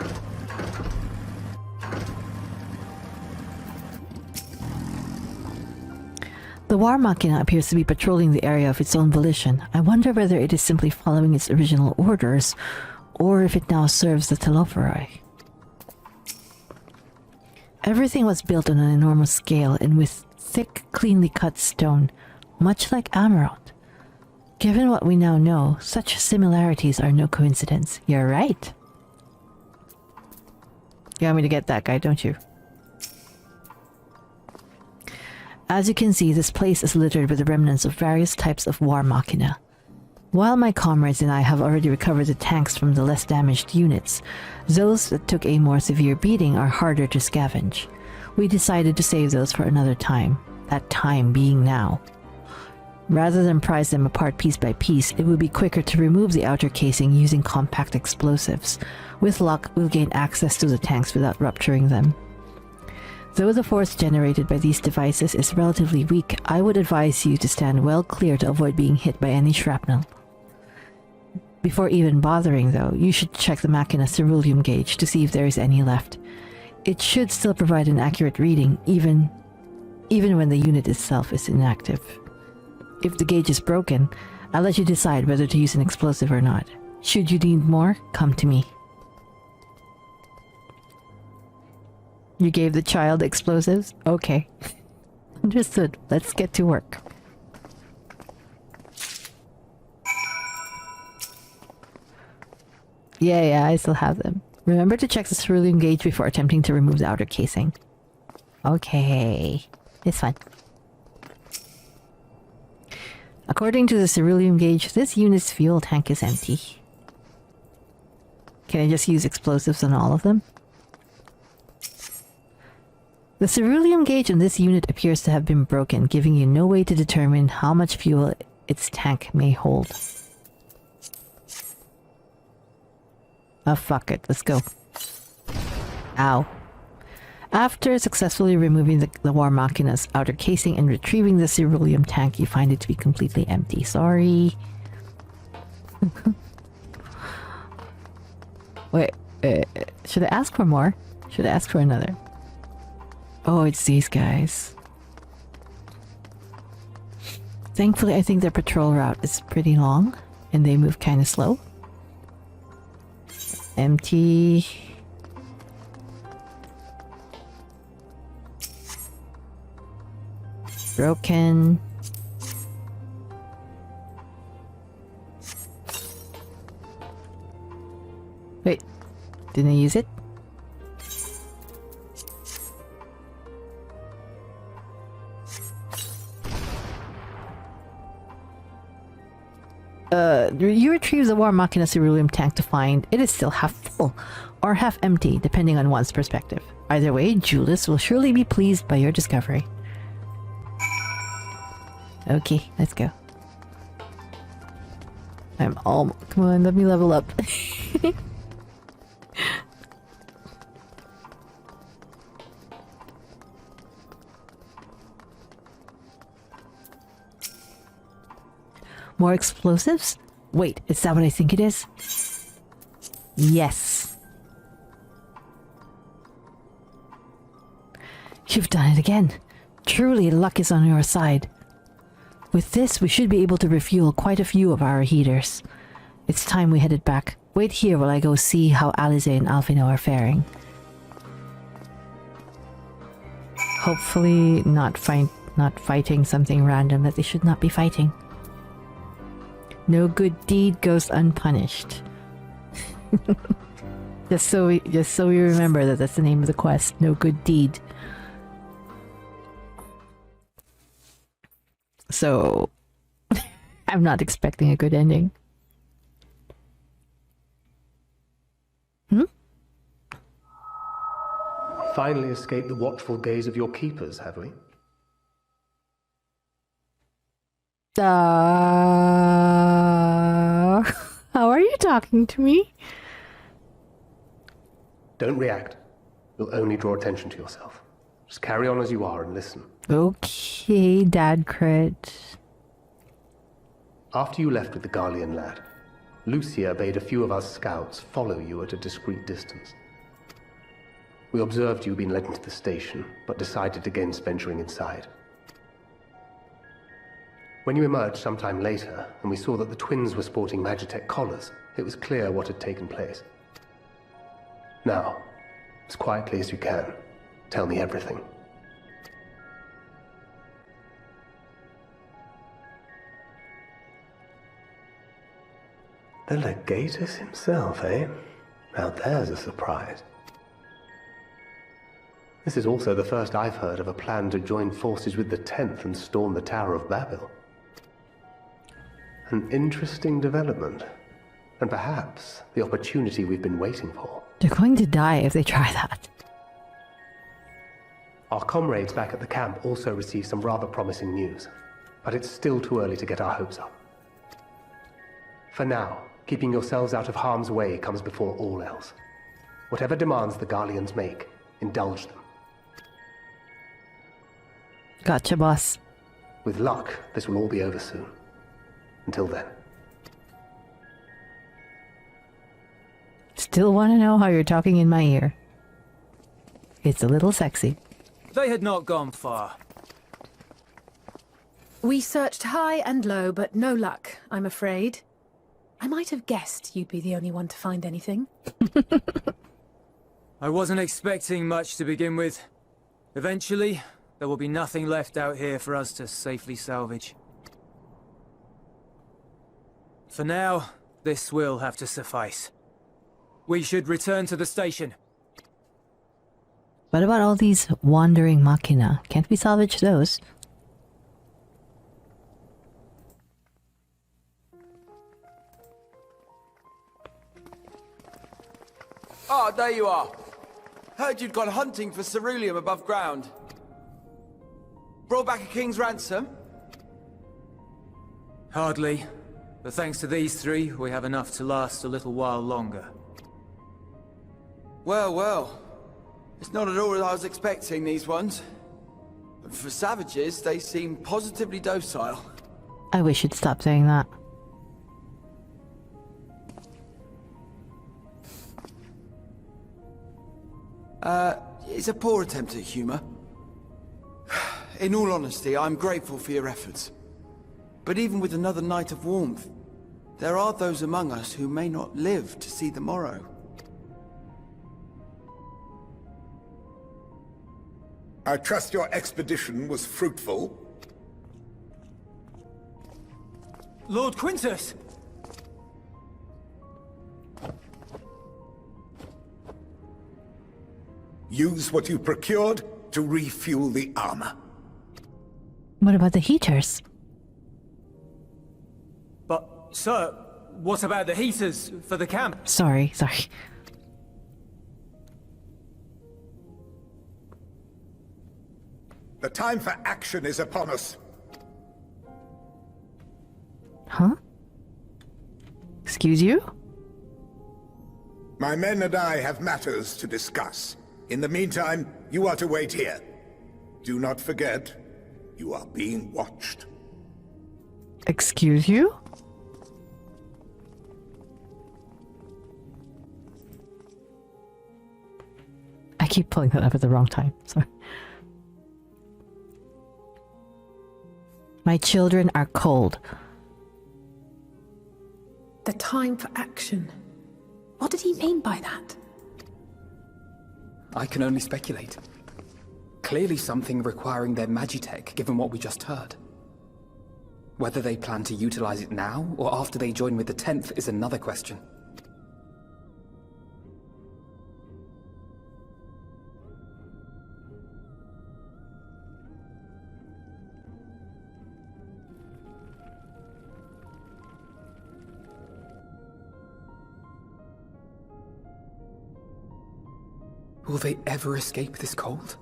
The warmachina appears to be patrolling the area of its own volition. I wonder whether it is simply following its original orders, or if it now serves the Telophoroi. Everything was built on an enormous scale and with thick, cleanly cut stone, much like Amarant. Given what we now know, such similarities are no coincidence. You're right. You want me to get that guy, don't you? As you can see, this place is littered with the remnants of various types of warmachina. While my comrades and I have already recovered the tanks from the less damaged units, those that took a more severe beating are harder to scavenge. We decided to save those for another time, that time being now. Rather than prise them apart piece by piece, it would be quicker to remove the outer casing using compact explosives. With luck, we'll gain access to the tanks without rupturing them. Though the force generated by these devices is relatively weak, I would advise you to stand well clear to avoid being hit by any shrapnel. Before even bothering though, you should check the machina's ceruleum gauge to see if there is any left. It should still provide an accurate reading, even when the unit itself is inactive. If the gauge is broken, I'll let you decide whether to use an explosive or not. Should you need more, come to me. You gave the child explosives? Okay. Understood. Let's get to work. Yeah, I still have them. Remember to check the ceruleum gauge before attempting to remove the outer casing. Okay. It's fine. According to the ceruleum gauge, this unit's fuel tank is empty. Can I just use explosives on all of them? The ceruleum gauge on this unit appears to have been broken, giving you no way to determine how much fuel its tank may hold. Oh, fuck it. Let's go. Ow. After successfully removing the warmachina's outer casing and retrieving the ceruleum tank, you find it to be completely empty. Sorry. Wait, should I ask for more? Should I ask for another? Oh, it's these guys. Thankfully, I think their patrol route is pretty long, and they move kind of slow. Empty. Broken. Wait, didn't I use it? You retrieve the warmachina ceruleum tank to find it is still half full or half empty, depending on one's perspective. Either way, Jullus will surely be pleased by your discovery. Okay, let's go. I'm all. Come on, let me level up. More explosives? Wait, is that what I think it is? Yes. You've done it again. Truly, luck is on your side. With this, we should be able to refuel quite a few of our heaters. It's time we headed back. Wait here while I go see how Alize and Alphino are faring. Hopefully not fighting something random that they should not be fighting. No good deed goes unpunished. just so we remember that that's the name of the quest. No good deed. So, I'm not expecting a good ending. Finally escaped the watchful gaze of your keepers, have we? How are you talking to me? Don't react. You'll only draw attention to yourself. Just carry on as you are and listen. Okay, Thancred. After you left with the Garlean lad, Lucia bade a few of us scouts follow you at a discreet distance. We observed you being led into the station, but decided against venturing inside. When you emerged sometime later, and we saw that the twins were sporting Magitech collars, it was clear what had taken place. Now, as quietly as you can, tell me everything. The Legatus himself, eh? Now there's a surprise. This is also the first I've heard of a plan to join forces with the 10th and storm the Tower of Babel. An interesting development, and perhaps the opportunity we've been waiting for. They're going to die if they try that. Our comrades back at the camp also received some rather promising news, but it's still too early to get our hopes up. For now, keeping yourselves out of harm's way comes before all else. Whatever demands the Garleans make, indulge them. Gotcha, boss. With luck, this will all be over soon. Until then. Still want to know how you're talking in my ear. It's a little sexy. They had not gone far. We searched high and low, but no luck, I'm afraid. I might have guessed you'd be the only one to find anything. I wasn't expecting much to begin with. Eventually, there will be nothing left out here for us to safely salvage. For now, this will have to suffice. We should return to the station. What about all these wandering machina? Can't we salvage those? Ah, there you are. Heard you'd gone hunting for ceruleum above ground. Brought back a king's ransom? Hardly. But thanks to these three, we have enough to last a little while longer. Well, well. It's not at all as I was expecting, these ones. But for savages, they seem positively docile. I wish you'd stop saying that. It's a poor attempt at humor. In all honesty, I'm grateful for your efforts. But even with another night of warmth, there are those among us who may not live to see the morrow. I trust your expedition was fruitful. Lord Quintus! Use what you procured to refuel the armor. What about the heaters? But, sir, what about the heaters for the camp? Sorry. The time for action is upon us. Huh? Excuse you? My men and I have matters to discuss. In the meantime, you are to wait here. Do not forget, you are being watched. Excuse you? I keep pulling that up at the wrong time. Sorry. My children are cold. The time for action. What did he mean by that? I can only speculate. Clearly something requiring their magitech, given what we just heard. Whether they plan to utilize it now, or after they join with the 10th, is another question. Will they ever escape this cold?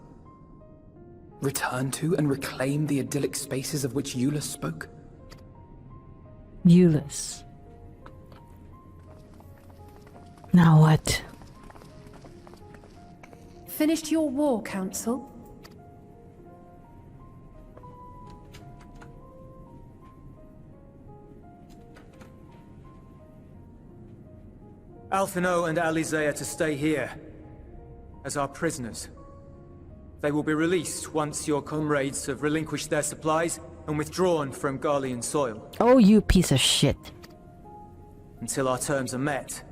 Return to and reclaim the idyllic spaces of which Jullus spoke? Jullus. Now what? Finished your war, Council? Alphino and Alize are to stay here as our prisoners. They will be released once your comrades have relinquished their supplies and withdrawn from Garlean soil. Oh, you piece of shit. Until our terms are met,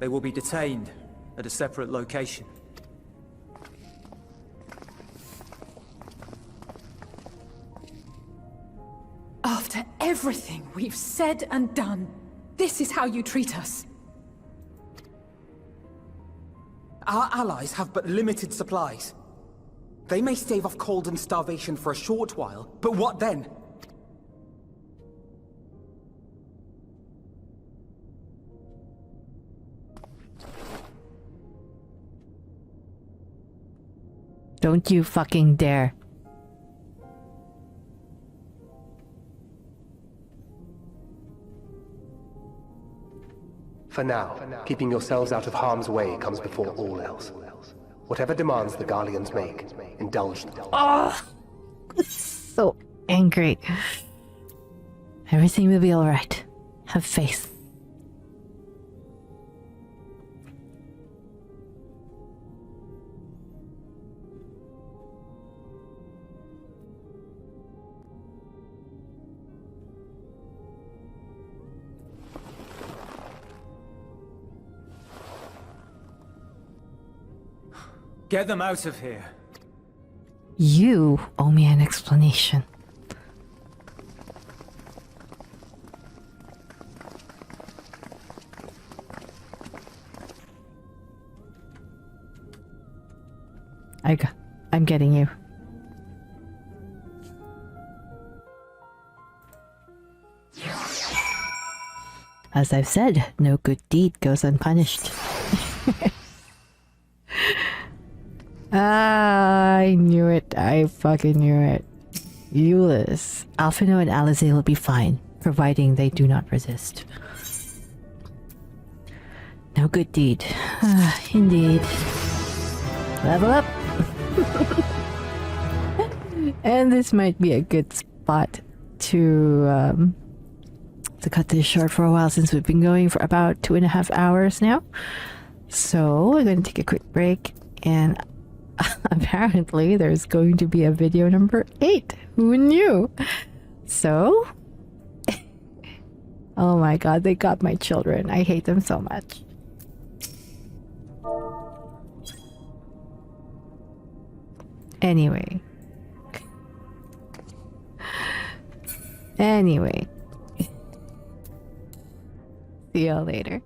they will be detained at a separate location. After everything we've said and done, this is how you treat us. Our allies have but limited supplies. They may stave off cold and starvation for a short while, but what then? Don't you fucking dare. For now, keeping yourselves out of harm's way comes before all else. Whatever demands the Garleans make, indulge them. Oh, so angry. Everything will be alright. Have faith. Get them out of here. You owe me an explanation. I'm getting you. As I've said, no good deed goes unpunished. I knew it. I fucking knew it. Jullus. Alphino and Alize will be fine, providing they do not resist. No good deed. Indeed. Level up! And this might be a good spot to cut this short for a while, since we've been going for about 2.5 hours now. So we're going to take a quick break, and apparently there's going to be a video number 8. Who knew? So, oh my god, they got my children. I hate them so much. Anyway. See y'all later.